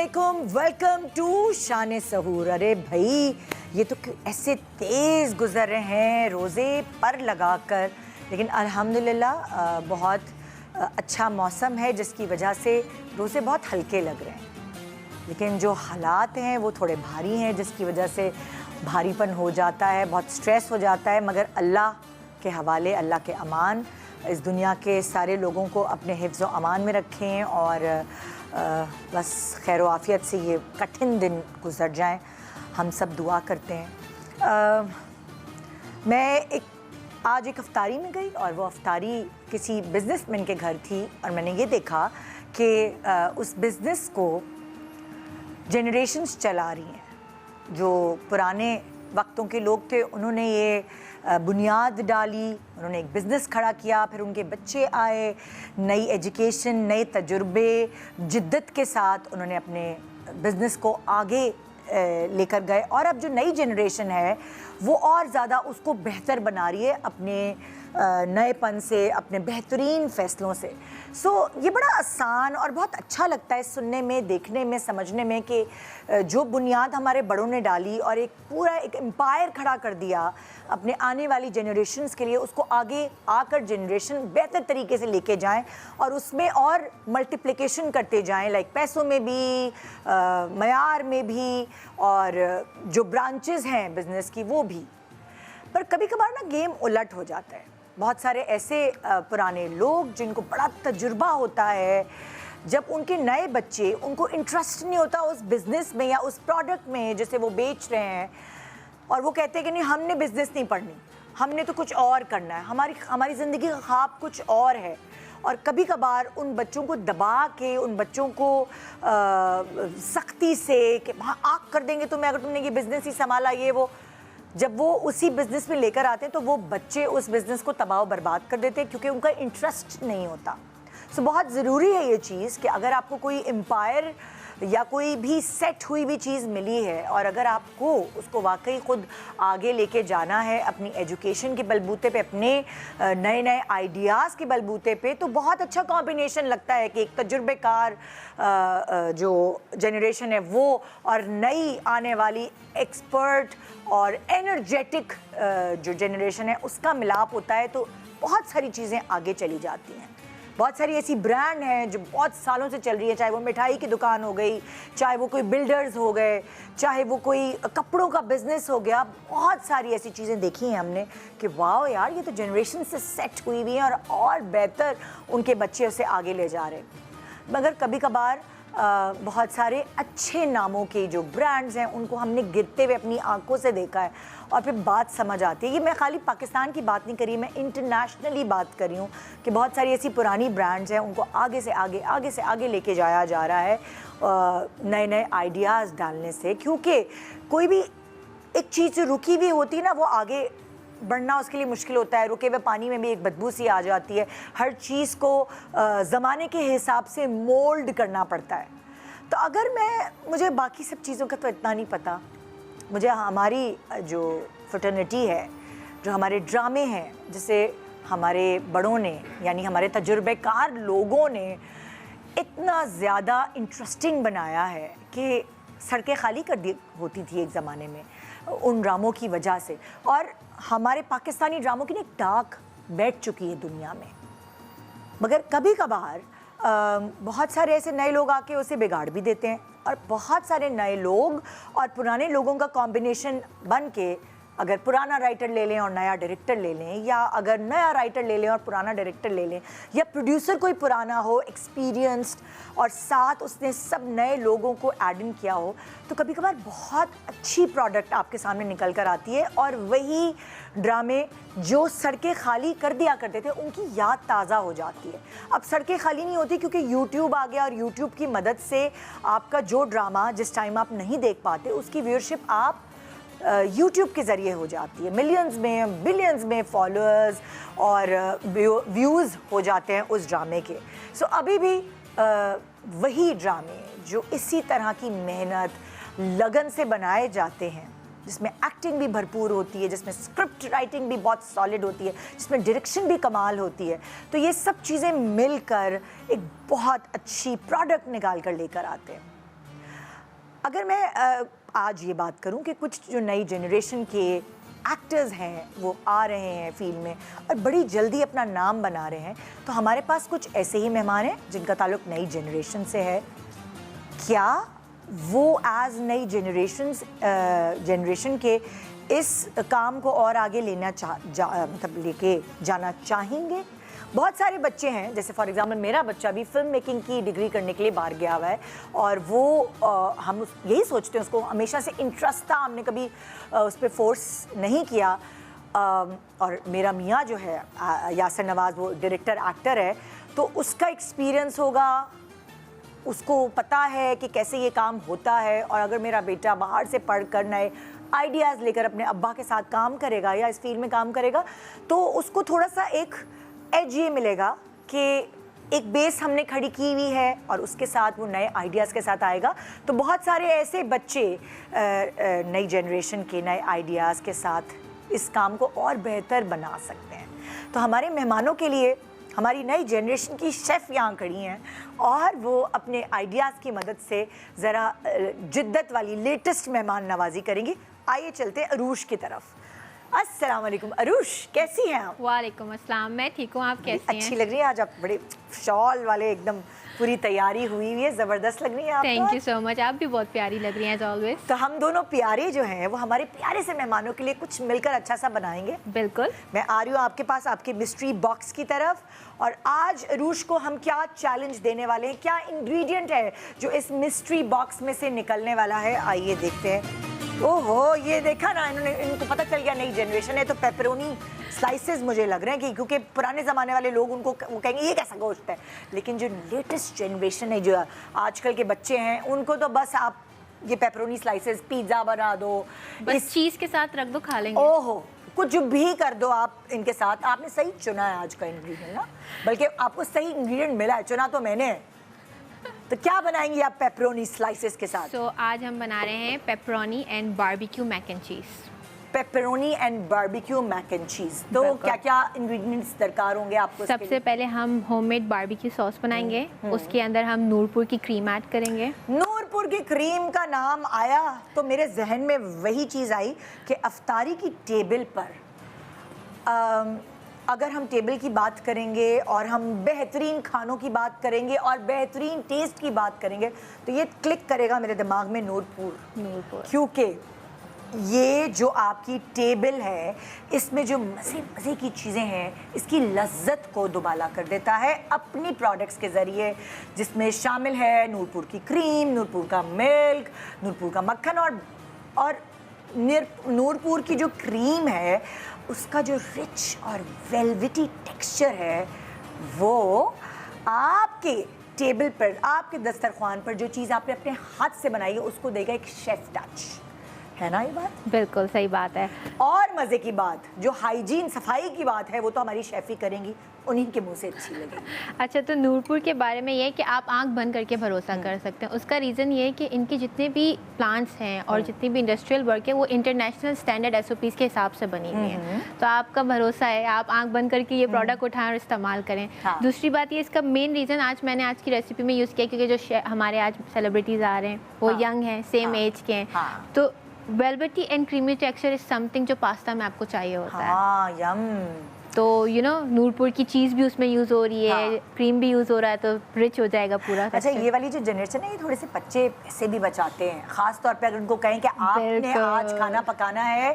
अस्सलामुअलैकुम, welcome to शान सहूर। अरे भाई, ये तो ऐसे तेज़ गुजर रहे हैं रोज़े पर लगाकर, लेकिन अल्हम्दुलिल्लाह बहुत अच्छा मौसम है जिसकी वजह से रोज़े बहुत हल्के लग रहे हैं। लेकिन जो हालात हैं वो थोड़े भारी हैं जिसकी वजह से भारीपन हो जाता है, बहुत स्ट्रेस हो जाता है। मगर अल्लाह के हवाले, अल्लाह के अमान इस दुनिया के सारे लोगों को अपने हिफ्ज़ व अमान में रखें और बस खैर व आफ़ियत से ये कठिन दिन गुजर जाएं, हम सब दुआ करते हैं। मैं आज एक अफ्तारी में गई और वो अफ्तारी किसी बिज़नेसमैन के घर थी और मैंने ये देखा कि उस बिज़नेस को जनरेशन्स चला रही हैं। जो पुराने वक्तों के लोग थे उन्होंने ये बुनियाद डाली, उन्होंने एक बिज़नेस खड़ा किया, फिर उनके बच्चे आए, नई एजुकेशन, नए तजुर्बे, जिद्दत के साथ उन्होंने अपने बिज़नेस को आगे लेकर गए। और अब जो नई जनरेशन है वो और ज़्यादा उसको बेहतर बना रही है अपने नएपन से, अपने बेहतरीन फ़ैसलों से। ये बड़ा आसान और बहुत अच्छा लगता है सुनने में, देखने में, समझने में कि जो बुनियाद हमारे बड़ों ने डाली और एक पूरा एक एम्पायर खड़ा कर दिया अपने आने वाली जनरेशन्स के लिए, उसको आगे आकर जनरेशन बेहतर तरीके से लेके जाएं और उसमें और मल्टीप्लिकेशन करते जाएं, लाइक पैसों में भी, मयार में भी, और जो ब्रांचेस हैं बिज़नेस की वो भी। पर कभी कभार ना गेम उलट हो जाता है। बहुत सारे ऐसे पुराने लोग जिनको बड़ा तजुर्बा होता है, जब उनके नए बच्चे, उनको इंटरेस्ट नहीं होता उस बिज़नेस में या उस प्रोडक्ट में जिसे वो बेच रहे हैं, और वो कहते हैं कि नहीं, हमने बिज़नेस नहीं पढ़नी, हमने तो कुछ और करना है, हमारी ज़िंदगी का ख्वाब कुछ और है। और कभी कभार उन बच्चों को दबा के, उन बच्चों को सख्ती से कि हाँ आग कर देंगे तुम्हें अगर तुमने ये बिज़नेस ही संभाला, ये वो, जब वो उसी बिज़नेस में लेकर आते हैं तो वो बच्चे उस बिज़नेस को तबाह बर्बाद कर देते हैं क्योंकि उनका इंटरेस्ट नहीं होता। बहुत ज़रूरी है ये चीज़ कि अगर आपको कोई एम्पायर या कोई भी सेट हुई भी चीज़ मिली है और अगर आपको उसको वाकई ख़ुद आगे लेके जाना है अपनी एजुकेशन के बलबूते पे, अपने नए नए आइडियाज़ के बलबूते पे, तो बहुत अच्छा कॉम्बिनेशन लगता है कि एक तजुर्बेकार जो जनरेशन है वो और नई आने वाली एक्सपर्ट और एनर्जेटिक जो जनरेशन है उसका मिलाप होता है, तो बहुत सारी चीज़ें आगे चली जाती हैं। बहुत सारी ऐसी ब्रांड हैं जो बहुत सालों से चल रही है, चाहे वो मिठाई की दुकान हो गई, चाहे वो कोई बिल्डर्स हो गए, चाहे वो कोई कपड़ों का बिज़नेस हो गया। बहुत सारी ऐसी चीज़ें देखी हैं हमने कि वाह यार, ये तो जनरेशन से सेट हुई हुई हैं और बेहतर उनके बच्चे उसे आगे ले जा रहे हैं। मगर कभी कभार बहुत सारे अच्छे नामों के जो ब्रांड्स हैं उनको हमने गिरते हुए अपनी आंखों से देखा है और फिर बात समझ आती है। ये मैं खाली पाकिस्तान की बात नहीं करी, मैं इंटरनेशनली बात कर रही हूँ कि बहुत सारी ऐसी पुरानी ब्रांड्स हैं, उनको आगे से आगे लेके जाया जा रहा है नए नए आइडियाज़ डालने से। क्योंकि कोई भी एक चीज़ रुकी हुई होती है ना, वो आगे बढ़ना उसके लिए मुश्किल होता है। रुके हुए पानी में भी एक बदबू सी आ जाती है। हर चीज़ को ज़माने के हिसाब से मोल्ड करना पड़ता है। तो अगर मुझे बाकी सब चीज़ों का तो इतना नहीं पता, मुझे हमारी जो फ्रेटर्निटी है, जो हमारे ड्रामे हैं, जिसे हमारे बड़ों ने यानी हमारे तजुर्बेकार लोगों ने इतना ज़्यादा इंटरेस्टिंग बनाया है कि सड़कें खाली कर दी होती थी एक ज़माने में उन ड्रामों की वजह से। और हमारे पाकिस्तानी ड्रामों की एक डाक बैठ चुकी है दुनिया में। मगर कभी कभार बहुत सारे ऐसे नए लोग आके उसे बिगाड़ भी देते हैं, और बहुत सारे नए लोग और पुराने लोगों का कॉम्बिनेशन बन के, अगर पुराना राइटर ले लें और नया डायरेक्टर ले लें, या अगर नया राइटर ले लें और पुराना डायरेक्टर ले लें, या प्रोड्यूसर कोई पुराना हो, एक्सपीरियंस्ड, और साथ उसने सब नए लोगों को ऐड इन किया हो, तो कभी कभार बहुत अच्छी प्रोडक्ट आपके सामने निकल कर आती है। और वही ड्रामे जो सड़कें खाली कर दिया करते थे उनकी याद ताज़ा हो जाती है। अब सड़कें खाली नहीं होती क्योंकि यूट्यूब आ गया, और यूट्यूब की मदद से आपका जो ड्रामा जिस टाइम आप नहीं देख पाते उसकी व्यूअरशिप आप यूट्यूब के ज़रिए हो जाती है। मिलियंस में, बिलियंस में फॉलोअर्स और व्यूज़ हो जाते हैं उस ड्रामे के। अभी भी वही ड्रामे जो इसी तरह की मेहनत, लगन से बनाए जाते हैं, जिसमें एक्टिंग भी भरपूर होती है, जिसमें स्क्रिप्ट राइटिंग भी बहुत सॉलिड होती है, जिसमें डायरेक्शन भी कमाल होती है, तो ये सब चीज़ें मिलकर एक बहुत अच्छी प्रोडक्ट निकाल कर लेकर आते हैं। اگر میں آج یہ بات کروں کہ کچھ جو نئی جنریشن کے ایکٹرز ہیں وہ آ رہے ہیں فیلڈ میں اور بڑی جلدی اپنا نام بنا رہے ہیں، تو ہمارے پاس کچھ ایسے ہی مہمان ہیں جن کا تعلق نئی جنریشن سے ہے. کیا وہ ایز نئی جنریشن کے اس کام کو اور آگے لینا مطلب لے کے جانا چاہیں گے؟ بہت سارے بچے ہیں، جیسے فار ایگزامپل میرا بچہ بھی فلم میکنگ کی ڈگری کرنے کے لیے باہر گیا ہوا ہے، اور وہ ہم یہی سوچتے ہیں، اس کو ہمیشہ سے انٹرسٹ تھا، ہم نے کبھی اس پہ فورس نہیں کیا. اور میرا میاں جو ہے یاسر نواز، وہ ڈائریکٹر ایکٹر ہے، تو اس کا ایکسپیرئنس ہوگا، اس کو پتہ ہے کہ کیسے یہ کام ہوتا ہے. اور اگر میرا بیٹا باہر سے پڑھ کر نئے آئیڈیاز لے کر اپنے ابا کے ساتھ کام کرے گا یا اس فیلڈ میں کام کرے گا، تو اس کو تھوڑا سا ایک ایج یہ ملے گا کہ ایک بیس ہم نے کھڑی کی ہوئی ہے، اور اس کے ساتھ وہ نئے آئیڈیاز کے ساتھ آئے گا. تو بہت سارے ایسے بچے نئی جنریشن کے نئے آئیڈیاز کے ساتھ اس کام کو اور بہتر بنا سکتے ہیں. تو ہمارے مہمانوں کے لیے ہماری نئی جنریشن کی شیف یہاں کھڑی ہیں، اور وہ اپنے آئیڈیاز کی مدد سے ذرا جدت والی لیٹسٹ مہمان نوازی کریں گی. آئیے چلتے ہیں عروش کی طرف. السلام علیکم عروش، کیسی ہیں آپ؟ وعلیکم السلام، میں ٹھیک ہوں، آپ کیسی ہیں؟ اچھی لگ رہی ہیں آج آپ، بڑے شال والے ایک دم پوری تیاری ہوئی ہوئی ہے، زبردست لگ رہی ہیں آپ. تھینک یو سو مچ، آپ بھی بہت پیاری لگ رہی ہیں ایز آلویز. تو ہم دونوں پیارے جو ہیں وہ ہمارے پیارے سے مہمانوں کے لیے کچھ مل کر اچھا سا بنائیں گے. بالکل. میں آ رہی ہوں آپ کے پاس، آپ کے مسٹری باکس کی طرف، اور آج عروش کو ہم کیا چیلنج دینے والے ہیں، کیا انگریڈینٹ ہے جو اس مسٹری باکس میں سے نکلنے والا ہے. آئیے دیکھتے ہیں. اوہ ہو، یہ دیکھا نا، ان کو پتہ چل گیا نئی جنریشن ہے. تو پیپرونی سلائسز مجھے لگ رہے ہیں کہ کیونکہ پرانے زمانے والے لوگ ان کو وہ کہیں گے یہ کیسا گوشت ہے، لیکن جو لیٹسٹ جنریشن ہے، جو آج کل کے بچے ہیں، ان کو تو بس آپ یہ پیپرونی سلائسز، پیزا بنا دو، بس چیز کے ساتھ رکھ دو، کھا لیں گے. اوہ ہو، کچھ بھی کر دو آپ ان کے ساتھ. آپ نے صحیح چنا ہے آج کا انگریڈینٹ نا، بلکہ آپ کو صحیح انگریڈینٹ ملا ہے، چنا تو میں نے. تو کیا بنائیں گی آپ پیپرونی سلائسز کے ساتھ؟ سو آج ہم بنا رہے ہیں pepperoni and barbecue mac and cheese. Pepperoni and barbecue mac and cheese. تو کیا کیا انگریڈینٹس درکار ہوں گے آپ کو؟ سب سے پہلے ہم ہوم میڈ باربیکیو سوس بنائیں گے. اس کے اندر ہم نورپور کی کریم ایڈ کریں گے. نورپور کی کریم کا نام آیا تو میرے ذہن میں وہی چیز آئی کہ افطاری کی ٹیبل پر اگر ہم ٹیبل کی بات کریں گے اور ہم بہترین کھانوں کی بات کریں گے اور بہترین ٹیسٹ کی بات کریں گے، تو یہ کلک کرے گا میرے دماغ میں نورپور. کیونکہ یہ جو آپ کی ٹیبل ہے، اس میں جو مزے کی چیزیں ہیں، اس کی لذت کو دوبالا کر دیتا ہے اپنی پروڈکٹس کے ذریعے، جس میں شامل ہے نورپور کی کریم، نورپور کا ملک، نورپور کا مکھن، اور نورپور کی جو کریم ہے اس کا جو رچ اور ویلویٹی ٹیکسچر ہے، وہ آپ کے ٹیبل پر، آپ کے دسترخوان پر جو چیز آپ نے اپنے ہاتھ سے بنائی ہے اس کو دے گا ایک شیف ٹچ. ہے نا یہ بات؟ بالکل صحیح بات ہے. اور مزے کی بات، جو ہائیجین صفائی کی بات ہے، وہ تو ہماری شیف ہی کریں گی، انہیں کے منہ سے اچھی لگے گی. اچھا، تو نورپور کے بارے میں یہ ہے کہ آپ آنکھ بند کر کے بھروسہ کر سکتے ہیں. اس کا ریزن یہ ہے کہ ان کے جتنے بھی پلانٹس ہیں اور جتنی بھی انڈسٹریل ورک ہے، وہ انٹرنیشنل اسٹینڈرڈ SOPs کے حساب سے بنی ہوئی ہیں. تو آپ کا بھروسہ ہے، آپ آنکھ بند کر کے یہ پروڈکٹ اٹھائیں اور استعمال کریں. دوسری بات یہ، اس کا مین ریزن میں نے آج کی ریسیپی میں یوز کیا کیونکہ جو ہمارے آج سیلیبریٹیز آ رہے ہیں وہ ینگ ہیں، سیم ایج کے ہیں. تو velvety and creamy texture is سم تھنگ جو پاستا میں آپ کو چاہیے ہوتا ہے. ہاں، یم. تو نورپور کی چیز بھی اس میں یوز ہو رہی ہے، کریم بھی یوز ہو رہا ہے، تو رچ ہو جائے گا پورا. اچھا، یہ والی جو جنریشن ہے، یہ تھوڑے سے بچے پیسے بھی بچاتے ہیں، خاص طور پہ اگر ان کو کہیں کہ آپ نے آج کھانا پکانا ہے،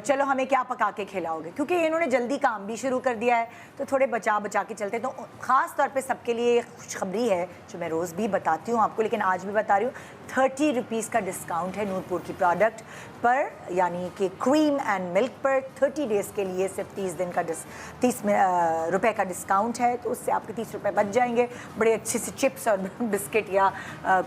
چلو ہمیں کیا پکا کے کھلاؤ گے، کیونکہ انہوں نے جلدی کام بھی شروع کر دیا ہے، تو تھوڑے بچا کے چلتے. تو خاص طور پہ سب کے لیے خوشخبری ہے جو میں روز بھی بتاتی ہوں آپ کو، لیکن آج بھی بتا رہی ہوں. 30 روپیز کا ڈسکاؤنٹ ہے نورپور کی پروڈکٹ پر، یعنی کہ کریم اینڈ ملک پر 30 ڈیز کے لیے صرف 30 روپے کا ڈسکاؤنٹ ہے. تو اس سے آپ کے 30 روپے بچ جائیں گے. بڑے اچھے سے چپس اور بسکٹ یا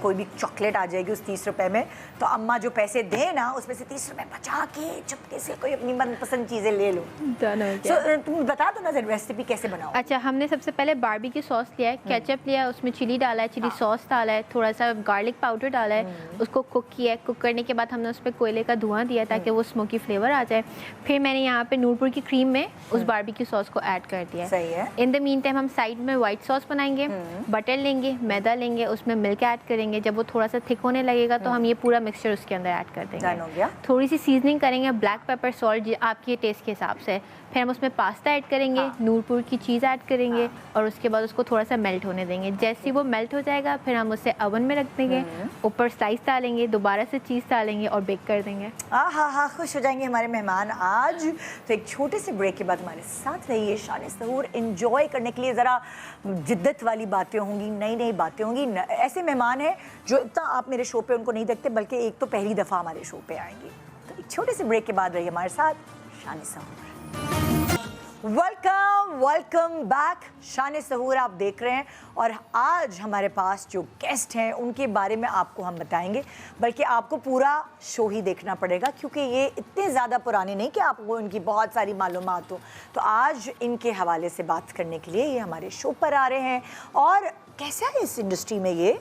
کوئی بھی چاکلیٹ آ جائے گی اس 30 روپے میں. تو اماں جو پیسے دیں نا، اس میں سے 30 روپے بچا کے چپ झटके से कोई अपनी मनपसंद चीज़ें ले लो। Done हो गया। So, तुम बता दो ना रेसिपी कैसे बनाओ। अच्छा, हमने सबसे पहले बारबेक्यू सॉस लिया है, केचप लिया है, उसमें चिली डाला है, चिली सॉस डाला है, थोड़ा सा गार्लिक पाउडर डाला है, उसको कुक किया है। कुक करने के बाद हमने उस पर कोयले का धुआं दिया ताकि वो स्मोकी फ्लेवर आ जाए। फिर मैंने यहाँ पे नूरपुर की क्रीम में उस बारबेक्यू सॉस को ऐड कर दिया है। सही है। इन द मीन टाइम हम साइड में वाइट सॉस बनाएंगे, बटर लेंगे, मैदा लेंगे, उसमें मिल्क ऐड करेंगे। जब वो थोड़ा सा थिक होने लगेगा तो हम ये पूरा मिक्सचर उसके अंदर ऐड कर Done हो गया। देंगे। थोड़ी सी सीजनिंग करेंगे, ब्लैक पेपर, सॉल्ट आपके टेस्ट के हिसाब से। फिर हम उसमें पास्ता ऐड करेंगे, नूरपुर की चीज़ ऐड करेंगे और उसके बाद उसको थोड़ा सा मेल्ट होने देंगे। जैसे ही वो मेल्ट हो जाएगा फिर हम उसे ओवन में रख देंगे, ऊपर स्लाइस डालेंगे, दोबारा से चीज़ डालेंगे और बेक कर देंगे। हाँ, खुश हो जाएंगे हमारे मेहमान आज। तो एक छोटे से ब्रेक के बाद हमारे साथ रहिए। शान सहूर एंजॉय करने के लिए ज़रा जिद्दत वाली बातें होंगी, नई नई बातें होंगी। ऐसे मेहमान हैं जो इतना आप मेरे शो पे उनको नहीं देखते, बल्कि एक तो पहली दफ़ा हमारे शो पे आएंगी। तो एक छोटे से ब्रेक के बाद रहिए हमारे साथ। शान सहूर, वेलकम बैक। शान सहूर आप देख रहे हैं और आज हमारे पास जो गेस्ट हैं उनके बारे में आपको हम बताएंगे, बल्कि आपको पूरा शो ही देखना पड़ेगा क्योंकि ये इतने ज़्यादा पुराने नहीं कि आपको इनकी बहुत सारी मालूमात हो। तो आज इनके हवाले से बात करने के लिए ये हमारे शो पर आ रहे हैं। और कैसा है इस इंडस्ट्री में ये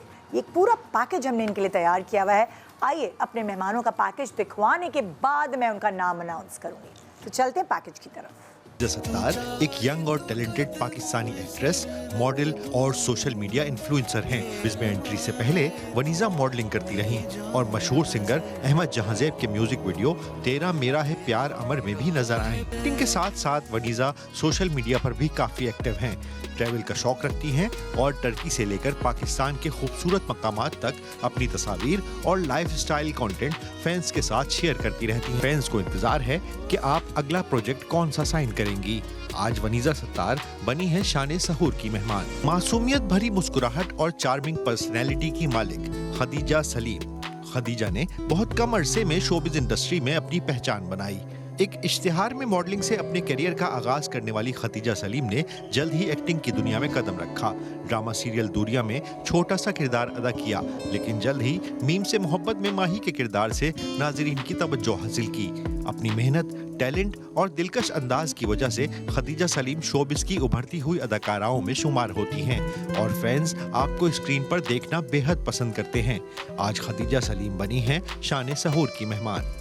पूरा पैकेज हमने इनके लिए तैयार किया हुआ है। आइए अपने मेहमानों का पैकेज दिखवाने के बाद मैं उनका नाम अनाउंस करूँगी। तो चलते हैं पैकेज की तरफ। सत्तार एक यंग और टैलेंटेड पाकिस्तानी एक्ट्रेस, मॉडल और सोशल मीडिया इन्फ्लुएंसर हैं। इसमें एंट्री से पहले वनीजा मॉडलिंग करती रहीं और मशहूर सिंगर अहमद जहांजेब के म्यूजिक वीडियो तेरा मेरा है प्यार अमर में भी नजर आए। एक्टिंग के साथ साथ वनीजा सोशल मीडिया पर भी काफी एक्टिव हैं। ट्रैवल का शौक रखती हैं और टर्की से लेकर पाकिस्तान के खूबसूरत मकामात तक अपनी तस्वीर और लाइफस्टाइल कंटेंट फैंस के साथ शेयर करती रहती हैं। फैंस को इंतजार है कि आप अगला प्रोजेक्ट कौन सा साइन करेंगी। आज वनीजा सत्तार बनी है शान सहूर की मेहमान। मासूमियत भरी मुस्कुराहट और चार्मिंग पर्सनैलिटी की मालिक खदीजा सलीम। खदीजा ने बहुत कम अरसे में शोबिज इंडस्ट्री में अपनी पहचान बनाई। एक इश्तिहार में मॉडलिंग से अपने करियर का आगाज करने वाली खदीजा सलीम ने जल्द ही एक्टिंग की दुनिया में कदम रखा। ड्रामा सीरियल दूरिया में छोटा सा किरदार अदा किया, लेकिन जल्द ही मीम से मोहब्बत में माही के किरदार से नाजरीन की तवज्जो हासिल की। अपनी मेहनत, टैलेंट और दिलकश अंदाज की वजह से खदीजा सलीम शोबिस की उभरती हुई अदाकाराओं में शुमार होती हैं और फैंस आपको स्क्रीन पर देखना बेहद पसंद करते हैं। आज खदीजा सलीम बनी हैं शान सहूर की मेहमान।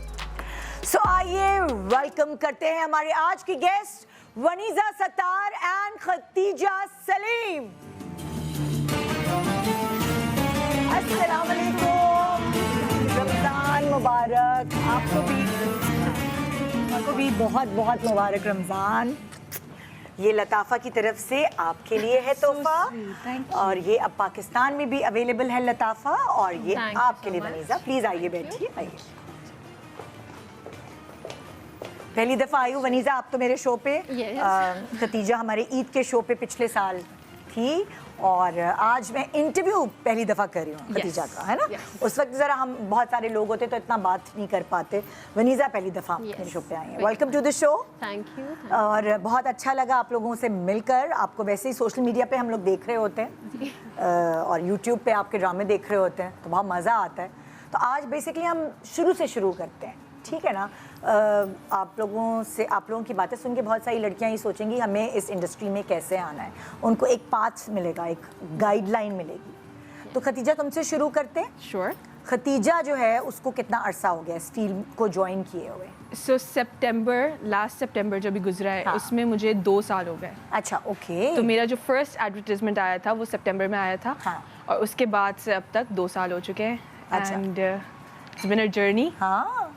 सो आइए वेलकम करते हैं हमारे आज की गेस्ट वनीजा सत्तार एंड खदीजा सलीम। अस्सलाम वालेकुम, रमजान मुबारक। आपको भी बहुत बहुत मुबारक रमजान। ये लताफ़ा की तरफ से आपके लिए है तोहफा और ये अब पाकिस्तान में भी अवेलेबल है लताफ़ा और ये आपके लिए वनीजा। प्लीज आइए, बैठिए, आइए। पहली दफ़ा आई हूँ वनीजा, आप तो मेरे शो पे। खदीजा हमारे ईद के शो पे पिछले साल थी और आज मैं इंटरव्यू पहली दफ़ा कर रही हूँ खदीजा का, है ना। उस वक्त ज़रा हम बहुत सारे लोग होते तो इतना बात नहीं कर पाते। वनीजा पहली दफ़ा मेरे शो पे आई हैं। Welcome to the show. Thank you. और बहुत अच्छा लगा आप लोगों से मिलकर। आपको वैसे ही सोशल मीडिया पे हम लोग देख रहे होते हैं और यूट्यूब पे आपके ड्रामे देख रहे होते हैं तो बहुत मज़ा आता है। तो आज बेसिकली हम शुरू से शुरू करते हैं, ठीक है ना। आप लोगों की बातें सुन के बहुत सारी लड़कियां ये सोचेंगी हमें इस इंडस्ट्री में कैसे आना है। उनको एक पाथ मिलेगा, एक गाइडलाइन मिलेगी। तो खदीजा तुमसे शुरू करते हैं। श्योर। खदीजा जो है उसको कितना अरसा हो गया इस फील्ड को ज्वाइन किए हुए? सो लास्ट सितंबर जो भी गुजरा है उसमें मुझे 2 साल हो गए। अच्छा, ओके। तो मेरा जो फर्स्ट एडवर्टाइजमेंट आया था वो सितंबर में आया था और उसके बाद से अब तक 2 साल हो चुके हैं। And it's been a journey. हाँ,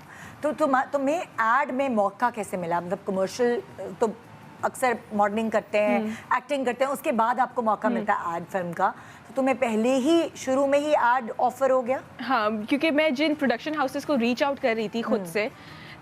तो तुम्हें ऐड में मौका कैसे मिला? मतलब कमर्शियल तो अक्सर मॉडलिंग करते हैं, एक्टिंग करते हैं, उसके बाद आपको मौका मिलता है ऐड फिल्म का। तो तुम्हें पहले ही शुरू में ही ऐड ऑफर हो गया? हाँ, क्योंकि मैं जिन प्रोडक्शन हाउसेस को रीच आउट कर रही थी खुद से,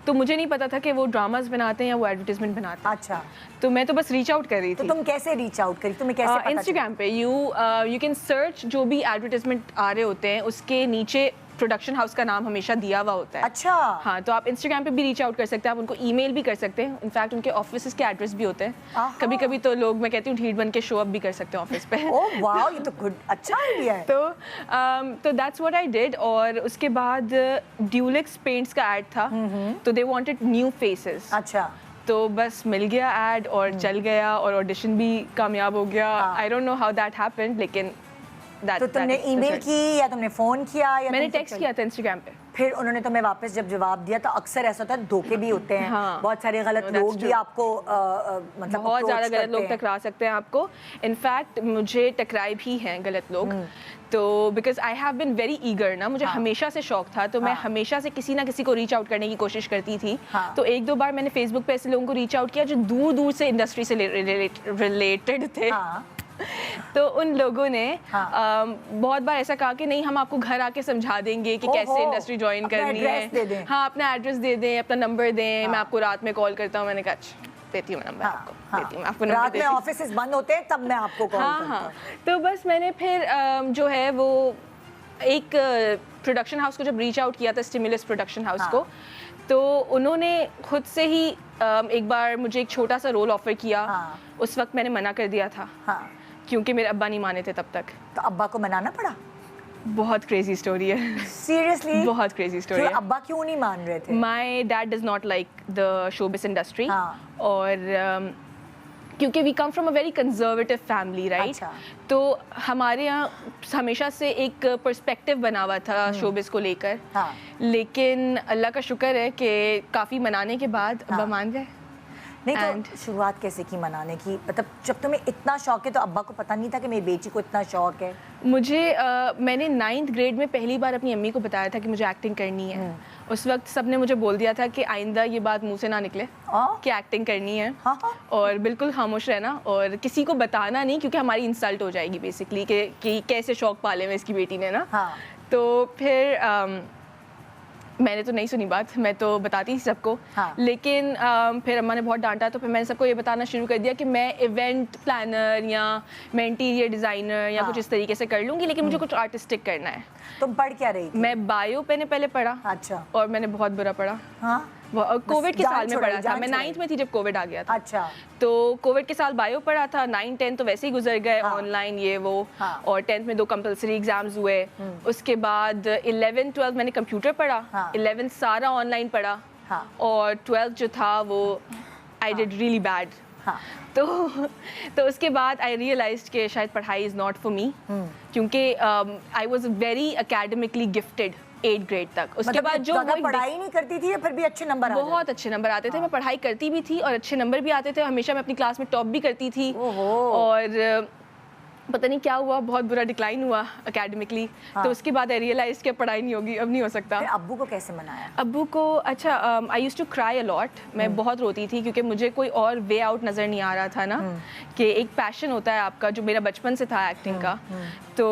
तो मुझे नहीं पता था कि वो ड्रामास बनाते हैं या वो एडवर्टाइजमेंट बनाते हैं। अच्छा। तो मैं तो बस रीच आउट कर रही थी। तो तुम कैसे रीच आउट करी? तुम्हें कैसे इंस्टाग्राम पे यू कैन सर्च जो भी एडवर्टाइजमेंट आ रहे होते हैं उसके नीचे प्रोडक्शन हाउस का नाम हमेशा दिया हुआ होता है. अच्छा. हाँ, तो आप इंस्टाग्राम पे भी रीच आउट कर सकते हैं, आप उनको ईमेल भी कर सकते हैं. इनफैक्ट उनके ऑफिस के एड्रेस भी होते हैं. कभी कभी तो लोग, मैं कहती हूँ, ढीठ बन के शो अप भी कर सकते हैं ऑफिस पे. ओह वाओ, ये तो गुड, अच्छा आइडिया है. तो दैट्स व्हाट आई डिड. और उसके बाद ड्यूलेक्स पेंट्स का ऐड था, तो दे वांटेड न्यू फेसेस. अच्छा. तो बस मिल गया ऐड और चल गया, और ऑडिशन भी कामयाब हो गया. I don't know how that happened, लेकिन तो तुमने ईमेल की या तुमने फोन किया या मैंने टेक्स्ट किया था इंस्टाग्राम पे. फिर उन्होंने तुम्हें वापस जब जवाब दिया, तो अक्सर ऐसा होता है धोखे भी होते हैं. हाँ, बहुत सारे गलत लोग भी आपको मतलब बहुत ज़्यादा गलत लोग टकरा सकते हैं आपको. इनफैक्ट मुझे टकराए भी हैं गलत लोग. तो because I have been very eager ना, मुझे हमेशा से शौक था, तो मैं हमेशा से किसी ना किसी को रीच आउट करने की कोशिश करती थी. तो एक दो बार मैंने फेसबुक पे ऐसे लोगों को रीच आउट किया जो दूर दूर से इंडस्ट्री से रिलेटेड थे. तो उन लोगों ने बहुत बार ऐसा कहा कि नहीं, हम आपको घर आके समझा देंगे कि कैसे इंडस्ट्री ज्वाइन करनी है. हाँ, अपना एड्रेस दे दें, अपना नंबर दें, मैं आपको रात में कॉल करता हूँ. मैंने कहा देती हूँ नंबर आपको, देती हूँ आपको. रात में ऑफिसेस बंद होते हैं तब मैं आपको कॉल करता हूँ. हाँ. तो बस मैंने फिर जो है वो एक प्रोडक्शन हाउस को जब रीच आउट किया था, स्टिमुलस प्रोडक्शन हाउस को, तो उन्होंने खुद से ही एक बार मुझे एक छोटा सा रोल ऑफर किया. उस वक्त मैंने मना कर दिया था क्योंकि मेरे अब्बा नहीं माने थे तब तक. तो अब्बा को मनाना पड़ा? बहुत क्रेजी स्टोरी है. सीरियसली? बहुत क्रेजी स्टोरी है. अब्बा क्यों नहीं मान रहे थे? My dad does not like the showbiz industry. और क्योंकि we come from a very conservative family, right? तो हमारे यहाँ हमेशा से एक पर्सपेक्टिव बना हुआ था शोबिस को लेकर. लेकिन अल्लाह का शुक्र है कि काफ़ी मनाने के बाद अब्बा मान गए. नहीं, तो शुरुआत कैसे की मनाने की? मतलब जब तुम्हें इतना शौक है, तो अब्बा को पता नहीं था कि मेरी बेटी को इतना शौक है? मुझे मैंने 9th ग्रेड में पहली बार अपनी अम्मी को बताया था कि मुझे एक्टिंग करनी है. उस वक्त सबने मुझे बोल दिया था कि आइंदा ये बात मुंह से ना निकले कि एक्टिंग करनी है. और बिल्कुल खामोश रहना और किसी को बताना नहीं, क्योंकि हमारी इंसल्ट हो जाएगी बेसिकली कि कैसे शौक पाले हुए इसकी बेटी ने ना. तो फिर मैंने तो नहीं सुनी बात, मैं तो बताती थी सबको. लेकिन फिर अम्मा ने बहुत डांटा, तो फिर मैंने सबको ये बताना शुरू कर दिया कि मैं इवेंट प्लानर या मैं इंटीरियर डिज़ाइनर या कुछ इस तरीके से कर लूँगी, लेकिन मुझे कुछ आर्टिस्टिक करना है. तुम पढ़ क्या रही थी? मैं बायो मैंने पहले पढ़ा. अच्छा. और मैंने बहुत बुरा पढ़ा. कोविड के साल में पढ़ा था. मैं 9th में थी जब कोविड आ गया था. अच्छा. तो कोविड के साल बायो पढ़ा था. 9, 10 तो वैसे ही गुजर गए ऑनलाइन ये वो. और 10th में 2 कंपलसरी एग्जाम्स हुए. उसके बाद 11, 12 मैंने कंप्यूटर पढ़ा. 11th सारा ऑनलाइन पढ़ा. और 12th जो था वो आई डिड रियली बैड. तो उसके बाद आई रियलाइज्ड कि शायद पढ़ाई इज़ नॉट फॉर मी, क्योंकि I was very academically gifted 8th grade तक. उसके बाद जो पढ़ाई नहीं करती थी या फिर भी अच्छे नंबर आते? बहुत अच्छे नंबर आते थे. मैं पढ़ाई करती भी थी और अच्छे नंबर भी आते थे. हमेशा मैं अपनी क्लास में टॉप भी करती थी. और पता नहीं क्या हुआ, बहुत बुरा डिक्लाइन हुआ एकेडमिकली. तो उसके बाद आई रियलाइज कि पढ़ाई नहीं होगी, अब नहीं हो सकता. अब्बू को कैसे मनाया? अब्बू को अच्छा, I used to cry a lot. मैं बहुत रोती थी क्योंकि मुझे कोई और वे आउट नज़र नहीं आ रहा था ना. कि एक पैशन होता है आपका जो मेरा बचपन से था एक्टिंग का. तो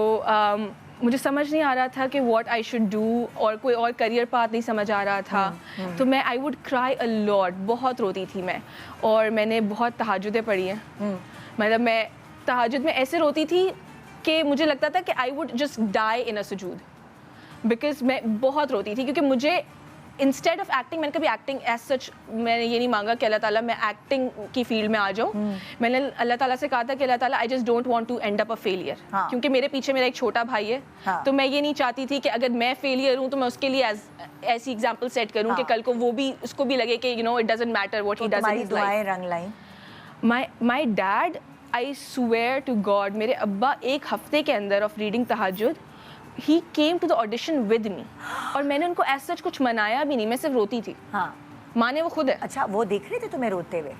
मुझे समझ नहीं आ रहा था कि व्हाट आई शुड डू, और कोई और करियर पाथ नहीं समझ आ रहा था. तो मैं I would cry a lot. बहुत रोती थी मैं. और मैंने बहुत तहज्जुदें पढ़ी हैं. मतलब मैं तहज्जुद में ऐसे रोती थी कि मुझे लगता था कि I would just die in a सुजूद, बिकॉज मैं बहुत रोती थी. क्योंकि मुझे इंस्टेड ऑफ एक्टिंग, मैंने कभी एक्टिंग एज सच मैंने ये नहीं मांगा कि अल्लाह ताला मैं एक्टिंग की फील्ड में आ जाऊँ. मैंने अल्लाह ताला से कहा था कि अल्लाह ताला I just don't want to end up a failure. क्योंकि मेरे पीछे मेरा एक छोटा भाई है. तो मैं ये नहीं चाहती थी कि अगर मैं फेलियर हूँ तो मैं उसके लिए ऐसी एग्जाम्पल सेट करूँ कि कल को वो भी, उसको भी लगे कि you know it doesn't matter what he does in his life. रंग लाई my dad, I swear to God, मेरे अब्बा एक हफ्ते के अंदर ऑफ रीडिंग तहज्जुद he came to the audition with me. और मैंने उनको ऐसा सच कुछ मनाया भी नहीं, मैं सिर्फ रोती थी. माने वो खुद है. अच्छा, वो देख रहे थे तुम्हें रोते हुए?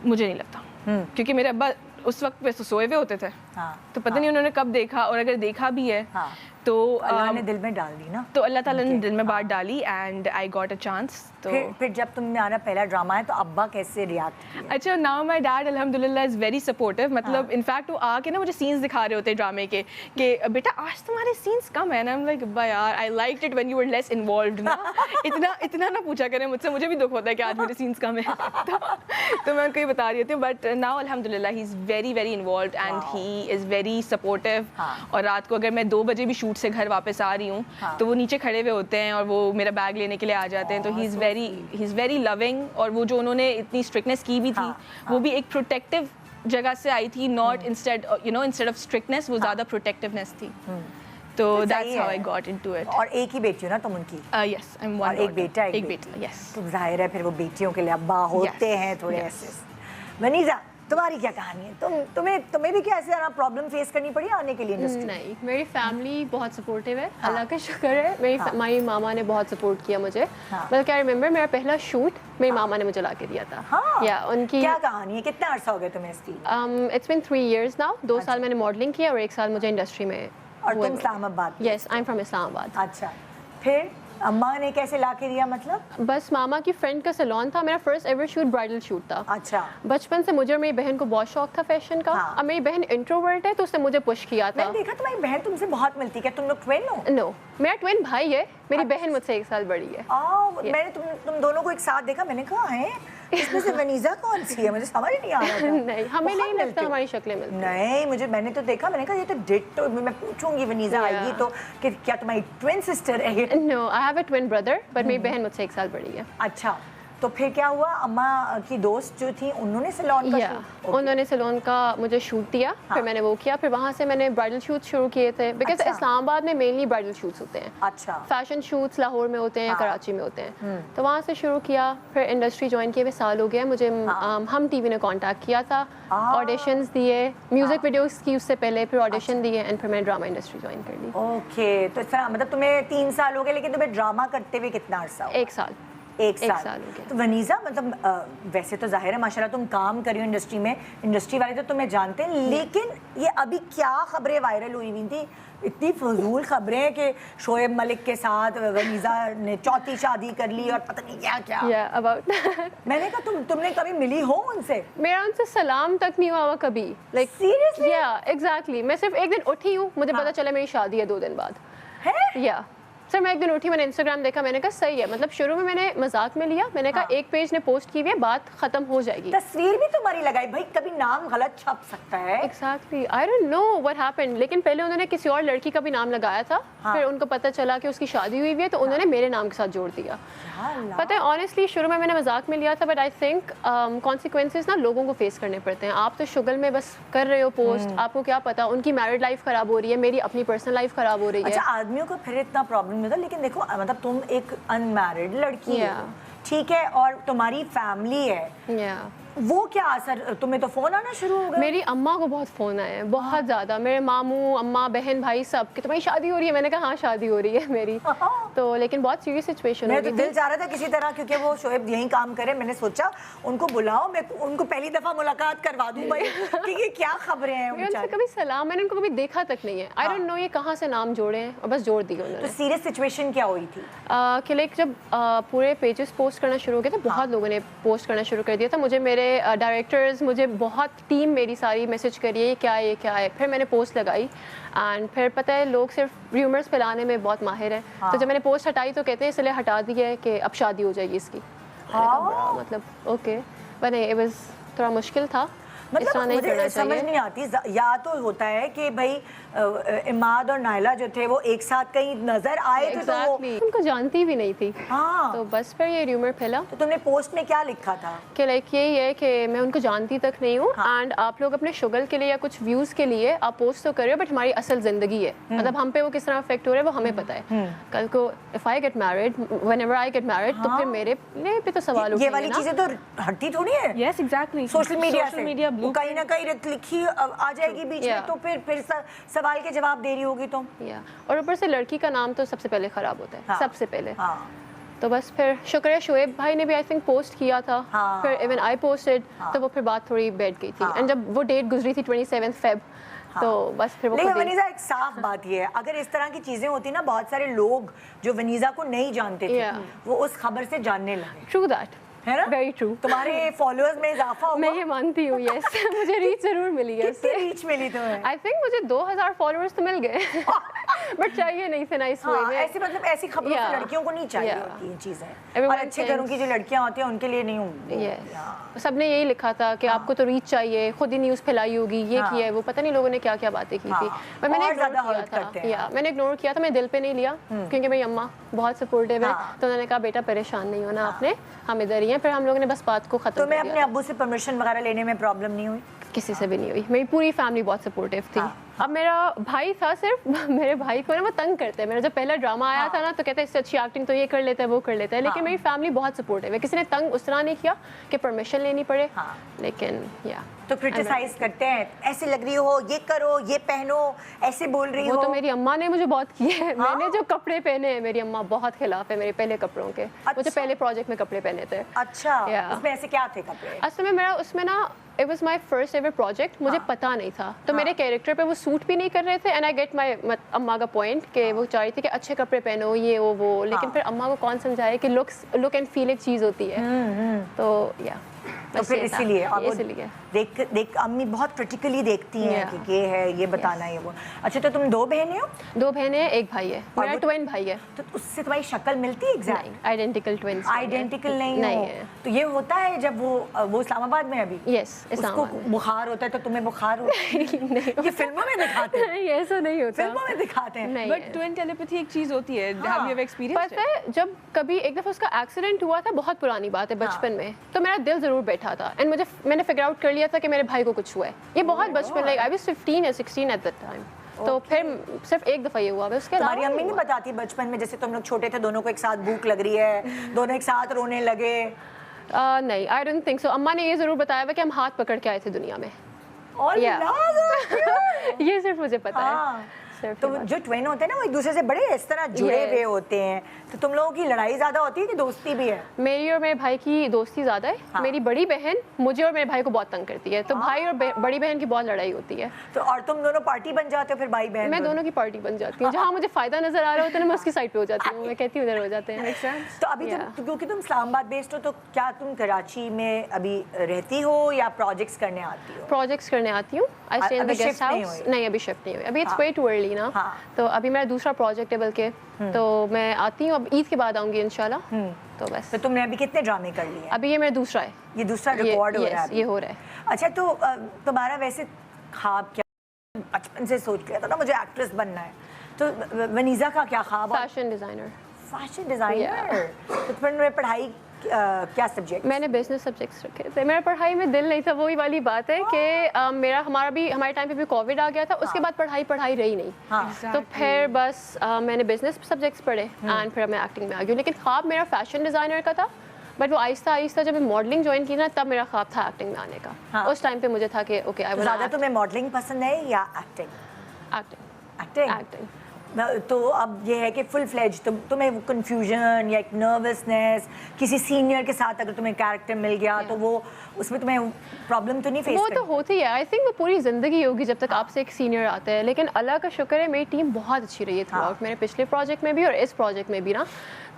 मुझे नहीं लगता. क्योंकि मेरे अब्बा उस वक्त पे सोए हुए होते थे. तो पता नहीं उन्होंने कब देखा, और अगर देखा भी है तो अल्लाह ने दिल में डाल दी ना. तो अल्लाह ताला ने दिल में बात डाली and I got a chance. तो फिर जब तुम्हारा पहला ड्रामा है तो अब्बा कैसे रिएक्ट किए? अच्छा, नाउ माय डैड अल्हम्दुलिल्लाह इज़ वेरी सपोर्टिव. मतलब इनफैक्ट वो आके ना मुझे सीन्स दिखा रहे होते ड्रामे के कि बेटा आज तुम्हारे सीन्स कम है ना. आई एम लाइक अब्बा यार, I liked it when you were less involved ना. इतना ना पूछा करें मुझसे, मुझे भी दुख होता है कि आज मेरे सीन्स कम है. तो मैं उनको ये बता रही होती हूँ. बट नाउ अल्हम्दुलिल्लाह he is very very involved and he is very supportive. और रात को अगर मैं 2 बजे भी शूट शूट से घर वापस आ रही हूँ तो वो नीचे खड़े हुए होते हैं और वो मेरा बैग लेने के लिए आ जाते हैं. तो ही इज़ वेरी लविंग. और वो जो उन्होंने इतनी स्ट्रिक्टनेस की भी थी वो भी एक प्रोटेक्टिव जगह से आई थी, नॉट इंस्टेड ऑफ स्ट्रिक्टनेस वो ज़्यादा प्रोटेक्टिवनेस थी. तो that's how I got into it. और एक ही बेटी हो ना तुम उनकी? Yes, I M one. और एक बेटा एक बेटा. यस. तो जाहिर है फिर वो बेटियों के लिए अब्बा होते हैं थोड़े ऐसे. वनीजा, तुम्हारी क्या कहानी है? तुम्हें भी क्या ऐसे प्रॉब्लम फेस करनी पड़ी आने के लिए इंडस्ट्री? नहीं, मेरी फैमिली बहुत सपोर्टिव है. अल्लाह का शुक्र है. मेरी मामा ने बहुत सपोर्ट किया मुझे. बल्कि आई रिमेंबर मेरा पहला शूट मेरी मामा ने मुझे ला के दिया था. या उनकी क्या कहानी है? कितना अर्सा हो गया तुम्हें इसकी? It's been 3 years now. 2 साल मैंने मॉडलिंग किया और 1 साल मुझे इंडस्ट्री में. और तुम Islamabad? Yes, I am from Islamabad. अच्छा, फिर अम्मा ने कैसे ला के दिया? मतलब बस मामा की फ्रेंड का सैलून था. मेरा first ever shoot bridal shoot था. अच्छा. बचपन से मुझे और मेरी बहन को बहुत शौक था फैशन का. अब मेरी बहन इंट्रोवर्ट है तो उसने मुझे पुश किया था. मैंने देखा तुम्हारी बहन तुमसे बहुत मिलती है. क्या तुम लोग ट्विन हो? नो, मेरा ट्विन भाई है. मेरी बहन मुझसे 1 साल बड़ी है. मैंने तुम दोनों को एक साथ देखा. मैंने कहा है इसमें से वनीजा कौन सी है? मुझे समझ नहीं आ रहा था. नहीं, हमें नहीं लगता हमारी शक्लें मिलती. नहीं, मैंने तो देखा. मैंने कहा ये तो डिट्टो. मैं पूछूंगी वनीजा आएगी तो कि क्या तुम्हारी ट्विन सिस्टर है? No, I have a twin brother but मेरी बहन मुझसे 1 साल बड़ी है. अच्छा, तो फिर क्या हुआ? अम्मा की दोस्त जो थी उन्होंने सैलून का उन्होंने सैलून का मुझे शूट दिया. फिर मैंने वो किया. फिर वहाँ से मैंने ब्राइडल शूट शुरू किए थे बिकॉज इस्लामाबाद में मेनली ब्राइडल शूट्स होते हैं. अच्छा. फैशन शूट्स लाहौर में होते हैं, कराची में होते हैं. तो वहाँ से शुरू किया. फिर इंडस्ट्री ज्वाइन किए हुए साल हो गया मुझे. हम टीवी ने कॉन्टैक्ट किया था, ऑडिशंस दिए, म्यूजिक वीडियोस की उससे पहले, फिर ऑडिशन दिए एंड फिर मैंने ड्रामा इंडस्ट्री ज्वाइन कर ली. ओके, तो इस तरह मतलब तुम्हें 3 साल हो गए. लेकिन तुम्हें ड्रामा करते हुए कितना अर्सा हुआ? 1 साल. एक साल हो गया. तो वनीजा, मतलब वैसे तो जाहिर है माशाल्लाह तुम काम कर रही हो इंडस्ट्री में. इंडस्ट्री वाले तो तुम्हें जानते हैं. लेकिन ये अभी क्या खबरें वायरल हुई हुई थी? इतनी फजूल खबरें कि शोएब मलिक के साथ वनीजा ने 4थी शादी कर ली और पता नहीं क्या क्या. अबाउट मैंने कहा तुमने कभी मिली हो उनसे? मेरा उनसे सलाम तक नहीं हुआ कभी. Like seriously? एग्जैक्टली. मैं सिर्फ एक दिन उठी हूँ, मुझे पता चला मेरी शादी है 2 दिन बाद. है? सर मैं एक दिन उठी, मैंने इंस्टाग्राम देखा, मैंने कहा सही है. मतलब शुरू में मैंने मजाक में लिया. मैंने कहा एक पेज ने पोस्ट की हुई है, बात खत्म हो जाएगी. तस्वीर भी तुम्हारी लगाई. भाई कभी नाम गलत छप सकता है. Exactly. I don't know what happened. लेकिन पहले उन्होंने किसी और लड़की का भी नाम लगाया था. फिर उनको पता चला कि उसकी शादी हुई है तो उन्होंने मेरे नाम के साथ जोड़ दिया. पता है ऑनेस्टली शुरू में मैंने मजाक में लिया था बट आई थिंक कॉन्सिक्वेंसेस ना लोगों को फेस करने पड़ते हैं. आप तो शुगल में बस कर रहे हो पोस्ट, आपको क्या पता उनकी मैरिड लाइफ खराब हो रही है, मेरी अपनी पर्सनल लाइफ खराब हो रही है. अच्छा, आदमियों को फिर इतना प्रॉब्लम नहीं होता. लेकिन देखो मतलब तुम एक अनमैरिड लड़की हो, ठीक है, और तुम्हारी फैमिली है. वो क्या असर? तुम्हें तो फोन आना शुरू हो गया? मेरी अम्मा को बहुत फोन आए हैं, बहुत ज़्यादा. मेरे मामू, अम्मा, बहन, भाई सब कि तुम्हारी शादी हो रही है. मैंने कहा हाँ शादी हो रही है मेरी. तो लेकिन बहुत सीरियस सिचुएशन हो गई. दिल चाह रहा था किसी तरह, क्योंकि वो शोएब यहीं काम करे. मैंने सोचा उनको बुलाओ, मैं उनको पहली दफा मुलाकात करवा दूं भाई कि ये क्या खबरें हैं. उनसे कभी सलाम, मैंने उनको कभी देखा तक नहीं है. आई डोंट नो ये कहाँ से नाम जोड़े हैं और बस जोड़ दिए उन्होंने. तो सीरियस सिचुएशन क्या हुई थी? कि लाइक जब पूरे पेजेस पोस्ट करना शुरू हो गए थे, बहुत लोगों ने पोस्ट करना शुरू कर दिया था. मुझे मेरे डायरेक्टर, मुझे बहुत टीम मेरी सारी मैसेज करी है ये क्या है. फिर मैंने पोस्ट लगाई एंड फिर पता है लोग सिर्फ र्यूमर्स फैलाने में बहुत माहिर हैं. तो जब मैंने पोस्ट हटाई तो कहते हैं इसलिए हटा दी है कि अब शादी हो जाएगी इसकी. मतलब ओके, बट इट वाज थोड़ा मुश्किल था. मतलब मुझे समझ नहीं आती. या तो होता है कि भाई इमाद और नायला जो थे वो एक साथ कहीं नजर आए थे. तो उनको जानती भी नहीं थी. तो बस फिर ये र्यूमर फैला. तो तुमने पोस्ट में क्या लिखा था? कि लाइक यही है कि मैं उनको जानती तक नहीं हूँ एंड आप लोग अपने शुगल के लिए या कुछ व्यूज के लिए आप पोस्ट तो कर रहे हो बट हमारी असल जिंदगी है. मतलब हम पे वो किस तरह अफेक्ट हो रहा है वो हमें पता है. कल को if I get married, whenever I get married, तो फिर मेरे लिए भी तो सवाल उठेंगे. ये वाली चीजें तो हटती थोड़ी है. Yes exactly. सोशल मीडिया कहीं ना कहीं लिखी आ जाएगी बीच में, तो फिर सवाल के जवाब दे रही होगी तुम. और ऊपर से लड़की का नाम तो सबसे पहले खराब होता है. सबसे पहले. तो बस फिर शुक्र है शोएब भाई ने भी आई थिंक पोस्ट किया था. फिर इवन आई पोस्टेड. तो वो फिर बात थोड़ी बैठ गई थी. एंड जब वो डेट गुजरी थी 27 फेब, तो बस फिर वो. लेकिन वनीजा एक साफ बात ये है, अगर इस तरह की चीजें होती ना, बहुत सारे लोग जो वनीजा को नहीं जानते थे वो उस खबर से जानने लगे. True that. है ना? Very true. तुम्हारे फॉलोअर्स में इजाफा हुआ? मैं ये मानती हूँ, यस मुझे रीच जरूर मिली है कितनी उससे। रीच मिली तुम्हें? आई थिंक मुझे 2000 फॉलोअर्स तो मिल गए बट चाहिए नहीं थे नाइस वे हाँ, में। ऐसी मतलब ऐसी खबरों से Yeah. लड़कियों को नहीं चाहिए Yeah. होती ये चीजें, Everyone और अच्छे घरों thinks- की जो लड़कियां होती हैं उनके लिए नहीं होती। यस सबने यही लिखा था कि आपको तो रीच चाहिए, खुद ही न्यूज़ फैलाई होगी, ये हाँ। किया है वो, पता नहीं लोगों ने क्या क्या बातें की थी। हाँ, पर मैंने और इग्नोर ज़्यादा किया hurt करते था, हैं। या मैंने इग्नोर किया था, मैं दिल पे नहीं लिया क्योंकि मेरी अम्मा बहुत सपोर्टिव है। हाँ। तो उन्होंने कहा बेटा परेशान नहीं होना आपने, हम इधर ही हैं। फिर हम लोगों ने बस बात को ख़त्म तुम्हें कर अपने दिया। अब्बू से परमिशन वगैरह लेने में प्रॉब्लम नहीं हुई? किसी से भी नहीं हुई, मेरी पूरी फैमिली बहुत सपोर्टिव थी। हाँ। अब मेरा भाई था सिर्फ मेरे भाई को ना वो तंग करते हैं। मेरा जब पहला ड्रामा आया था ना तो कहते हैं इससे अच्छी एक्टिंग तो ये कर लेता है वो कर लेता है, लेकिन हाँ। मेरी फैमिली बहुत सपोर्टिव है। किसी ने तंग उस तरह नहीं किया कि परमिशन लेनी पड़े, हाँ। लेकिन या तो क्रिटिसाइज करते हैं, ऐसे लग रही हो, ये करो, ये पहनो, ऐसे बोल रही वो हो? तो मेरी अम्मा ने मुझे बहुत किए है। हाँ? मैंने जो कपड़े पहने हैं मेरी अम्मा बहुत खिलाफ है मेरे पहले कपड़ों के। मुझे अच्छा। पहले प्रोजेक्ट में कपड़े पहने थे। अच्छा, Yeah. उसमें ऐसे क्या थे कपड़े? असल में मेरा उसमें ना it was my first ever project, मुझे पता नहीं था तो मेरे कैरेक्टर पे वो सूट भी नहीं कर रहे थे। एंड आई गेट माय अम्मा का पॉइंट कि वो चाह रही थी कि अच्छे कपड़े पहनो ये वो, लेकिन फिर अम्मा को कौन समझाए कि लुक एंड फील एक चीज़ होती है। तो या तो फिर इसीलिए और वो इसीलिए देख अम्मी बहुत क्रिटिकली देखती हैं Yeah. कि ये है, ये बताना है वो। अच्छा, तो तुम 2 बहनें हो? 2 बहनें हैं, 1 भाई है, मेरा वो- ट्विन भाई है। तो उससे तुम्हारी शक्ल मिलती है एग्जैक्ट? नहीं, आइडेंटिकल ट्विंस आइडेंटिकल नहीं नहीं हो? है। तो ये होता है जब वो इस्लामाबाद में अभी यस उसको इस्लामाबाद में। बुखार होता है तो तुम्हें बुखार होता है? नहीं ये फिल्मों में दिखाते हैं, नहीं ऐसा नहीं होता। फिल्मों में दिखाते हैं। नहीं बट ट्विन टेलीपैथी एक चीज होती है, हैव यू एवर एक्सपीरियंस्ड पता है जब कभी एक दफ़ा उसका एक्सीडेंट हुआ था, बहुत पुरानी बात है बचपन में, तो मेरा दिल ज़रूर बैठा था एंड मैंने फिगर आउट कर लिया था कि मेरे भाई को कुछ हुआ है। ये बहुत बचपन, लाइक आई वाज 15 या 16 एट दैट टाइम। तो फिर सिर्फ एक दफ़ा ये हुआ, उसके अलावा तुम्हारी अम्मी नहीं नहीं हुआ। बताती बचपन में, जैसे तुम लोग छोटे थे, दोनों को एक साथ भूख लग रही है, दोनों एक साथ रोने लगे? नहीं, आई डोंट थिंक सो। अम्मा ने ये ज़रूर बताया हुआ कि हम हाथ पकड़ के आए थे दुनिया में। और Yeah. ये सिर्फ मुझे पता हाँ। है सिर्फ तो ये बात। जो ट्विन होते हैं ना वो एक दूसरे से बड़े इस तरह जुड़े Yes. हुए होते हैं, तो तुम लोगों की लड़ाई ज्यादा होती है कि दोस्ती भी है? मेरी और मेरे भाई की दोस्ती ज़्यादा है। हाँ। मेरी बड़ी बहन मुझे और मेरे भाई को बहुत तंग करती है, तो भाई और बड़ी बहन की बहुत लड़ाई होती है। तो और तुम दोनों पार्टी बन जाते हो फिर, भाई बहन? मैं दोनों की पार्टी बन जाती हूँ, जहाँ मुझे फ़ायदा नज़र आ रहा होता है ना मैं उसकी साइड पे हो जाती हूँ, मैं कहती हूँ उधर हो जाते हैं। तो अभी Yeah. तुम, क्योंकि तुम इस्लामाबाद बेस्ड हो, तो क्या तुम कराची में अभी रहती हो या प्रोजेक्ट्स करने आती हो? प्रोजेक्ट्स करने आती हूँ। आई स्टे इन द अभी गेस्ट shift नहीं हाउस। हुई? नहीं अभी शिफ्ट नहीं हुई, अभी इट्स हाँ। वे टू अर्ली ना। हाँ। तो अभी मेरा दूसरा प्रोजेक्ट है बल्कि, तो मैं आती हूँ अब ईद के बाद आऊँगी इंशाल्लाह। तो बस तो तुमने अभी कितने ड्रामे कर लिए? अभी ये मेरा दूसरा है। ये दूसरा रिकॉर्ड हो रहा है yes, अभी? ये हो रहा है। अच्छा, तो तुम्हारा वैसे ख्वाब क्या? बचपन से सोच लिया था ना मुझे एक्ट्रेस बनना है, तो वनीज़ा का क्या ख्वाब? Fashion designer. Fashion designer. तो फिर पढ़ाई क्या सब्जेक्ट? मैंने बिजनेस सब्जेक्ट्स रखे थे, मेरा पढ़ाई में दिल नहीं था। वही वाली बात है कि हमारे टाइम पे भी कोविड आ गया था, उसके बाद पढ़ाई रही नहीं। हाँ। तो फिर बस मैंने बिजनेस सब्जेक्ट्स पढ़े एंड फिर मैं एक्टिंग में आ गई। लेकिन ख्वाब मेरा फैशन डिज़ाइनर का था, बट वो आहिस्ता आहिस्ता जब मैं मॉडलिंग ज्वाइन की ना तब मेरा ख्वाब था एक्टिंग में आने का। हाँ। उस टाइम पे मुझे था कि ओके आई ज़्यादा तुम्हें मॉडलिंग पसंद है या एक्टिंग? एक्टिंग। एक्टिंग। तो अब ये है कि फुल फ्लेज तुम्हें वो कन्फ्यूजन या एक नर्वसनेस, किसी सीनियर के साथ अगर तुम्हें कैरेक्टर मिल गया तो वो उसमें तुम्हें प्रॉब्लम तो नहीं फेस वो तो होती है। आई थिंक वो पूरी ज़िंदगी होगी जब तक आपसे एक सीनियर आता है, लेकिन अल्लाह का शुक्र है मेरी टीम बहुत अच्छी रही है थ्रू आउट, मेरे पिछले प्रोजेक्ट में भी और इस प्रोजेक्ट में भी ना।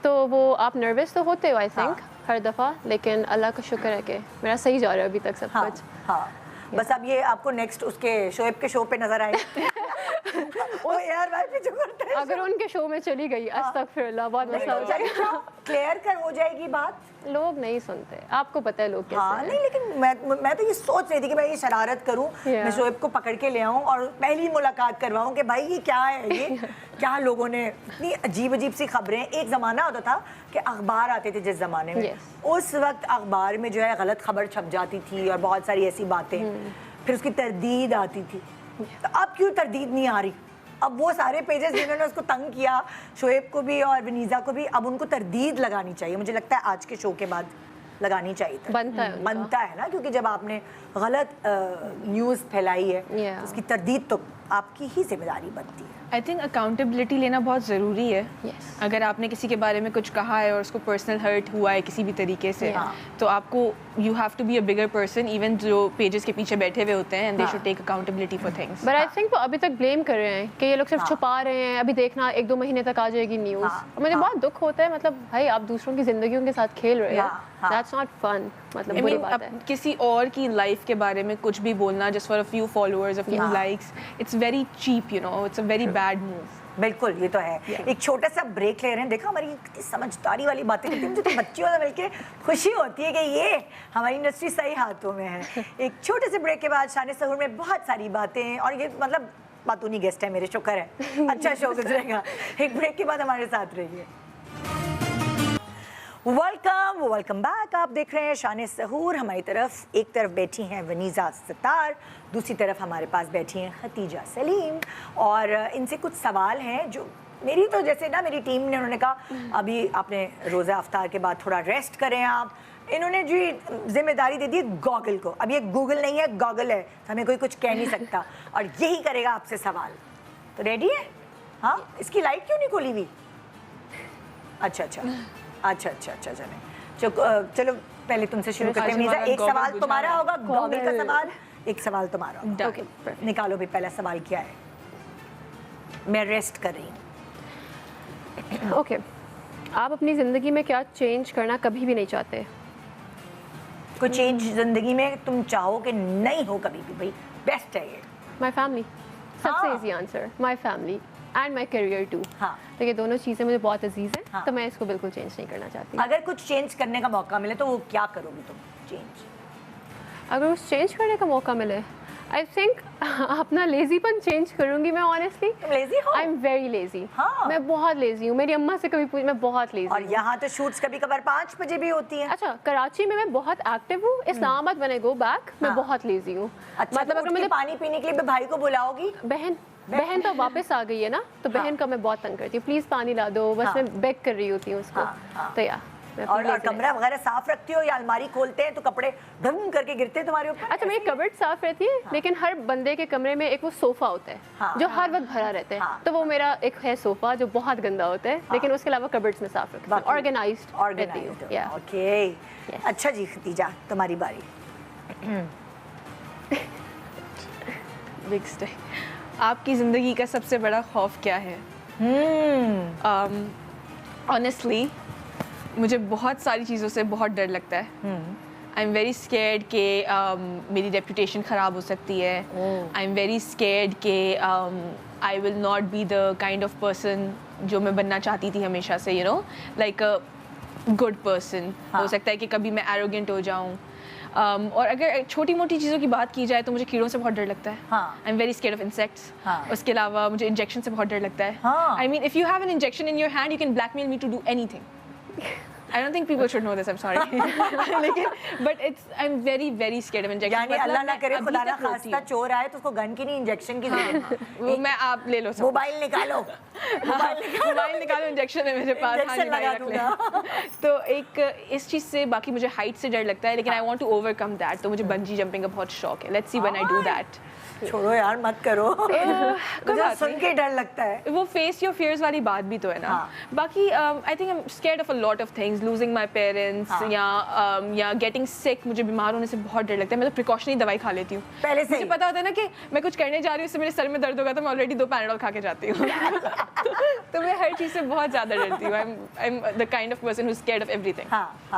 तो वो आप नर्वस तो होते हो आई थिंक हर दफ़ा, लेकिन अल्लाह का शुक्र है कि मेरा सही जा रहा है अभी तक सब कुछ। हाँ, बस अब ये आपको नेक्स्ट उसके शोएब के शो पे नजर आए। वो यार भाई पीछे करते हैं। अगर उनके शो में चली गई अस्तगफिरुल्लाह, बहुत मसला हो जाएगा। क्लियर कर हो जाएगी बात। लोग नहीं सुनते, आपको पता है लोग कैसे हाँ, हैं। नहीं लेकिन मैं तो ये सोच रही थी कि मैं ये शरारत करूं, Yeah. मैं शोएब को पकड़ के ले आऊं और पहली मुलाकात करवाऊं कि भाई ये क्या है, ये क्या लोगों ने इतनी अजीब अजीब सी खबरें। एक ज़माना होता था कि अखबार आते थे जिस ज़माने में, Yes. उस वक्त अखबार में जो है गलत खबर छप जाती थी और बहुत सारी ऐसी बातें, फिर उसकी तरदीद आती थी। तो अब क्यों तरदीद नहीं आ रही? अब वो सारे पेजेस जिन्होंने उसको तंग किया, शोएब को भी और वनीज़ा को भी, अब उनको तरदीद लगानी चाहिए। मुझे लगता है आज के शो के बाद लगानी चाहिए था। बनता है उनका। बनता है ना, क्योंकि जब आपने गलत न्यूज़ फैलाई है Yeah. तो उसकी तरदीद तो आपकी ही जिम्मेदारी बनती है। आई थिंक अकाउंटेबिलिटी लेना बहुत ज़रूरी है। Yes. अगर आपने किसी के बारे में कुछ कहा है और उसको पर्सनल हर्ट हुआ है किसी भी तरीके से, Yeah. तो आपको you have to be a bigger person, even जो पेजेस के पीछे बैठे हुए होते हैं, एंड दे हाँ. Should take accountability for things. But I think वो अभी तक ब्लेम कर रहे हैं कि ये लोग सिर्फ हाँ. छुपा रहे हैं, अभी देखना 1-2 महीने तक आ जाएगी न्यूज़। हाँ. मुझे हाँ. बहुत दुख होता है, मतलब भाई आप दूसरों की जिंदगियों के साथ खेल रहे हैं। हाँ. दैट्स नॉट फन, मतलब I बुरी mean, बात है. अब किसी और की लाइफ के बारे में कुछ भी बोलना just for a few followers, a few likes, it's very cheap, you know, it's a very bad move. बिल्कुल, ये तो है. एक छोटा सा ब्रेक ले रहे हैं. देखो हमारी कितनी समझदारी वाली बातें करती है. मुझे तो बच्चियों से मिलके खुशी होती है कि ये हमारी इंडस्ट्री सही हाथों में है. एक छोटे से ब्रेक के बाद शान सहूर में बहुत सारी बातें, और ये मतलब बातूनी गेस्ट है मेरे, शुक्र है, अच्छा शो गुजरेगा. एक ब्रेक के बाद हमारे साथ रहिए. Welcome back. आप देख रहे हैं शान सहूर. हमारी तरफ एक तरफ बैठी हैं वनीज़ा सत्तार, दूसरी तरफ हमारे पास बैठी हैं खतीजा सलीम, और इनसे कुछ सवाल हैं जो मेरी तो जैसे ना मेरी टीम ने, उन्होंने कहा अभी आपने रोज़ा अफ्तार के बाद थोड़ा रेस्ट करें आप. इन्होंने जो जिम्मेदारी दे दी गॉगल को. अब ये गूगल नहीं है, गॉगल है, तो हमें कोई कुछ कह नहीं सकता, और यही करेगा आपसे सवाल. तो रेडी है? हाँ, इसकी लाइट क्यों नहीं खोली हुई? अच्छा, चलो पहले तुमसे शुरू करते हैं वनीज़ा. एक सवाल तुम्हारा होगा, गॉगल का सवाल, एक सवाल तुम्हारा होगा. ओके, निकालो भी पहला सवाल क्या है. मैं रेस्ट कर रही हूँ. ओके, आप अपनी ज़िंदगी में क्या चेंज करना कभी भी नहीं चाहते? कोई चेंज जिंदगी में तुम चाहो कि नहीं हो कभी भी, भाई बेस्ट है ये. माई फैमिली, सबसे हाँ. Easy answer. My family and my career too. हाँ. तो ये दोनों चीज़ें मुझे बहुत अजीज़ हैं. हाँ. तो मैं इसको बिल्कुल चेंज नहीं करना चाहती. अगर कुछ चेंज करने का मौका मिले तो वो क्या करोगी तुम चेंज? अगर उस चेंज करने का मौका मिले, आई थिंक अपना लेजीपन चेंज करूंगी मैं. ऑनेस्टली तुम लेजी हो? आई एम वेरी लेजी. हाँ. मैं बहुत लेजी हूँ. मेरी अम्मा से कभी पूछ, मैं बहुत लेजी और यहाँ तो शूट्स कभी कभार 5 बजे भी होती हैं. अच्छा, कराची में मैं बहुत एक्टिव हूँ. Islamabad when I go back मैं बहुत लेजी हूँ. अच्छा, मतलब अगर मुझे पानी पीने के लिए भाई को बुलाओगी? बहन तो वापस आ गई है ना, तो बहन का मैं बहुत तंग करती हूँ. प्लीज पानी ला दो, बस मैं बेग कर रही होती हूँ उसको. तो या और कमरा वगैरह साफ रखती हो, या अलमारी खोलते हैं तो कपड़े धम करके गिरते हैं तुम्हारे ऊपर? अच्छा, मेरी कबर्ड साफ रहती है, लेकिन हर बंदे के कमरे में एक वो सोफा होता है जो हर वक्त भरा रहता है. तो वो मेरा एक है सोफा जो बहुत गंदा होता है, लेकिन उसके अलावा कबर्ड्स में साफ रखती हूँ. ऑर्गेनाइज्ड रहती हूँ. ओके, अच्छा जी खतीजा तुम्हारी बारी. Big stay. आपकी ज़िंदगी का सबसे बड़ा खौफ क्या है? ऑनेस्टली मुझे बहुत सारी चीज़ों से बहुत डर लगता है. आई एम वेरी स्केर्ड कि मेरी रेपुटेशन ख़राब हो सकती है. आई एम वेरी स्केर्ड कि I will not be the kind of person जो मैं बनना चाहती थी हमेशा से, you know, like a good person. हो सकता है कि कभी मैं एरोगेंट हो जाऊँ. और अगर छोटी मोटी चीज़ों की बात की जाए तो मुझे कीड़ों से बहुत डर लगता है. I am very scared of insects. उसके अलावा मुझे इंजेक्शन से बहुत डर लगता है. I mean if you have an injection in your hand you can blackmail me to do anything. I don't think people should know this. I'm sorry. But I'm very very scared of injection. यानी अल्लाह ना करे खुदा ना खास्ता चोर आए तो उसको गन की नहीं इंजेक्शन की जरूरत है. वो मैं आप ले लो. मोबाइल निकालो. मोबाइल निकालो, इंजेक्शन है मेरे पास. इंजेक्शन लगा दूंगा. तो एक इस चीज़ से बाकी मुझे हाइट से डर लगता है, लेकिन I want to overcome that. तो मुझे बंजी जंपिंग का बहुत शौक है. Let's see when I do that. छोड़ो यार, मत करो. मुझे सुन के डर लगता है. वो फेस योर फियर्स वाली बात भी तो है ना. बाकी I think I am scared of a lot of things. Losing my parents या गेटिंग सिक. मुझे बीमार होने से बहुत डर लगता है. मैं तो प्रिकॉशनरी दवाई खा लेती हूँ पहले से. मुझे पता होता है ना कि मैं कुछ करने जा रही हूँ, इससे मेरे सर में दर्द होगा तो मैं ऑलरेडी 2 पैराडोल खा के जाती हूँ. तो मैं हर चीज़ से बहुत ज़्यादा डरती हूँ. I am the kind of person who is scared of everything.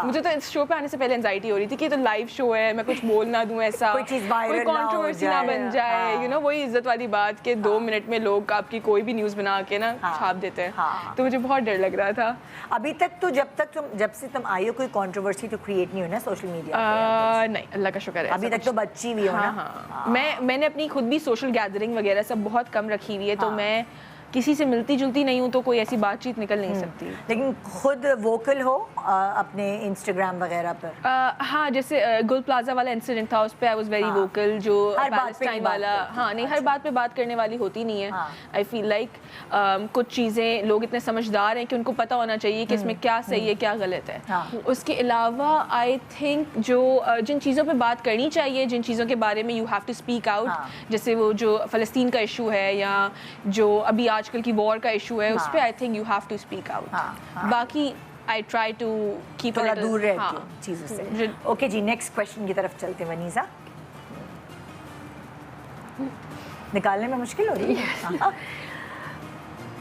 मुझे तो इस शो पे आने से पहले एंजाइटी हो रही थी कि ये तो लाइव शो है, मैं कुछ बोल ना दूँ, ऐसा कोई चीज़ वायरल कोई कंट्रोवर्सी ना बन जाए. यू नो, वही इज्जत वाली बात कि 2 मिनट में लोग आपकी कोई भी न्यूज़ बना के ना छाप देते हैं. तो मुझे बहुत डर लग रहा था. अभी तक तो जब से तुम आई हो कोई कंट्रोवर्सी तो क्रिएट नहीं हुई ना सोशल मीडिया पे? नहीं, अल्लाह का शुक्र है. अभी तक तो बच्ची भी हो ना. मैंने अपनी खुद भी सोशल गैदरिंग वगैरह सब बहुत कम रखी हुई है. तो मैं किसी से मिलती जुलती नहीं हूँ, तो कोई ऐसी बातचीत निकल नहीं सकती. लेकिन खुद वोकल हो अपने इंस्टाग्राम वगैरह पर? हाँ, जैसे गुल प्लाजा वाला इंसिडेंट था, उस पर आई वॉज वेरी वोकल. जो पैलेस्टाइन वाला, हाँ नहीं, हर बात पे बात करने वाली होती नहीं है. आई फील लाइक कुछ चीज़ें लोग इतने समझदार हैं कि उनको पता होना चाहिए कि इसमें क्या सही है क्या गलत है. उसके अलावा आई थिंक जो जिन चीज़ों पे बात करनी चाहिए, जिन चीज़ों के बारे में you have to speak out, जैसे वो जो फ़लस्तीन का इशू है या जो अभी आजकल की वॉर का इशू है, उस पर I think you have to speak out. बाकी आई ट्राई टू कीप थोड़ा दूर रहती हूँ चीज़ों से. ओके जी, नेक्स्ट क्वेश्चन की तरफ चलते हैं. वनीज़ा, निकालने में मुश्किल हो रही है.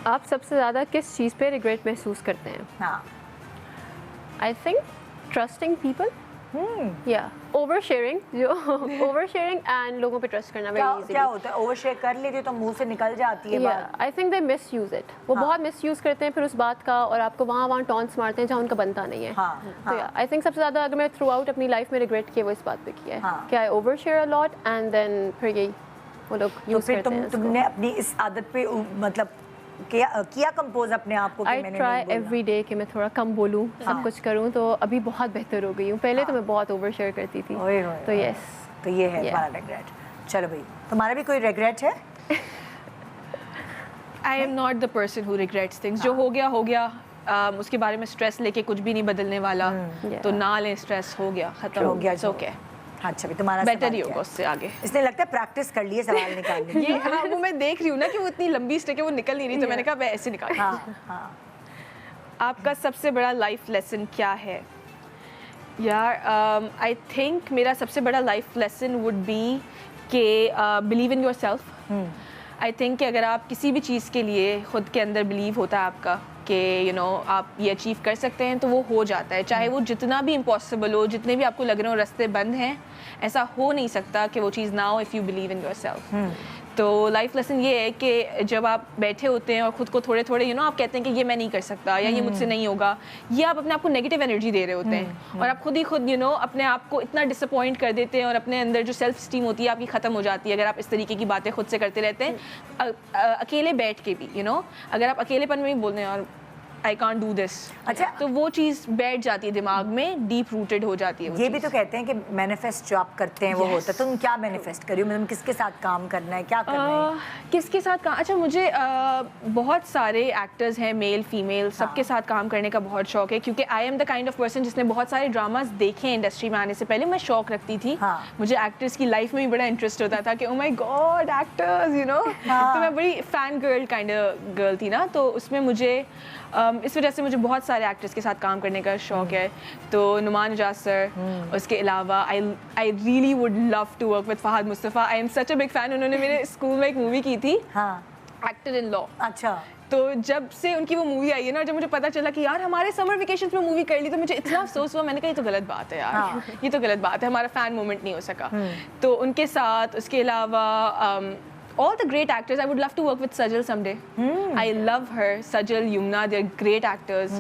आप सबसे ज़्यादा किस चीज़ पे रिग्रेट महसूस करते हैं? हाँ, I think trusting people. Yeah, oversharing, जो oversharing and लोगों पे trust करना very easily. क्या होता है, ओवर शेयर कर लेती हो तो मुंह से निकल जाती है Yeah, बात। I think they misuse it. वो बहुत misuse करते हैं फिर उस बात का, और आपको वहाँ taunts मारते हैं जहाँ उनका बनता नहीं है। तो yeah, I think सबसे ज़्यादा अगर मैं throughout अपनी life में regret किया वो इस बात पे किया है कि I overshare a lot and then फिर यही वो लोग तो use फिर करते हैं इसको। तुमने अपनी इस आदत पे मतलब किया कंपोज अपने आप को कि I मैंने try नहीं बोलना? every day कि मैं थोड़ा कम बोलूँ, सब कुछ करूँ, तो अभी बहुत बेहतर हो गई हूँ। पहले तो मैं बहुत overshare करती थी। ओए होए, तो yes, तो ये है Yeah. तुम्हारा regret। चलो भाई, तुम्हारा भी कोई regret है? I am not the person who regrets things. जो हो गया उसके बारे में स्ट्रेस लेके कुछ भी नहीं बदलने वाला, तो ना लें स्ट्रेस, हो गया खत्म, हो गया It's जो। okay. अच्छा भी तुम्हारा बेटर सवाल ही क्या होगा है? उससे आगे। इसने लगता है प्रैक्टिस कर लिए सवाल निकालने की। ये हाँ, वो मैं देख रही हूँ ना कि वो इतनी लंबी स्टिक है, वो निकल नहीं रही, तो मैंने कहा मैं ऐसे निकाल। हाँ, आपका सबसे बड़ा लाइफ लेसन क्या है? यार आई थिंक मेरा सबसे बड़ा लाइफ लेसन वुड बी कि believe in your self. I think कि अगर आप किसी भी चीज़ के लिए खुद के अंदर बिलीव होता है आपका कि आप ये अचीव कर सकते हैं, तो वो हो जाता है, चाहे वो जितना भी इम्पॉसिबल हो, जितने भी आपको लग रहे हो रास्ते बंद हैं, ऐसा हो नहीं सकता कि वो चीज़ ना हो if you believe in your self. तो लाइफ लेसन ये है कि जब आप बैठे होते हैं और ख़ुद को थोड़े थोड़े आप कहते हैं कि ये मैं नहीं कर सकता या ये मुझसे नहीं होगा, ये आप अपने आप को नेगेटिव एनर्जी दे रहे होते हैं और आप खुद ही खुद अपने आप को इतना डिसअपॉइंट कर देते हैं और अपने अंदर जो सेल्फ स्टीम होती है आपकी ख़त्म हो जाती है अगर आप इस तरीके की बातें खुद से करते रहते हैं। अकेले बैठ के भी अगर आप अकेलेपन में ही बोल रहे हैं और आई कांट डू दिस, अच्छा, तो वो चीज़ बैठ जाती है दिमाग में, डीप रूटेड हो जाती है वो ये भी चीज़। तो कहते हैं कि मैनिफेस्ट जो आप करते हैं वो Yes. होता है। तुम क्या मैनिफेस्ट करी हो, मतलब किसके साथ काम करना है, क्या करना है? किसके साथ काम? अच्छा, मुझे बहुत सारे एक्टर्स हैं, मेल फीमेल, सबके साथ काम करने का बहुत शौक है, क्योंकि I am the kind of person जिसने बहुत सारे ड्रामास देखे हैं इंडस्ट्री में आने से पहले। मैं शौक रखती थी, मुझे एक्टर्स की लाइफ में भी बड़ा इंटरेस्ट होता था कि ओ माय गॉड एक्टर्स, तो मैं बड़ी fan girl kind of girl थी ना, तो उसमें मुझे इस वजह से मुझे बहुत सारे एक्टर्स के साथ काम करने का शौक है। तो नुमान इजाज सर, उसके अलावा I really would love to work with Fahad Mustafa. I am such a big fan. उन्होंने मेरे स्कूल में एक मूवी की थी, एक्टर इन लॉ। अच्छा, तो जब से उनकी वो मूवी आई है ना, जब मुझे पता चला कि यार हमारे समर वेकेशन में मूवी कर ली, तो मुझे इतना अफसोस हुआ। मैंने कहा ये तो गलत बात है यार, ये तो गलत बात है, हमारा फैन मोमेंट नहीं हो सका। तो उनके साथ, उसके अलावा all the great actors, I would love to work with Sajal someday. I love her, Sajal, Yumna, they're great actors.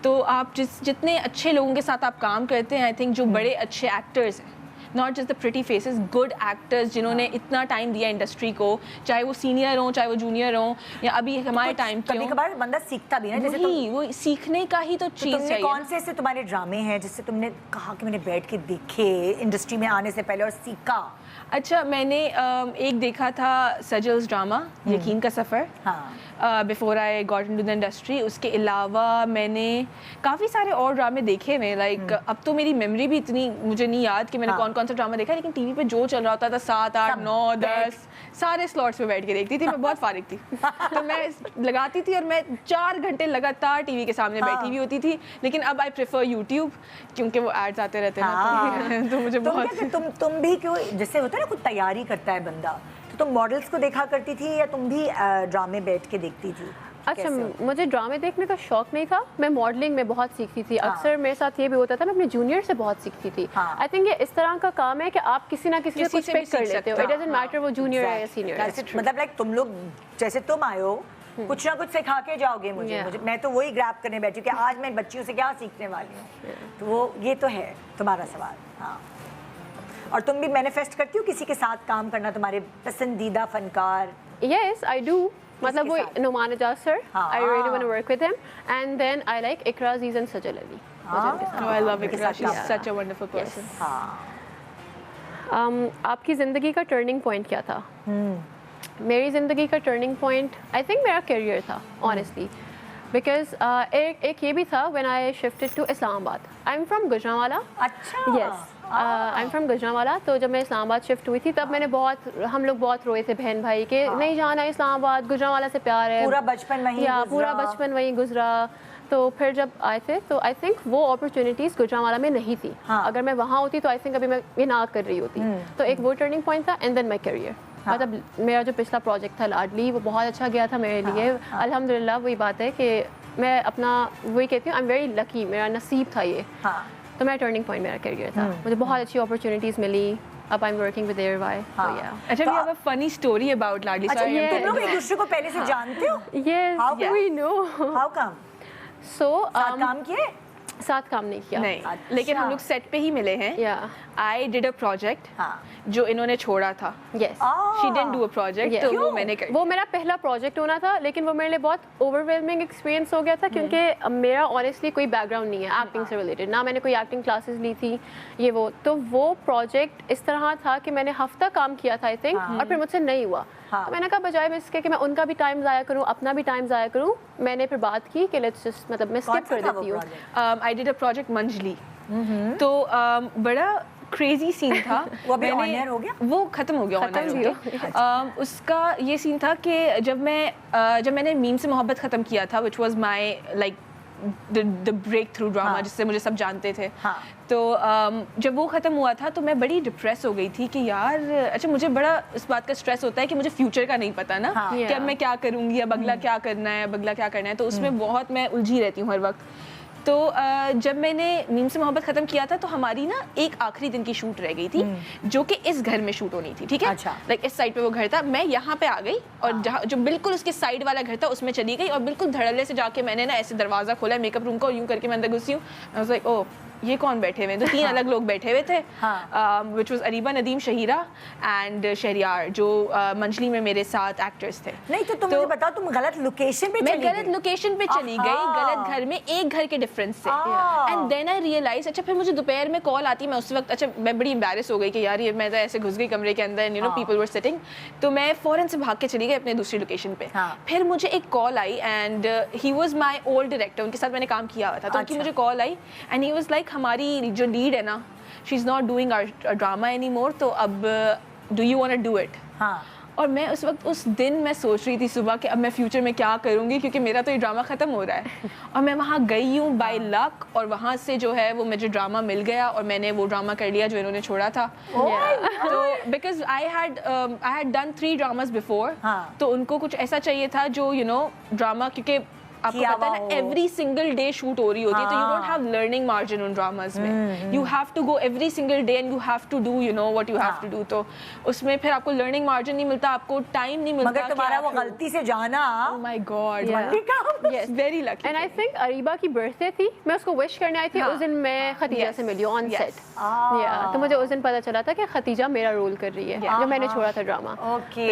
तो आप जितने अच्छे लोगों के साथ आप काम करते हैं, I think जो बड़े अच्छे actors हैं, not just the pretty faces, good actors जिन्होंने इतना टाइम दिया इंडस्ट्री को, चाहे वो सीनियर हो, चाहे वो जूनियर हो, या अभी हमारे टाइम के कभी कभार बंदा सीखता भी ना, जैसे वो सीखने का ही तो चीज़ तुमने चाहिए। कौन से ऐसे तुम्हारे ड्रामे हैं जिससे तुमने कहा कि मैंने बैठ के देखे इंडस्ट्री में आने से पहले और सीखा? अच्छा, मैंने एक देखा था सजल्स drama Yakeen ka Safar, before I got into the industry. उसके अलावा मैंने काफ़ी सारे और ड्रामे देखे हुए, लाइक अब तो मेरी मेमोरी भी इतनी मुझे नहीं याद कि मैंने कौन कौन सा ड्रामा देखा, लेकिन टीवी पे जो चल रहा होता था 7, 8, 9, 10 सारे स्लॉट्स पे बैठ के देखती थी। मैं बहुत फारिग थी तो मैं लगाती थी और मैं 4 घंटे लगातार टीवी के सामने बैठी हुई होती थी। लेकिन अब आई प्रेफर यूट्यूब, क्योंकि वो एड्स आते रहते हैं तो मुझे बहुत। तुम भी क्यों, जैसे होता है ना कुछ तैयारी करता है बंदा, तो तुम मॉडल्स को देखा करती थी या तुम भी ड्रामे बैठ के देखती थी? अच्छा, मुझे ड्रामे देखने का शौक नहीं था, मैं मॉडलिंग में बहुत सीखती थी। अक्सर मेरे साथ ये भी होता था, मैं अपने जूनियर से बहुत सीखती थी। आई थिंक ये इस तरह का काम है कि आप किसी ना किसी से कुछ पिक कर लेते हो, इट डजंट मैटर वो जूनियर है या सीनियर है। मतलब लाइक तुम लोग जैसे तुम आए हो, कुछ ना कुछ सिखा के जाओगे मुझे। मैं तो वही ग्रैब करने बैठी हूँ कि आज मैं बच्चियों से क्या सीखने वाली हूँ। तो वो ये तो है तुम्हारा सवाल। हाँ, और तुम भी मैनिफेस्ट करती हो किसी के साथ काम करना, तुम्हारे पसंदीदा फनकार? Yes, I do. मतलब वो Noman Ejaz sir, I really want to work with him, and then I like Iqra Aziz and Sajal Ali. I love Iqra, she is such a wonderful person. आपकी ज़िंदगी का टर्निंग पॉइंट क्या था? मेरी ज़िंदगी का टर्निंग पॉइंट आई थिंक मेरा करियर था, ऑनेस्टली, बिकॉज एक ये भी था when I shifted to Islamabad. I am from Gujranwala. अच्छा, yes, I am from Gujranwala. तो जब मैं इस्लामाबाद शिफ्ट हुई थी तब मैंने हम लोग बहुत रोए थे बहन भाई के नहीं जाना है इस्लामाबाद, गुजरांवाला से प्यार है, पूरा बचपन वहीं गुजरा। पूरा बचपन वहीं गुजरा। तो फिर जब आए थे तो आई थिंक वो अपॉर्चुनिटीज़ गुजरांवाला में नहीं थी। अगर मैं वहाँ होती तो आई थिंक अभी मैं ये ना कर रही होती। तो एक वो टर्निंग पॉइंट था, एंड देन माई करियर। मतलब मेरा जो पिछला प्रोजेक्ट था लाडली, वो बहुत अच्छा गया था मेरे लिए, अल्हम्दुलिल्लाह। वही बात है कि मैं अपना वही कहती हूँ, आई एम वेरी लकी, मेरा नसीब था ये। تو मेरा टर्निंग पॉइंट मेरा करियर था. मुझे बहुत अच्छी अपॉर्चुनिटीज़ मिली. अब I am working with ARY. अच्छा, we have a funny story about Ladli. अच्छा, Sorry, तुम लोग एक दूसरे को पहले से जानते हो? Yes, How come? we know. How come? So साथ काम किए? साथ काम नहीं किया. नहीं, लेकिन हम लोग सेट पे ही मिले हैं. Yeah. I did a project हाँ. जो इन्होंने छोड़ा था. Yes. She didn't do a project, Yeah. तो क्यों? वो मैंने कर. वो मेरा पहला प्रोजेक्ट होना था, लेकिन वो मेरे लिए बहुत ओवरवेलमिंग एक्सपीरियंस हो गया था, क्योंकि मेरा ऑनेस्टली कोई बैकग्राउंड नहीं है एक्टिंग से रिलेटेड. ना मैंने कोई एक्टिंग क्लासेस ली थी ये वो. तो वो प्रोजेक्ट इस तरह था कि मैंने हफ्ता काम किया था आई थिंक, और फिर मुझसे नहीं हुआ. तो मैंने कहा बजाय मैं इसके कि मैं उनका भी टाइम ज़ाया करूँ, अपना भी टाइम ज़ाया करूँ, मैंने फिर बात की कि लेट्स जस्ट मतलब मैं स्किप कर देती हूँ. I did a project मंजली. तो बड़ा क्रेजी सीन था. वो अभी on air हो गया? वो खत्म हो गया on air हो. उसका ये सीन था कि जब मैंने मीम से मोहब्बत ख़त्म किया था, which was my like the breakthrough drama, जिससे मुझे सब जानते थे. तो जब वो ख़त्म हुआ था तो मैं बड़ी डिप्रेस हो गई थी कि यार अच्छा, मुझे बड़ा इस बात का स्ट्रेस होता है कि मुझे फ्यूचर का नहीं पता ना, कि अब मैं क्या करूँगी, अब अगला क्या करना है, अब अगला क्या करना है. तो उसमें बहुत मैं उलझी रहती हूँ हर वक्त. तो जब मैंने मीम से मोहब्बत ख़त्म किया था तो हमारी ना एक आखिरी दिन की शूट रह गई थी, जो कि इस घर में शूट होनी थी. ठीक है, अच्छा. लाइक इस साइड पे वो घर था, मैं यहाँ पे आ गई और जहाँ जो बिल्कुल उसके साइड वाला घर था उसमें चली गई, और बिल्कुल धड़ल्ले से जाके मैंने ना ऐसे दरवाज़ा खोला मेकअप रूम का, और यूँ करके मैं अंदर घुसी हूँ. आई वाज लाइक ओह ये कौन बैठे हुए हैं. तो 3 अलग लोग बैठे हुए थे, which was Areeba, Nadeem, Shaheera and Shehryar, जो मंजली में मेरे साथ एक्टर्स थे. नहीं तो तुम मुझे बताओ, तुम गलत लोकेशन पे मैं चली गलत गई? लोकेशन पे चली गई, गलत घर में, एक घर के डिफरेंस से. एंड देन आई रियलाइज, अच्छा फिर मुझे दोपहर में कॉल आती, मैं उस वक्त अच्छा मैं बड़ी एम्बैरेस हो गई कि यार ये मैं तो ऐसे घुस गई कमरे के अंदर, you know people were sitting. तो मैं फौरन से भाग के चली गई अपने दूसरी लोकेशन पे. फिर मुझे एक कॉल आई and he was my old director, उनके साथ मैंने काम किया हुआ था. तो उनकी मुझे कॉल आई एंड ही वाज लाइक हमारी जो लीड है ना, she is not doing our drama any more, तो अब do you want to do it. और मैं उस वक्त उस दिन मैं सोच रही थी सुबह कि अब मैं फ्यूचर में क्या करूँगी, क्योंकि मेरा तो ये ड्रामा ख़त्म हो रहा है. और मैं वहाँ गई हूँ बाय लक, और वहाँ से जो है वो मुझे ड्रामा मिल गया, और मैंने वो ड्रामा कर लिया जो इन्होंने छोड़ा था. तो because I had done 3 dramas before, तो उनको कुछ ऐसा चाहिए था जो यू नो ड्रामा, क्योंकि आपको पता है ना एवरी सिंगल डे शूट हो रही होती है, तो you don't have learning margin उन ड्रामास में. You have to go every single day and you have to do you know what you have to do. तो उसमें फिर आपको लर्निंग मार्जिन नहीं मिलता, आपको टाइम नहीं मिलता. मगर तुम्हारा वो गलती से जाना, oh my God, Yes. Very lucky. And I think Areeba की बर्थडे थी, मैं उसको विश करने आई थी. उस दिन मैं खतीजा से मिली ऑन सेट. तो मुझे उस दिन पता चला था कि खतीजा मेरा रोल कर रही है, जब मैंने छोड़ा था drama. Okay.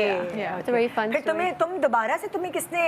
It's very fun. फिर तुम दोबारा से तुम्हें किसने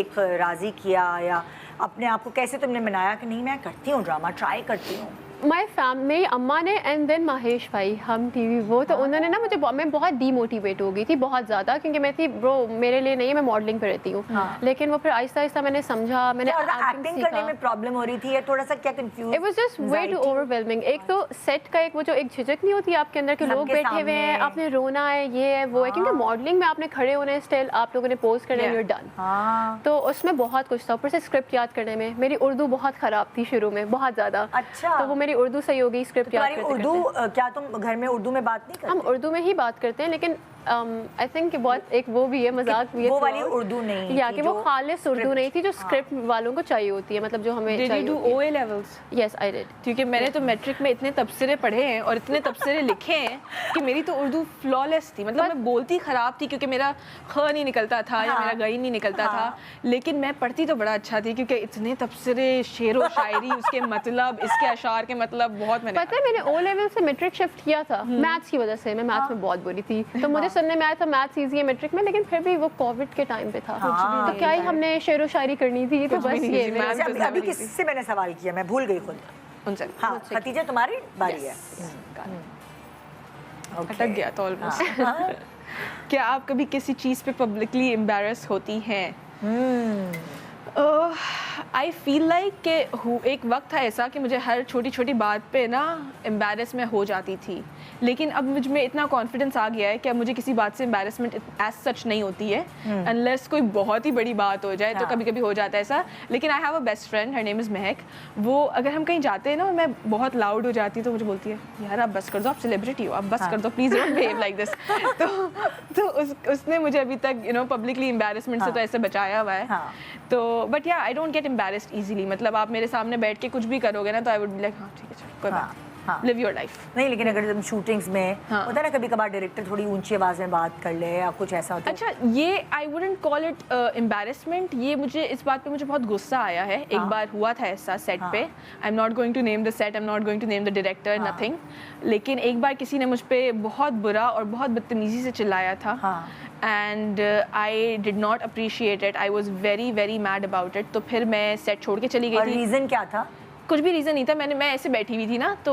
एक राजी किया, या अपने आप को कैसे तुमने मनाया कि नहीं मैं करती हूँ ड्रामा, ट्राई करती हूँ? माई फैमिली, अम्मा ने, एंड देन महेश भाई, हम टीवी वो, तो उन्होंने ना मुझे मैं बहुत डीमोटिवेट हो गई थी बहुत ज़्यादा, क्योंकि मैं थी ब्रो मेरे लिए नहीं है, मैं मॉडलिंग पे रहती हूँ. लेकिन वो फिर आहिस्ता आहिस्ता मैंने समझा, मैंने एक्टिंग करने में प्रॉब्लम हो रही थी, या थोड़ा सा क्या confuse? It was just way too overwhelming. एक तो सेट का एक वो जो एक झिझक नहीं होती आपके अंदर कि लोग बैठे हुए हैं, आपने रोना है, ये है वो है, क्योंकि मॉडलिंग में आपने खड़े होना है, स्टिल आप लोगों ने पोज करना है, यू आर डन. तो उसमें बहुत कुछ था. ऊपर से स्क्रिप्ट याद करने में मेरी उर्दू बहुत ख़राब थी शुरू में, बहुत ज़्यादा. अच्छा. तो वो मेरी उर्दू सही हो गई स्क्रिप्ट याद करते. उर्दू क्या तुम घर में उर्दू में बात नहीं करते? हम उर्दू में ही बात करते हैं, लेकिन आई थिंक बहुत एक वो भी है, मजाक भी है, वो वाली उर्दू नहीं या कि वो खालिस उर्दू नहीं थी जो स्क्रिप्ट वालों को चाहिए होती है, मतलब जो हमें चाहिए. Did you do OA levels? Yes, I did. क्योंकि मैंने तो मैट्रिक में इतने तबसरे पढ़े हैं और इतने तबसरे लिखे हैं कि मेरी तो उर्दू फ्लॉलेस थी. मतलब मैं बोलती ख़राब थी क्योंकि मेरा ख नहीं निकलता था, या मेरा गई नहीं निकलता था, लेकिन मैं पढ़ती तो बड़ा अच्छा थी, क्योंकि इतने तबसरे, शेर व शायरी, उसके मतलब, इसके अशार के मतलब बहुत मैंने. पता है मैंने O लेवल से मैट्रिक शिफ्ट किया था मैथ्स की वजह से. मैं मैथ्स में बहुत बुरी थी, तो मुझे सुनने में आया था मैथ्स ईजी है मैट्रिक में, लेकिन फिर भी वो कोविड के टाइम पे था. तो क्या ही हमने शेर व शायरी करनी थी, तो बस ये. अभी किससे मैंने सवाल किया, मैं भूल गई खुद. उनसे. हाँ, खतीजा तुम्हारी बारी है. अटक गया तो ऑलमोस्ट. क्या आप कभी किसी चीज़ पे पब्लिकली एम्बैरस होती हैं? आई फील लाइक कि एक वक्त था ऐसा कि मुझे हर छोटी छोटी बात पे ना एम्बैरस में हो जाती थी, लेकिन अब मुझ में इतना कॉन्फिडेंस आ गया है कि अब मुझे किसी बात से एम्बैरसमेंट एज सच नहीं होती है, अनलेस कोई बहुत ही बड़ी बात हो जाए. तो कभी कभी हो जाता है ऐसा. लेकिन आई have a best friend, her name is महक. वो अगर हम कहीं जाते हैं ना, मैं बहुत लाउड हो जाती, तो मुझे बोलती है यार आप बस कर दो, आप सेलिब्रिटी हो, आप बस कर दो, please don't behave like this. तो उसने मुझे अभी तक यू नो पब्लिकली एम्बैरसमेंट से तो ऐसे बचाया हुआ है. तो बट या I don't get embarrassed easily, मतलब आप मेरे सामने बैठ के कुछ भी करोगे ना तो आई वुड बी लाइक हाँ ठीक है चलो कोई बात हाँ। Live your life. नहीं, लेकिन अगर तुम शूटिंग्स में हाँ. होता है ना कभी कभार डायरेक्टर थोड़ी ऊंची आवाज में बात कर ले या कुछ ऐसा होता है. अच्छा, ये I wouldn't call it embarrassment, ये मुझे इस बात पे मुझे बहुत गुस्सा आया है. एक बार हुआ था ऐसा सेट पे. I am not going to name the set, I am not going to name the director, nothing. लेकिन एक बार किसी ने मुझ पे बहुत बुरा और बहुत बदतमीजी से चिल्लाया था. And I did not appreciate it. I was very very mad about it. तो फिर मैं सेट छोड़ के चली गई थी. रीज़न क्या था? कुछ भी रीज़न नहीं था. मैं ऐसे बैठी हुई थी ना, तो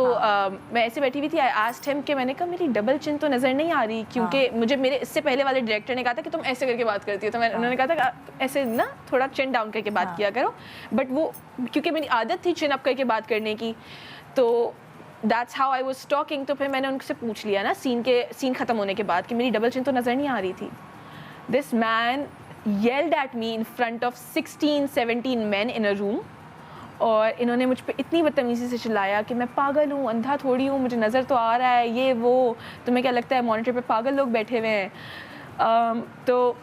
मैं ऐसे बैठी हुई थी. आई आस्क्ड हिम कि मैंने कहा मेरी डबल चिन तो नज़र नहीं आ रही, क्योंकि मुझे मेरे इससे पहले वाले डायरेक्टर ने कहा था कि तुम ऐसे करके बात करती हो. तो उन्होंने कहा था ऐसे ना थोड़ा चिन डाउन करके बात किया करो. बट वो क्योंकि मेरी आदत थी चिन अप करके बात करने की, तो that's how I was talking. तो फिर मैंने उनसे पूछ लिया ना सीन ख़त्म होने के बाद कि मेरी डबल चिन तो नज़र नहीं आ रही थी. This man yelled at me in front of 16-17 men in a room. और इन्होंने मुझ पे इतनी बदतमीज़ी से चिल्लाया कि मैं पागल हूँ, अंधा थोड़ी हूँ, मुझे नज़र तो आ रहा है, ये वो, तुम्हें क्या लगता है मॉनिटर पे पागल लोग बैठे हुए हैं. तो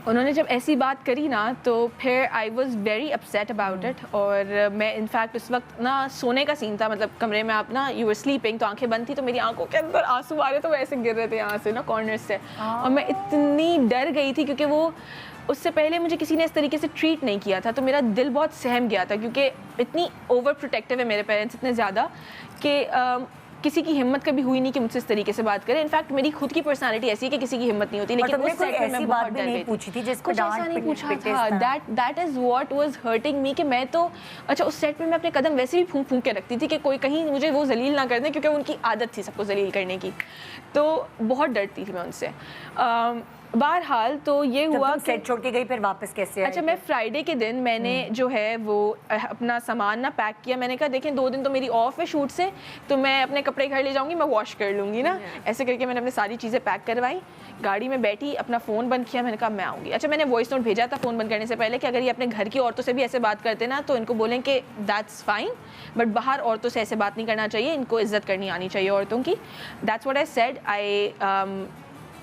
उन्होंने जब ऐसी बात करी ना, तो फिर I was very upset about it. और मैं इनफैक्ट उस वक्त ना सोने का सीन था, मतलब कमरे में आप ना यू वर स्लीपिंग, तो आंखें बंद थी, तो मेरी आंखों के अंदर आंसू आ रहे, तो वैसे गिर रहे थे यहाँ से ना कॉर्नर से. और मैं इतनी डर गई थी, क्योंकि वो उससे पहले मुझे किसी ने इस तरीके से ट्रीट नहीं किया था. तो मेरा दिल बहुत सहम गया था, क्योंकि इतनी ओवर प्रोटेक्टिव है मेरे पेरेंट्स, इतने ज़्यादा कि किसी की हिम्मत कभी हुई नहीं कि मुझसे इस तरीके से बात करें. इनफैक्ट मेरी खुद की पर्सनालिटी ऐसी है कि किसी की हिम्मत नहीं होती. लेकिन उस सेट में मैं बहुत डर गई थी. कुछ ऐसा नहीं पूछा था. That is what was hurting me, कि मैं तो अच्छा उस सेट पे मैं अपने कदम वैसे भी फूंक फूंक के रखती थी कि कोई कहीं मुझे वो जलील ना कर दे, क्योंकि उनकी आदत थी सबको जलील करने की. तो बहुत डरती थी मैं उनसे. बहरहाल तो ये हुआ कि सेट छोड़ के गई, फिर वापस कैसे आई? अच्छा, मैं फ्राइडे के दिन मैंने जो है वो अपना सामान ना पैक किया. मैंने कहा देखें 2 दिन तो मेरी ऑफ है शूट से, तो मैं अपने कपड़े घर ले जाऊंगी, मैं वॉश कर लूँगी ना. ऐसे करके मैंने अपनी सारी चीज़ें पैक करवाई, गाड़ी में बैठी, अपना फ़ोन बंद किया. मैंने कहा मैं आऊँगी. अच्छा, मैंने वॉइस नोट भेजा था फ़ोन बंद करने से पहले कि अगर ये अपने घर की औरतों से भी ऐसे बात करते ना, तो इनको बोलें कि दैट्स फाइन, बट बाहर औरतों से ऐसे बात नहीं करना चाहिए, इनको इज्जत करनी आनी चाहिए औरतों की. That's what I said. I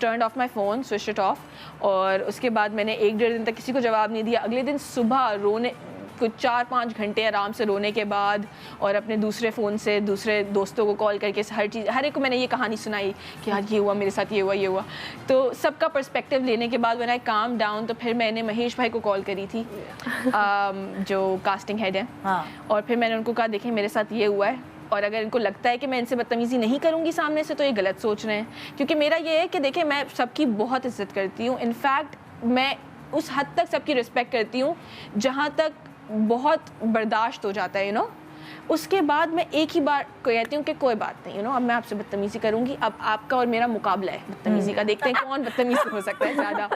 turn of my phone, switch it of. और उसके बाद मैंने 1-1.5 दिन तक किसी को जवाब नहीं दिया. अगले दिन सुबह रोने, कुछ 4-5 घंटे आराम से रोने के बाद, और अपने दूसरे फ़ोन से दूसरे दोस्तों को कॉल करके हर एक को मैंने ये कहानी सुनाई कि यार ये हुआ मेरे साथ, ये हुआ. तो सबका पर्सपेक्टिव लेने के बाद व्हेन आई काम डाउन, तो फिर मैंने महेश भाई को कॉल करी थी जो कास्टिंग हेड है. और फिर मैंने उनको कहा देखें मेरे साथ ये हुआ है, और अगर इनको लगता है कि मैं इनसे बदतमीज़ी नहीं करूँगी सामने से, तो ये गलत सोच रहे हैं. क्योंकि मेरा ये है कि देखें मैं सबकी बहुत इज्जत करती हूँ. इनफैक्ट मैं उस हद तक सबकी रिस्पेक्ट करती हूँ जहाँ तक बहुत बर्दाश्त हो जाता है, यू नो. उसके बाद मैं एक ही बार कहती हूँ कि कोई बात नहीं, यू नो, अब मैं आपसे बदतमीज़ी करूँगी. अब आपका और मेरा मुकाबला है बदतमीज़ी का, देखते हैं कौन बदतमीज़ हो सकता है ज़्यादा.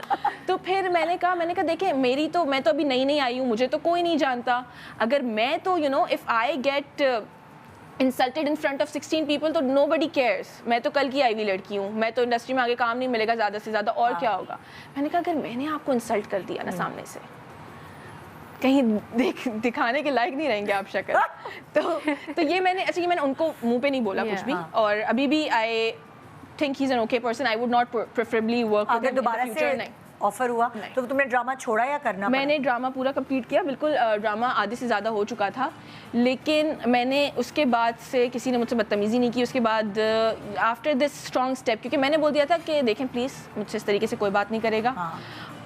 तो फिर मैंने कहा देखें मैं तो अभी नई आई हूँ, मुझे तो कोई नहीं जानता. अगर मैं तो you know if I get insulted in front of 16 people, तो नोबडी केयर्स. मैं तो कल की आई हुई लड़की हूँ, मैं तो इंडस्ट्री में आगे काम नहीं मिलेगा ज़्यादा से ज़्यादा, और क्या होगा. मैंने कहा अगर मैंने आपको इंसल्ट कर दिया ना सामने से, कहीं दिखाने के लायक नहीं रहेंगे आप शक्ल. तो ये मैंने उनको मुंह पे नहीं बोला कुछ भी. और अभी भी I think he is an okay person. I would not preferably work with him in the future. नहीं ऑफर हुआ तो तुमने ड्रामा छोड़ा या करना? मैंने ड्रामा पूरा कंप्लीट किया, बिल्कुल. ड्रामा आधे से ज़्यादा हो चुका था, लेकिन मैंने उसके बाद से किसी ने मुझसे बदतमीज़ी नहीं की. उसके बाद आफ्टर दिस स्ट्रॉन्ग स्टेप, क्योंकि मैंने बोल दिया था कि देखें प्लीज़ मुझसे इस तरीके से कोई बात नहीं करेगा.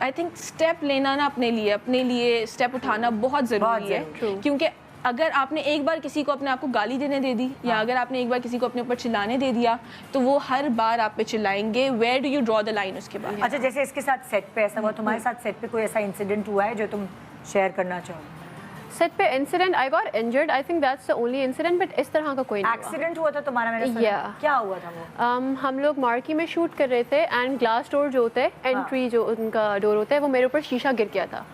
आई थिंक स्टेप लेना ना अपने लिए स्टेप उठाना बहुत ज़रूरी है. क्योंकि अगर आपने एक बार किसी को अपने आप को गाली देने दे दी, या अगर आपने एक बार किसी को अपने ऊपर चिल्लाने दे दिया, तो वो हर बार आप पे चिल्लाएंगे. Where do you draw the line उसके बाद? अच्छा, जैसे इसके साथ सेट पे ऐसा हुआ, तुम्हारे साथ सेट पे कोई ऐसा इंसिडेंट हुआ है जो तुम शेयर करना चाहो? सेट पे incident, I got injured, I think that's the only incident, but इस तरह का कोई नहीं हुआ. एक्सीडेंट हुआ था तुम्हारा? मैंने सुना. क्या हुआ था वो? हम लोग मार्की में शूट कर रहे थे, एंड ग्लास डोर जो होता है, एंट्री जो उनका डोर होता है, वो मेरे ऊपर शीशा गिर गया था.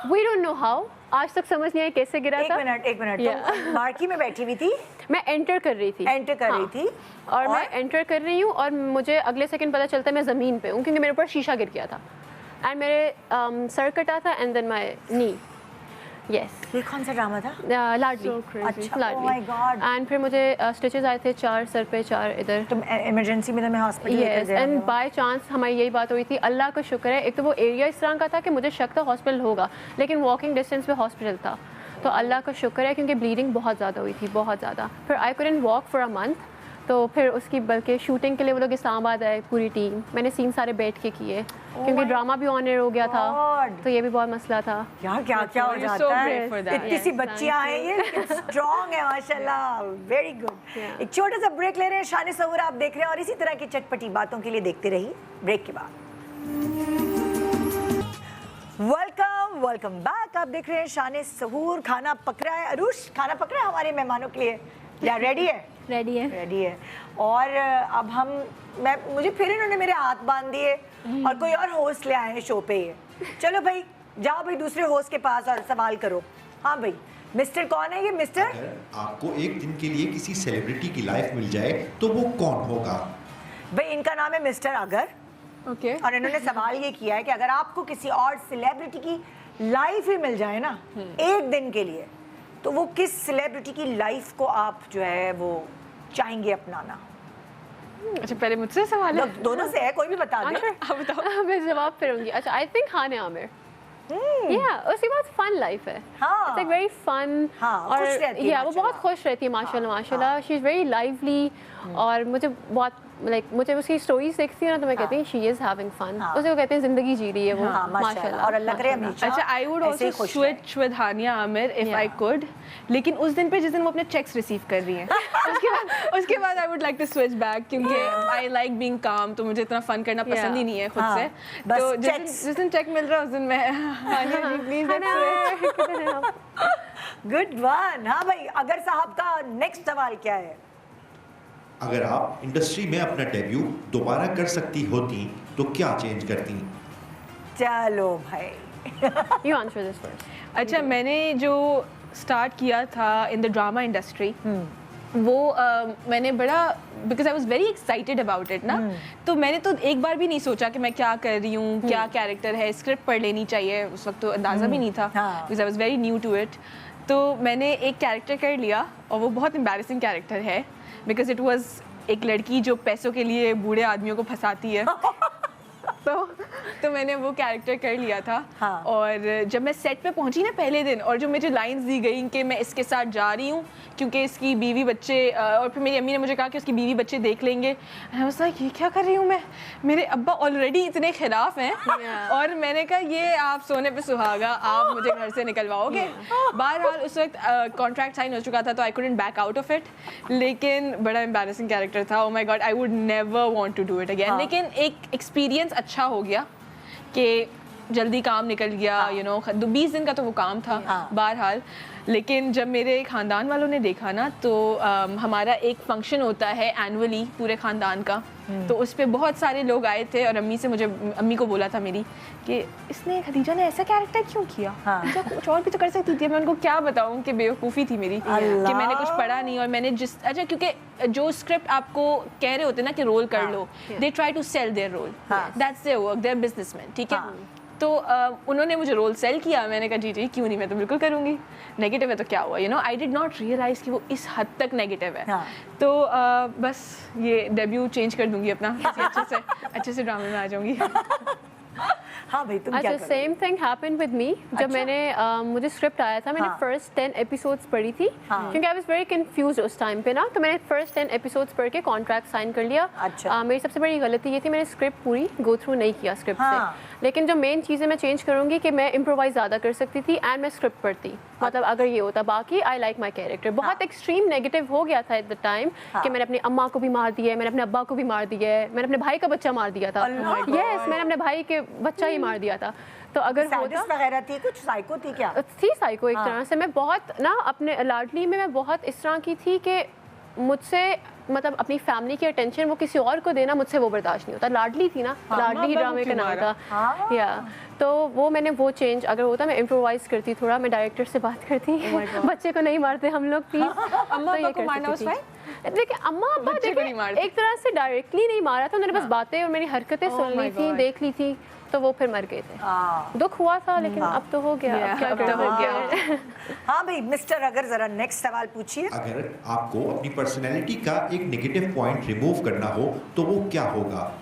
वी डोंट नो हाउ, आज तक समझ नहीं आया कैसे गिरा था. एक मिनट तुम मार्की में बैठी हुई थी? मैं एंटर कर रही थी. और मैं एंटर कर रही हूँ, और मुझे अगले सेकंड पता चलता है मैं ज़मीन पे हूँ, क्योंकि मेरे ऊपर शीशा गिर गया था. एंड मेरे सर कटा था, and then my knee. Yes, ये कौन सा ड्रामा था? लाडली। अच्छा, Laadli. oh my God. And फिर मुझे स्टिचेस आए थे 4 सर पे 4 इधर। तुम इमरजेंसी में तुम्हें हॉस्पिटल लेकर यस, गए एंड हो? बाय चांस हमारी यही बात हुई थी। अल्लाह का शुक्र है, एक तो वो एरिया इस तरह का था कि मुझे शक था हॉस्पिटल होगा, लेकिन वॉकिंग डिस्टेंस पे हॉस्पिटल था। तो अल्लाह का शुक्र है, क्योंकि ब्लीडिंग बहुत ज़्यादा हुई थी, बहुत ज़्यादा। फिर I couldn't walk for a month. तो फिर उसकी बल्कि शूटिंग के लिए वो लोग इस्लामाबाद आए पूरी टीम। मैंने सीन सारे बैठ के किए, क्योंकि ड्रामा भी ऑन एयर हो गया था, God. तो ये भी बहुत मसला था। यार क्या क्या हो You're so जाता है, brave for that. इतनी सी Yes, बच्चियां हैं, ये स्ट्रॉन्ग है माशाल्लाह, वेरी गुड। Yeah. एक छोटा सा ब्रेक ले रहे हैं, शान सहूर आप देख रहे हैं और इसी तरह की चटपटी बातों के लिए देखते रहिए ब्रेक के बाद। Welcome back. आप देख रहे हैं शान सहूर। खाना पक रहा है, अरुष खाना पक रहा है हमारे मेहमानों के लिए, या रेडी है? रेडी है। रेडी है। और अब मुझे फिर इन्होंने मेरे हाथ बांध दिए और कोई और होस्ट ले आए हैं शो पे। चलो भाई, जाओ भाई दूसरे होस्ट के पास और सवाल करो। हाँ भाई, मिस्टर कौन है ये मिस्टर? अगर आपको एक दिन के लिए किसी सेलिब्रिटी की लाइफ मिल जाए तो वो कौन होगा? भाई इनका नाम है मिस्टर अगर, ओके। और इन्होंने सवाल ये किया है कि अगर आपको किसी और सेलिब्रिटी की लाइफ ही मिल जाए ना एक दिन के लिए, तो वो किस सेलिब्रिटी की लाइफ को आप जो है वो चाहेंगे अपनाना? अच्छा, पहले मुझसे सवाल है? दोनों से है, कोई भी बता दे। आप बताओ। मैं जवाब फिरूंगी। अच्छा, आई थिंक खाने आमिर। उसके बाद फन लाइफ है। हाँ। It's like very fun। हाँ, और खुश रहती है वो बहुत माशाल्लाह। खुश रहती है माशाल्लाह। She is very lively. और मुझे बहुत मुझे उसकी स्टोरीज देखती है ना, तो मैं कहती हूँ शी इज़ हैविंग फन। उसे वो कहते हैं ज़िंदगी जी रही है वो। हाँ, माशाल्लाह। और अल्लाह करे हमेशा अच्छा, आई वुड ऐसे ही ऑल्सो खुश रहे। Switch with Hania Aamir if I could, लेकिन उस दिन पे जिस दिन वो अपने चेक्स रिसीव कर रही हैं उसके बाद I would like to switch back, क्योंकि आई लाइक बीइंग काम, तो मुझे इतना फन करना पसंद ही नहीं है खुद हाँ, से। बस तो checks। जिस दिन चेक मिल रहा है उस दिन मैं हानिया जी प्लीज गुड वन। हाँ भाई, अगर साहब का नेक्स्ट सवाल क्या है? अगर आप इंडस्ट्री में अपना डेब्यू दोबारा कर सकती होती तो क्या चेंज करती? चलो भाई। You answer this first. अच्छा, मैंने जो स्टार्ट किया था इन द ड्रामा इंडस्ट्री, वो मैंने बड़ा, because I was very excited about it ना, तो मैंने तो एक बार भी नहीं सोचा कि मैं क्या कर रही हूँ, क्या कैरेक्टर है, स्क्रिप्ट पढ़ लेनी चाहिए। उस वक्त तो अंदाज़ा भी नहीं था, because I was very new to it. तो मैंने एक कैरेक्टर कर लिया और वो बहुत एम्बैरेसिंग कैरेक्टर है, बिकॉज इट वॉज एक लड़की जो पैसों के लिए बूढ़े आदमियों को फंसाती है। तो मैंने वो कैरेक्टर कर लिया था। हाँ। और जब मैं सेट पे पहुंची ना पहले दिन, और जो मुझे लाइंस दी गई कि मैं इसके साथ जा रही हूँ क्योंकि इसकी बीवी बच्चे, और फिर मेरी अम्मी ने मुझे कहा कि उसकी बीवी बच्चे देख लेंगे, आई वाज लाइक ये क्या कर रही हूँ मैं, मेरे अब्बा ऑलरेडी इतने खिलाफ हैं। और मैंने कहा ये आप सोने पे सुहागा, आप मुझे घर से निकलवाओगे। बहरहाल उस वक्त कॉन्ट्रैक्ट साइन हो चुका था, तो I couldn't back out of it, लेकिन बड़ा एम्बैरेसिंग कैरेक्टर था। Oh my God, I would never want to do it again. लेकिन एक एक्सपीरियंस अच्छा हो गया कि जल्दी काम निकल गया, यू नो 20 दिन का तो वो काम था। बहरहाल, लेकिन जब मेरे ख़ानदान वालों ने देखा ना, तो हमारा एक फंक्शन होता है एनुअली पूरे ख़ानदान का, तो उस पर बहुत सारे लोग आए थे, और अम्मी को बोला था मेरी कि इसने, खदीजा ने ऐसा कैरेक्टर क्यों किया, खदीजा कुछ और भी तो कर सकती थी। मैं उनको क्या बताऊं कि बेवकूफ़ी थी मेरी, कि मैंने कुछ पढ़ा नहीं, और मैंने अच्छा, क्योंकि जो स्क्रिप्ट आपको कह रहे होते ना कि रोल कर लो, they try to sell their role, that's their work, their businessman, ठीक है। तो उन्होंने मुझे रोल सेल किया, मैंने कहा जी क्यों नहीं, मैं तो बिल्कुल करूँगी। नेगेटिव है तो क्या हुआ, you know, I did not realize कि वो इस हद तक नेगेटिव है। तो बस ये डेब्यू चेंज कर दूँगी अपना, अच्छे से ड्रामे में आ जाऊँगी। हाँ भाई, तुम क्या अच्छा, same thing happened with me. जब मैंने मुझे स्क्रिप्ट आया था, मैंने फर्स्ट 10 एपिसोड्स पढ़ी थी, क्योंकि आई वाज वेरी कंफ्यूज्ड उस टाइम पे ना, तो मैंने फर्स्ट 10 एपिसोड्स पढ़ के कॉन्ट्रैक्ट साइन कर लिया। अच्छा। मेरी सबसे बड़ी गलती ये थी, मैंने स्क्रिप्ट पूरी गो थ्रू नहीं किया स्क्रिप्ट से। लेकिन जो मेन चीज़ें मैं चेंज करूँगी कि मैं इम्प्रोवाइज ज़्यादा कर सकती थी, एंड मैं स्क्रिप्ट पढ़ती, मतलब अगर ये होता। बाकी आई लाइक माई कैरेक्टर। बहुत एक्सट्रीम नेगेटिव हो गया था एट द टाइम, कि मैंने अपनी अम्मा को भी मार दिया है, मैंने अपने अब्बा को भी मार दिया है, मैंने अपने भाई का बच्चा मार दिया था। यस, मैंने अपने भाई के बच्चा ही मार दिया था। तो अगर होता वगैरह थी, कुछ साइको थी क्या? थी साइको एक तरह से। मैं बहुत ना अपने लाडली में मैं बहुत इस तरह की थी कि मुझसे, मतलब अपनी फैमिली की अटेंशन वो किसी और को देना, मुझसे वो बर्दाश्त नहीं होता। लाडली थी ना, लाडली ही ड्रामे का नाम था। या तो वो मैंने वो चेंज, अगर होता मैं इम्प्रोवाइज करती थोड़ा, मैं डायरेक्टर से बात करती, बच्चे को नहीं मारते हम लोग प्लीज। अम्मा को मारना उस देखिए अम्मा अब्बा बच्चे को नहीं देखिए मारते। एक तरह से डायरेक्टली नहीं मारा था, उन्होंने बस बातें और मेरी हरकतें Oh सुन ली my थी, God. देख ली थी, तो वो फिर मर गए थे। हाँ दुख हुआ था लेकिन अब तो हो गया, Yeah, अब क्या अब तो कर हो सकते गया। हैं। हाँ भाई मिस्टर अगर जरा नेक्स्ट सवाल पूछिए। अगर आपको अपनी पर्सनैलिटी का एक नेगेटिव पॉइंट रिमूव करना हो तो वो क्या होगा?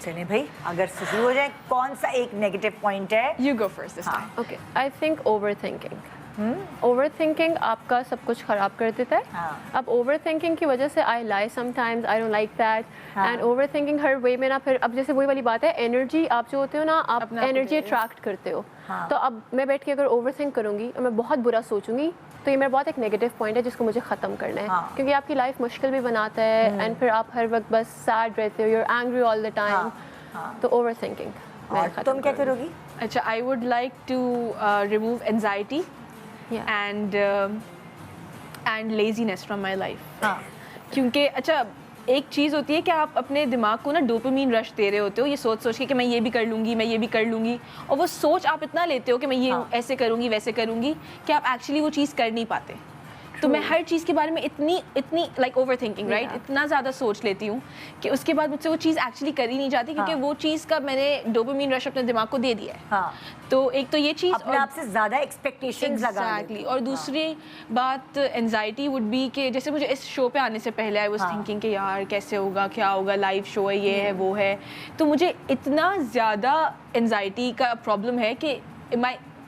चलिए भाई अगर शुरू हो जाए, कौन सा एक नेगेटिव पॉइंट है? You go first this time. Okay I think over thinking. Over thinking आपका सब कुछ खराब कर देता है। हाँ। अब ओवर थिंकिंग की वजह से I lie sometimes, I don't like that, and overthinking हर वे में ना, फिर अब जैसे वही वाली बात है, एनर्जी आप जो होते हो ना, आप अपने आप को एनर्जी दे रहे हो। अट्रैक्ट करते हो। हाँ। तो अब मैं बैठ के अगर ओवर थिंक करूंगी और मैं बहुत बुरा सोचूंगी, तो ये मेरा बहुत एक नेगेटिव पॉइंट है जिसको मुझे ख़त्म करना है। हाँ। क्योंकि आपकी लाइफ मुश्किल भी बनाता है, एंड फिर आप हर वक्त बस सैड रहते हो, you are angry all the time. हाँ। तो ओवर थिंकिंग और तुम क्या करोगी? अच्छा, I would like to remove anxiety and laziness from my life. हाँ क्योंकि अच्छा एक चीज़ होती है कि आप अपने दिमाग को ना डोपामीन रश दे रहे होते हो, ये सोच सोच के कि मैं ये भी कर लूँगी, मैं ये भी कर लूँगी, और वो सोच आप इतना लेते हो कि मैं ये ऐसे करूँगी वैसे करूँगी, कि आप एक्चुअली वो चीज़ कर नहीं पाते। तो मैं हर चीज़ के बारे में इतनी लाइक ओवर थिंकिंग राइट, इतना ज़्यादा सोच लेती हूँ कि उसके बाद मुझसे वो चीज़ एक्चुअली करी नहीं जाती, क्योंकि वो चीज़ का मैंने डोपामीन रश अपने दिमाग को दे दिया है। हाँ तो एक तो ये चीज़, अपने आप से ज्यादा एक्सपेक्टेशंस लगा एग्जैक्टली, और दूसरी बात एंजाइटी वुड बी कि जैसे मुझे इस शो पे आने से पहले आई वाज थिंकिंग कि यार कैसे होगा, क्या होगा, लाइव शो है, ये है वो है, तो मुझे इतना ज़्यादा एंजाइटी का प्रॉब्लम है कि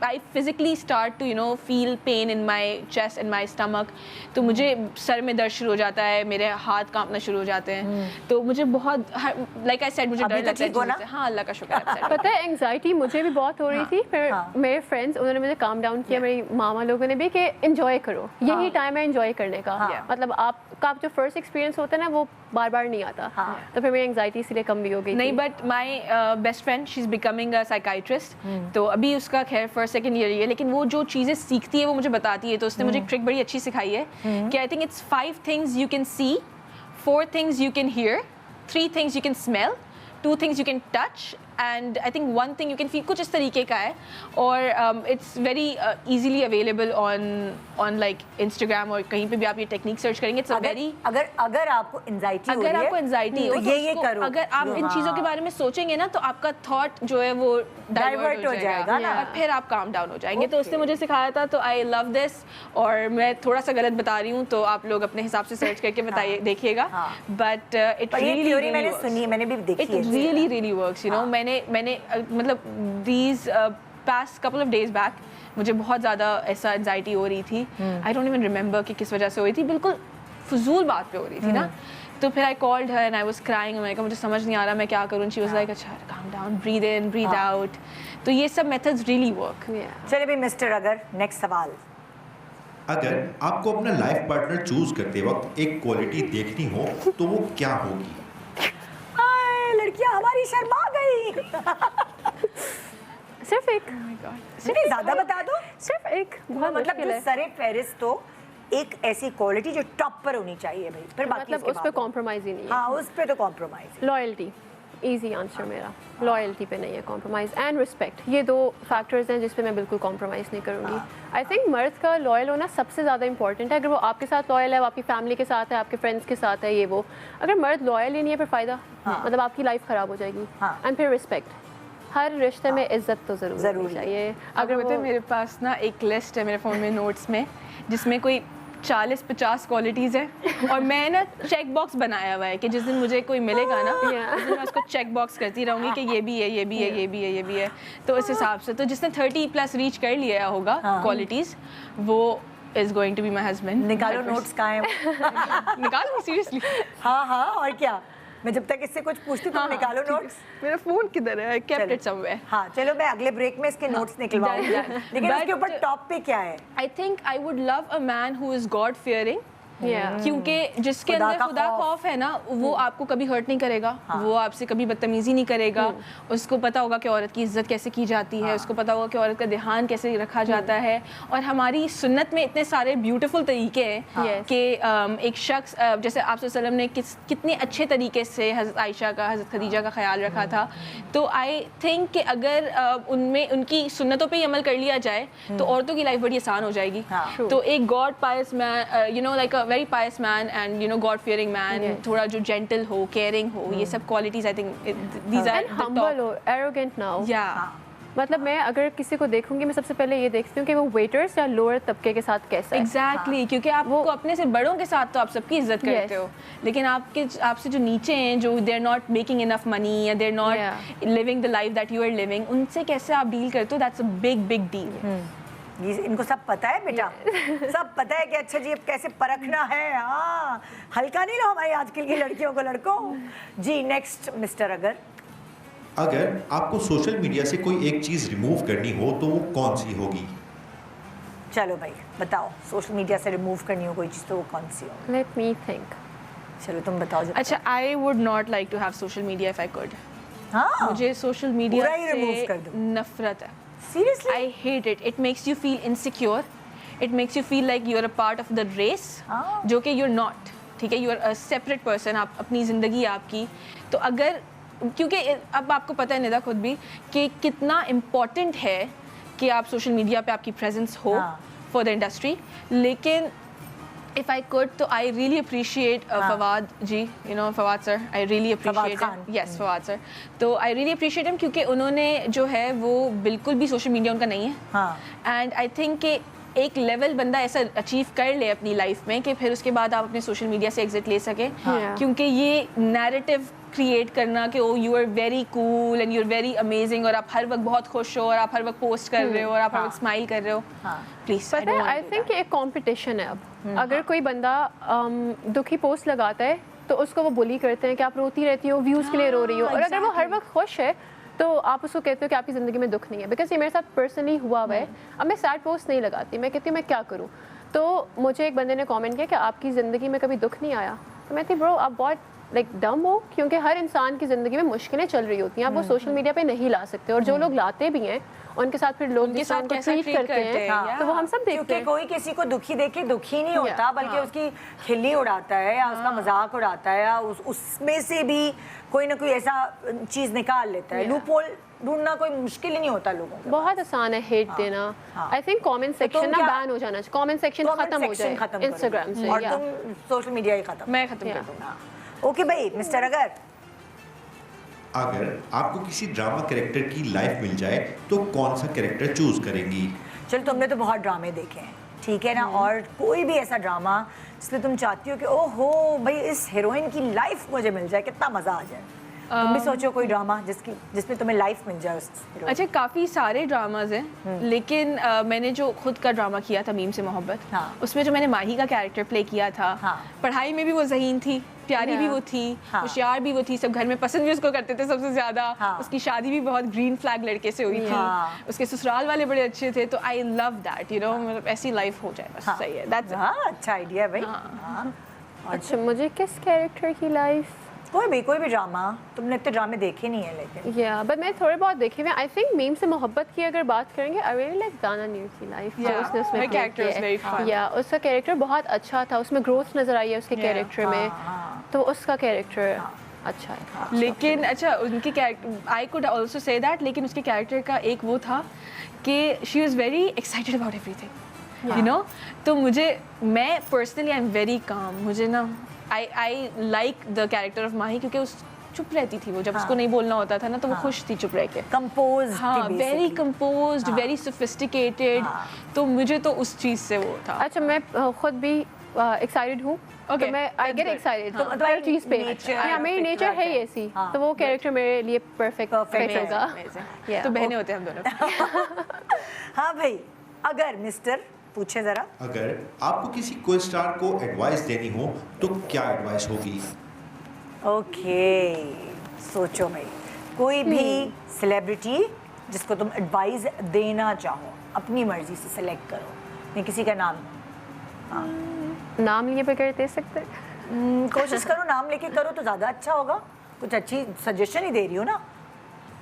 I physically start to feel pain in my chest and my stomach, तो मुझे सर में दर्द शुरू हो जाता है, मेरे हाथ कांपना शुरू हो जाते हैं, तो मुझे बहुत like I said मुझे डर लगता है चीज़ों से। हाँ अल्लाह का शुक्र है। पता है एंजाइटी मुझे भी बहुत हो रही थी, फिर मेरे फ्रेंड्स उन्होंने मुझे काम डाउन किया, मेरी मामा लोगों ने भी, कि एंजॉय करो, यही टाइम है एंजॉय करने का। मतलब आपका जो फर्स्ट एक्सपीरियंस होता है ना, वो बार बार नहीं आता। तो फिर मेरी एंजाइटी इसलिए कम भी हो गई। नहीं, but my best friend she is becoming a psychiatrist, तो अभी उसका खैर फर्स्ट सेकंड ईयर ही है, लेकिन वो जो चीज़ें सीखती है वो मुझे बताती है। तो उसने मुझे एक ट्रिक बड़ी अच्छी सिखाई है कि I think it's 5 things you can see, 4 things you can hear, 3 things you can smell, 2 things you can touch, and I think 1 thing you can feel, कुछ इस तरीके का है। और it's very easily available on like Instagram, और कहीं पे भी आप ये टेक्निक सर्च करेंगे। It's a very अगर आपको एंजाइटी हो रही है, अगर आपको एंजाइटी हो तो ये करो। अगर आप इन चीज़ों के बारे में सोचेंगे ना, तो आपका थॉट जो है वो डाइवर्ट हो जाएगा ना, और फिर आप काम डाउन हो जाएंगे। तो उसने मुझे सिखाया था, तो आई लव दिस, और मैं थोड़ा सा गलत बता रही हूँ तो आप लोग अपने हिसाब से सर्च करके बताइए, देखिएगा। बट इट रियली मैंने सुनी है, मैंने भी देखी है। इट रियली वर्क्स, मैंने मतलब these past couple of days back मुझे बहुत ज़्यादा ऐसा एंजाइटी हो रही थी। आई डोंट इवन रिमेंबर कि किस वजह से हो रही थी, बिल्कुल फजूल बात पे हो रही थी ना। तो फिर I called her and I was crying, मैंने कहा मुझे समझ नहीं आ रहा मैं क्या करूँ। शी वाज लाइक अच्छा calm down, breathe in breathe out. तो ये सब मेथड्स रियली वर्क। चलिए भाई मिस्टर अगर नेक्स्ट सवाल। अगर आपको अपना लाइफ पार्टनर चूज करते वक्त एक क्वालिटी देखनी हो तो वो क्या होगी? लड़कियां हमारी शर्मा गई। सिर्फ एक, सिर्फ ज्यादा बता दो, सिर्फ एक, बहुत मतलब मुश्किल जो है। सरे फहरिस्त तो एक ऐसी क्वालिटी जो टॉप पर होनी चाहिए भाई, फिर बाकी मतलब उसके उस पे बाद। कॉम्प्रोमाइज ही नहीं है। हाँ उस पे तो कॉम्प्रोमाइज। लॉयल्टी, इजी आंसर मेरा, लॉयल्टी पे नहीं है कॉम्प्रोमाइज़, एंड रिस्पेक्ट, ये 2 फैक्टर्स हैं जिस पे मैं बिल्कुल कॉम्प्रोमाइज़ नहीं करूँगी। आई थिंक मर्द का लॉयल होना सबसे ज़्यादा इंपॉर्टेंट है। अगर वो आपके साथ लॉयल है, वो आपकी फैमिली के साथ है, आपके फ्रेंड्स के साथ है, ये वो, अगर मर्द लॉयल ही नहीं है फिर फ़ायदा, मतलब आपकी लाइफ ख़राब हो जाएगी। एंड फिर रिस्पेक्ट, हर रिश्ते में इज्जत तो ज़रूर चाहिए। अगर वो मेरे पास ना एक लिस्ट है मेरे फ़ोन में नोट्स में, जिसमें कोई 40-50 क्वालिटीज़ है, और मैं ना चेक बॉक्स बनाया हुआ है कि जिस दिन मुझे कोई मिलेगा ना, उस दिन मैं उसको चेक बॉक्स करती रहूँगी कि ये भी है, ये भी है, ये भी है, ये भी है। तो इस हिसाब से तो जिसने 30+ रीच कर लिया होगा क्वालिटीज़, वो is going to be my husband. निकालो नोट्स कहाँ हैं? निकालो सीरियसली। हाँ और क्या, मैं जब तक इससे कुछ पूछती हूँ, निकालो नोट्स। मेरा फोन किधर है? Kept it somewhere. हाँ चलो मैं अगले ब्रेक में इसके नोट्स निकलवाऊंगी, लेकिन उसके ऊपर टॉप पे क्या है? I think I would love a man who is God fearing, क्योंकि जिसके खुदा अंदर का खुदा खौफ है ना, वो आपको कभी हर्ट नहीं करेगा, वो आपसे कभी बदतमीजी नहीं करेगा। उसको पता होगा कि औरत की इज्जत कैसे की जाती है, उसको पता होगा कि औरत का ध्यान कैसे रखा जाता है। और हमारी सुन्नत में इतने सारे ब्यूटीफुल तरीके हैं कि एक शख्स, जैसे आप सल्लल्लाहु अलैहि वसल्लम ने कितने अच्छे तरीके से हज़रत आयशा का, हज़रत खदीजा का ख्याल रखा था। तो आई थिंक कि अगर उनमें उनकी सुन्नतों पे ही अमल कर लिया जाए तो औरतों की लाइफ बड़ी आसान हो जाएगी। तो एक God pious man, like a very pious man and you know God fearing man, थोड़ा जो जेंटल हो, केयरिंग हो, ये सब qualities I think these are humble हो, एरोगेंट ना हो। या मतलब मैं अगर किसी को देखूंगी, मैं सबसे पहले ये देखती हूँ कि वो वेटर्स या लोअर तबके के साथ कैसा है। एग्जैक्टली, क्योंकि आपको अपने से बड़ों के साथ तो आप सबकी इज्जत करते हो, लेकिन आपसे जो नीचे हैं, जो they are not making enough money या they are not living the life that you are living, उनसे कैसे आप डील करते हो, that's a big big deal. ये इनको सब पता है बेटा, सब पता है कि अच्छा जी अब कैसे परखना है। हाँ, हल्का नहीं लो हमारी आजकल की लड़कियों को, लड़कों जी। नेक्स्ट मिस्टर अगर आपको सोशल मीडिया से कोई एक चीज रिमूव करनी हो तो वो कौन सी होगी? चलो भाई बताओ, सोशल मीडिया से रिमूव करनी हो कोई चीज़ तो वो कौन सी हो? Let me think. चलो तुम बताओ। अच्छा, I would not like to have social media if I could. हाँ, मुझे सोशल मीडिया पूरा ही remove कर से दो। नफरत है। Seriously? I hate it. It makes you feel insecure. It makes you feel like you're a part of the race, जो कि you're not. ठीक है, you're a separate person. आप अपनी ज़िंदगी आपकी। तो अगर, क्योंकि अब आपको पता है निदा खुद भी कि कितना इम्पोर्टेंट है कि आप सोशल मीडिया पे आपकी प्रेजेंस हो फॉर द इंडस्ट्री, लेकिन if I could, तो I really appreciate Fawad ji, you know Fawad sir, I really appreciate him. Yes, Fawad sir. तो I really appreciate him क्योंकि उन्होंने जो है वो बिल्कुल भी सोशल मीडिया उनका नहीं है। And I think कि एक लेवल बंदा ऐसा अचीव कर ले अपनी लाइफ में कि फिर उसके बाद आप अपने सोशल मीडिया से एग्जिट ले सकें, क्योंकि ये नैरेटिव क्रिएट करना कि oh you are very cool and you are very amazing और आप हर वक्त बहुत खुश हो और आप हर वक्त पोस्ट कर रहे हो और आप हर वक्त स्माइल कर रहे हो, प्लीज। पता है, आई थिंक एक कंपटीशन है अब। अगर कोई बंदा दुखी पोस्ट लगाता है तो उसको वो बुली करते हैं कि आप रोती रहती हो, व्यूज़ के लिए रो रही हो। और अगर वो हर वक्त खुश है तो आप उसको कहते हो कि आपकी ज़िंदगी में दुख नहीं है। बिकॉज ये मेरे साथ पर्सनली हुआ हुआ है। अब मैं सैड पोस्ट नहीं लगाती, मैं कहती हूँ मैं क्या करूँ। तो मुझे एक बंदे ने कमेंट किया कि आपकी ज़िंदगी में कभी दुख नहीं आया। तो मैं थी ब्रो आप बहुत डम हो, क्योंकि हर इंसान की ज़िंदगी में मुश्किलें चल रही होती हैं, आप वो सोशल मीडिया पे नहीं ला सकते। और जो लोग लाते भी हैं उनके साथ फिर लोग जिस तरह ट्रीट करते हैं तो वो हम सब देखते हैं। कोई किसी को दुखी देख के दुखी नहीं होता, बल्कि उसकी खिल्ली उड़ाता है या उसका मजाक उड़ाता है या उसमें से भी कोई ना कोई ऐसा चीज़ निकाल लेता है। लूप होल ढूंढना कोई मुश्किल ही नहीं होता लोगों को, बहुत आसान है हेट देना। आई थिंक कमेंट सेक्शन ना बैन हो जाना चाहिए, कमेंट सेक्शन खत्म हो जाए इंस्टाग्राम से, और तुम सोशल मीडिया ही खत्म। मैं खत्म कर दूंगा। ओके भाई मिस्टर अगर आपको किसी ड्रामा कैरेक्टर की लाइफ मिल जाए तो कौन सा कैरेक्टर चूज करेंगी? चलो तुमने तो बहुत ड्रामे देखे हैं, ठीक है ना, और कोई भी ऐसा ड्रामा जिसमें तुम चाहती हो कि ओहो भाई इस हीरोइन की लाइफ मुझे मिल जाए, कितना मजा आ जाए। तुम भी सोचो कोई ड्रामा जिसमें तुम्हें लाइफ मिल जाए उस हीरोइन। अच्छा, काफ़ी सारे ड्रामाज हैं, लेकिन मैंने जो खुद का ड्रामा किया था मीम से मोहब्बत, उसमें जो मैंने माही का कैरेक्टर प्ले किया था, पढ़ाई में भी वो ज़हीन थी, प्यारी भी वो थी, होशियार भी वो थी, सब घर में पसंद भी उसको करते थे सबसे ज़्यादा। उसकी शादी भी बहुत ग्रीन फ्लैग लड़के से हुई थी, उसके ससुराल वाले बड़े अच्छे थे। तो I love that, you know, मतलब ऐसी लाइफ हो जाए बस, सही है। दैट्स अच्छा आइडिया है भाई। अच्छा, मुझे किस कैरेक्टर की लाइफ? कोई भी ड्रामा, तुमने इतने ड्रामे देखे नहीं है लेकिन। या बट मैं थोड़े बहुत देखे हुए। आई थिंक मीम से मोहब्बत की अगर बात करेंगे, आई रियली लाइक दाना नीर की लाइफ। उसने उसमें कैरेक्टर इज वेरी फन। या उसका कैरेक्टर बहुत अच्छा था, उसमें ग्रोथ नजर आई है उसके कैरेक्टर में, तो उसका कैरेक्टर अच्छा है। लेकिन अच्छा, उनके character I could also say that, लेकिन उसके कैरेक्टर का एक वो था कि she was very excited about everything, you know. तो मैं personally I am very calm. मुझे ना I like the character of Mahi, क्योंकि उस चुप रहती थी वो, जब उसको नहीं बोलना होता था ना तो वो खुश थी चुप रह के, कंपोज। हाँ, वेरी कंपोज्ड, वेरी सोफिस्टिकेटेड। तो मुझे तो उस चीज़ से वो था। अच्छा, मैं खुद भी एक्साइटेड हूँ, तो मैं आई गेट एक्साइटेड तो हर चीज़ पे। हाँ, मेरी नेचर है ऐसी, तो वो कैरेक्टर मेरे लिए परफेक्ट होगा। तो बहनें होते हैं हम दोनों। हाँ भाई, अगर मिस्टर पूछे जरा, अगर आपको किसी को स्टार को एडवाइस देनी हो तो क्या एडवाइस होगी? ओके, सोचो भाई, कोई भी सेलिब्रिटी जिसको तुम एडवाइस देना चाहो, अपनी मर्जी से सेलेक्ट करो। नहीं किसी का नाम, नाम लिए बगैर दे सकते? कोशिश करो, नाम लेके करो तो ज़्यादा अच्छा होगा। कुछ अच्छी सजेशन ही दे रही हो ना,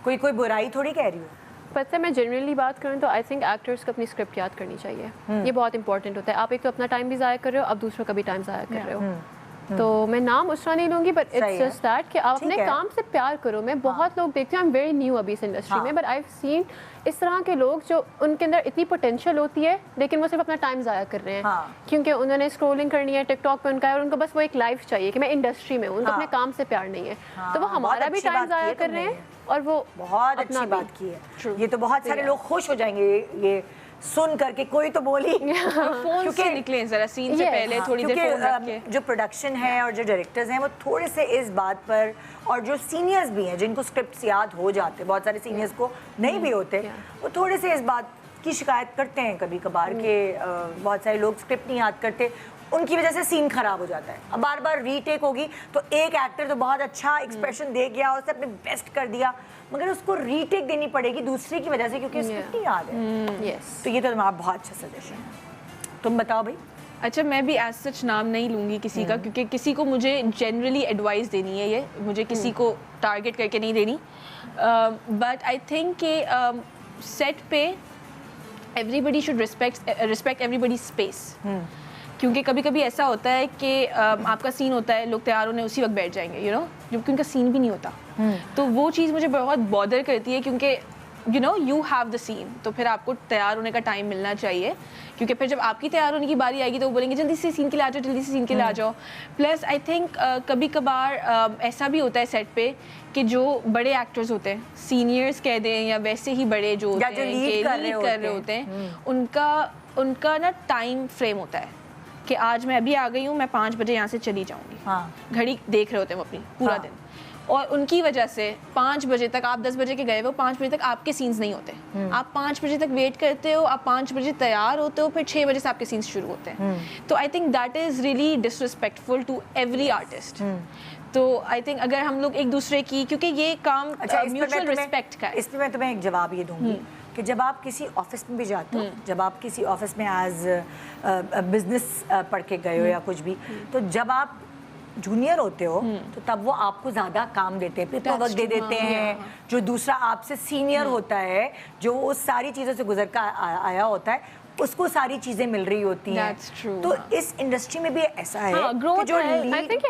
कोई बुराई थोड़ी कह रही हो। पता है, मैं जनरली बात करूँ तो आई थिंक एक्टर्स को अपनी स्क्रिप्ट याद करनी चाहिए। ये बहुत इंपॉर्टेंट होता है। आप एक तो अपना टाइम भी ज़ाया कर रहे हो, अब दूसरों का भी टाइम ज़ाया कर रहे हो। تو میں نام اس طرح نہیں لوں گی, بٹ صحیح اٹس ہے. جسٹ دیٹ کہ آپ ٹھیک اپنے ہے. کام سے پیار کرو. میں بہت لوگ دیکھتی ہوں, آئی ایم ویری نیو ابھی اس انڈسٹری میں, بٹ آئی ہیو سین اس طرح کے لوگ جو ان کے اندر اتنی پوٹینشیل ہوتی ہے لیکن وہ صرف اپنا ٹائم ضائع کر رہے ہیں کیونکہ انہوں نے اسکرولنگ کرنی ہے, ٹک ٹاک پہ ان کا ہے, اور ان کو بس وہ ایک لائف چاہیے کہ میں انڈسٹری میں ہوں, ان کو اپنے کام سے پیار نہیں ہے. تو وہ ہمارا بھی ٹائم ضائع کر رہے ہیں اور وہ بہت اچھی بات کی ہے. یہ تو بہت سارے لوگ خوش ہو جائیں گے یہ سن کر کے, کوئی تو بولی فون سے نکلیں ذرا سین سے پہلے تھوڑی دیر فون رکھ کے. جو پروڈکشن ہے اور جو ڈائریکٹرز ہیں وہ تھوڑے سے اس بات پر, اور جو سینئرز بھی ہیں جن کو اسکرپٹس یاد ہو جاتے, بہت سارے سینئرز کو نہیں بھی ہوتے, وہ تھوڑے سے اس بات کی شکایت کرتے ہیں کبھی کبھار کہ بہت سارے لوگ اسکرپٹ نہیں یاد کرتے, ان کی وجہ سے سین خراب ہو جاتا ہے. اب بار بار ری ٹیک ہوگی تو ایک ایکٹر تو بہت اچھا ایکسپریشن دے گیا, اس نے اپنے بیسٹ کر دیا, مگر اس کو ری ٹیک دینی پڑے گی دوسرے کی وجہ سے کیونکہ اسکرپٹ نہیں یاد ہے. تو یہ تو تمہارا بہت اچھا سجیشن ہے. تم بتاؤ بھائی. اچھا, میں بھی ایز سچ نام نہیں لوں گی کسی کا, کیونکہ کسی کو مجھے جنرلی ایڈوائس دینی ہے, یہ مجھے کسی کو ٹارگیٹ کر کے نہیں دینی. بٹ آئی تھنک کہ سیٹ پہ everybody should respect everybody space. کیونکہ کبھی کبھی ایسا ہوتا ہے کہ آپ کا سین ہوتا ہے, لوگ تیار ہونے اسی وقت بیٹھ جائیں گے, یو نو, جبکہ ان کا سین بھی نہیں ہوتا. تو وہ چیز مجھے بہت بادر کرتی ہے, کیونکہ you know you have the scene, تو پھر آپ کو تیار ہونے کا ٹائم ملنا چاہیے, کیونکہ پھر جب آپ کی تیار ہونے کی باری آئے گی تو وہ بولیں گے جلدی سے سین کے لیے آ جاؤ, جلدی سے سین کے لیے آ جاؤ. پلس آئی تھنک کبھی کبھار ایسا بھی ہوتا ہے سیٹ پہ کہ جو بڑے ایکٹرز ہوتے ہیں, سینئرس کہہ دیں یا ویسے ہی بڑے جو ہوتے ہیں لیڈ کر رہے ہوتے ہیں, ان کا نا ٹائم فریم ہوتا ہے کہ آج میں ابھی آ گئی ہوں, میں 5 بجے یہاں سے چلی جاؤں گی. گھڑی دیکھ رہے ہوتے ہیں وہ اپنی پورا دن, اور ان کی وجہ سے 5 بجے تک, آپ 10 بجے کے گئے ہو, 5 بجے تک آپ کے سینس نہیں ہوتے. آپ 5 بجے تک ویٹ کرتے ہو, آپ 5 بجے تیار ہوتے ہو, پھر 6 بجے سے آپ کے سینس شروع ہوتے ہیں. تو I think that is really disrespectful to every artist. تو آئی تھنک اگر ہم لوگ ایک دوسرے کی, کیونکہ یہ کام میوچل رسپیکٹ کا ہے. اس پہ میں تمہیں ایک جواب یہ دوں گی کہ جب آپ کسی آفس میں بھی جاتے ہو, جب آپ کسی آفس میں ایز بزنس پڑھ کے گئے ہو یا کچھ بھی, تو جب آپ جونیئر ہوتے ہو تو تب وہ آپ کو زیادہ کام دیتے ہیں, پیپر ورک دے دیتے ہیں. جو دوسرا آپ سے سینئر ہوتا ہے, جو اس ساری چیزوں سے گزر کر آیا ہوتا ہے, اس کو ساری چیزیں مل رہی ہوتی ہیں. تو اس انڈسٹری میں بھی ایسا ہے کہ جو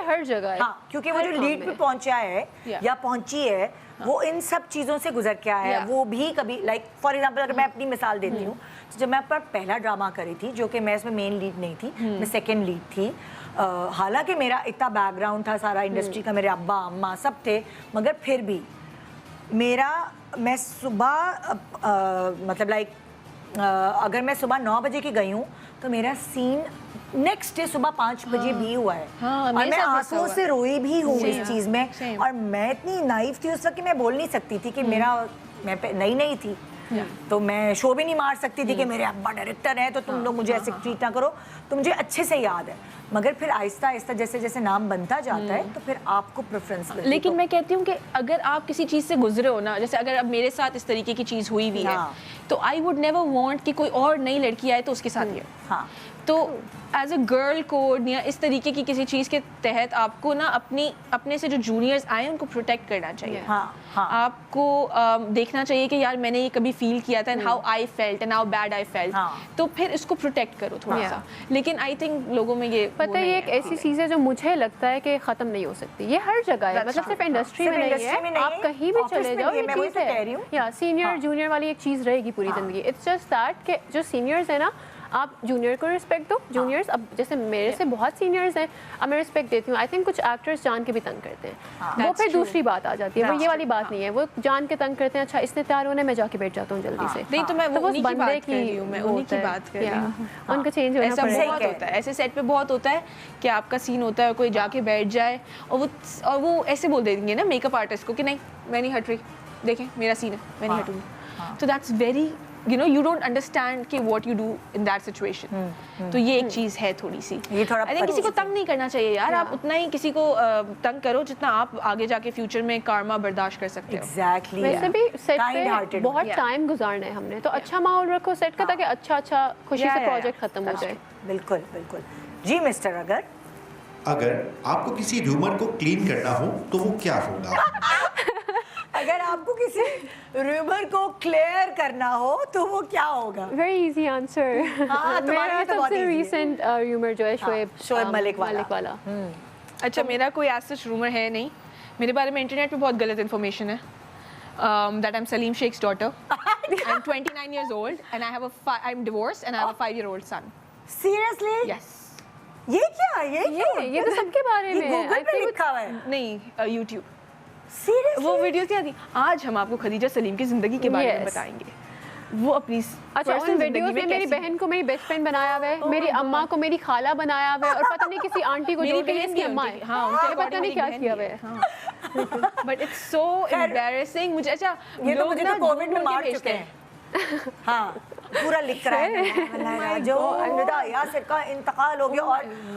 ہر جگہ, ہاں, کیونکہ وہ جو لیڈ پہ پہنچا ہے یا پہنچی ہے, وہ ان سب چیزوں سے گزر کے آیا ہے. وہ بھی کبھی لائک فار ایگزامپل اگر میں اپنی مثال دیتی ہوں, جب میں اپنا پہلا ڈرامہ کری تھی, جو کہ میں اس میں مین لیڈ نہیں تھی, میں سیکنڈ لیڈ تھی, حالانکہ میرا اتنا بیک گراؤنڈ تھا سارا انڈسٹری کا, میرے ابا اماں سب تھے, مگر پھر بھی میں صبح مطلب لائک اگر میں صبح 9 بجے کی گئی ہوں تو میرا سین نیکسٹ ڈے صبح 5 بجے بھی ہوا ہے, اور میں آنسوؤں سے روئی بھی ہوں اس چیز میں. اور میں اتنی نائف تھی اس وقت کہ میں بول نہیں سکتی تھی کہ میں نئی تھی, تو میں شو بھی نہیں مار سکتی تھی کہ میرے ابا ڈائریکٹر ہیں تو تم لوگ مجھے ایسے ٹریٹ نہ کرو. تو مجھے اچھے سے یاد ہے, مگر پھر آہستہ آہستہ جیسے جیسے نام بنتا جاتا ہے تو پھر آپ کو پریفرنس ملتی ہے. لیکن میں کہتی ہوں کہ اگر آپ کسی چیز سے گزرے ہو نا, جیسے اگر اب میرے ساتھ اس طریقے کی چیز ہوئی بھی ہے, تو آئی ووڈ نیور وانٹ کہ کوئی اور نئی لڑکی آئے تو اس کے ساتھ یہ. تو ایز اے گرل کوڈ یا اس طریقے کی کسی چیز کے تحت آپ کو نا اپنے سے جو جونیئرز آئے ان کو پروٹیکٹ کرنا چاہیے. آپ کو دیکھنا چاہیے کہ یار میں نے یہ کبھی فیل کیا تھا, and how I felt and how bad I felt, تو پھر اس کو پروٹیکٹ کرو تھوڑا سا. لیکن آئی تھنک لوگوں میں یہ پتہ ہے, یہ ایک ایسی چیز ہے جو مجھے لگتا ہے کہ ختم نہیں ہو سکتی. یہ ہر جگہ ہے, مطلب صرف انڈسٹری میں نہیں ہے, آپ کہیں بھی چلے جاؤ یہ چیز ہے. یا سینئر جونیئر والی ایک چیز رہے گی پوری زندگی. اٹس جسٹ دیٹ کہ جو سینئرز ہیں نا, آپ جونیئر کو رسپیکٹ دو. جونیئرس اب جیسے میرے سے بہت سینئرز ہیں, اب میں رسپیکٹ دیتی ہوں. آئی تھنک کچھ ایکٹرس جان کے بھی تنگ کرتے ہیں, وہ پھر دوسری بات آ جاتی ہے. وہ یہ والی بات نہیں ہے, وہ جان کے تنگ کرتے ہیں, اچھا اس نے تیار ہونے میں جا کے بیٹھ جاتا ہوں جلدی سے. نہیں تو میں انہیں کی بات کر رہی ہوں, میں انہیں کی بات کر رہی ہوں. ان کا چینج ہونا ایسا بہت ہوتا ہے, ایسے سیٹ پہ بہت ہوتا ہے کہ آپ کا سین ہوتا ہے, کوئی جا کے بیٹھ جائے اور وہ ایسے بول دیں گے نا میک اپ آرٹسٹ کو کہ نہیں میں نہیں ہٹ رہی, دیکھیں میرا سین ہے میں نہیں ہٹوں گی. تو that's very you don't understand کہ what you do in that situation. تو یہ ایک چیز ہے تھوڑی سی. I think کسی کو تنگ نہیں کرنا چاہیے یار, آپ اتنا ہی کسی کو تنگ کرو جتنا آپ آگے جا کے فیوچر میں کارما برداشت کر سکتے ہو. ایگزیکٹلی. ویسے بھی سیٹ پہ بہت ٹائم گزارنا ہے ہم نے, تو اچھا ماحول رکھو سیٹ کا تاکہ اچھا خوشی سے پروجیکٹ ختم ہو جائے. بالکل بالکل. جی مسٹر اگر آپ کو کسی ریومر کو کلین کرنا ہو تو وہ کیا ہوگا؟ اگر آپ کو کسی ریومر کو کلیئر کرنا ہو تو وہ کیا ہوگا؟ Very easy answer. میرا سب سے ریسنٹ ریومر جو ہے شعیب ملک والا. اچھا میرا کوئی ایسا رومر ہے نہیں, میرے بارے میں انٹرنیٹ پہ بہت غلط انفارمیشن ہے. That I'm Salim Sheikh's daughter. I'm 29 years old and I'm divorced and I have a 5-year-old son. Seriously? Yes. یہ کیا یہ تو سب کے بارے میں ہے. گوگل پہ لکھا ہوا ہے. نہیں YouTube. Seriously? وہ ویڈیوز کیا تھی. آج ہم آپ کو خدیجہ سلیم کی زندگی کے بارے میں بتائیں گے. وہ اپنی اچھا ان ویڈیوز میں میری بہن کو میری بیسٹ فرینڈ بنایا ہوا ہے, میری اماں کو میری خالہ بنایا ہوا ہے, اور پتہ نہیں کسی آنٹی کو جو کہ اس کی اماں ہے. ہاں پتہ نہیں کیا کیا ہوا ہے. But it's so embarrassing. مجھے اچھا یہ تو مجھے تو کووڈ میں مار چکے ہیں. ہاں پورا لکھ رہا ہے جو یاسر کا انتقال ہو گیا.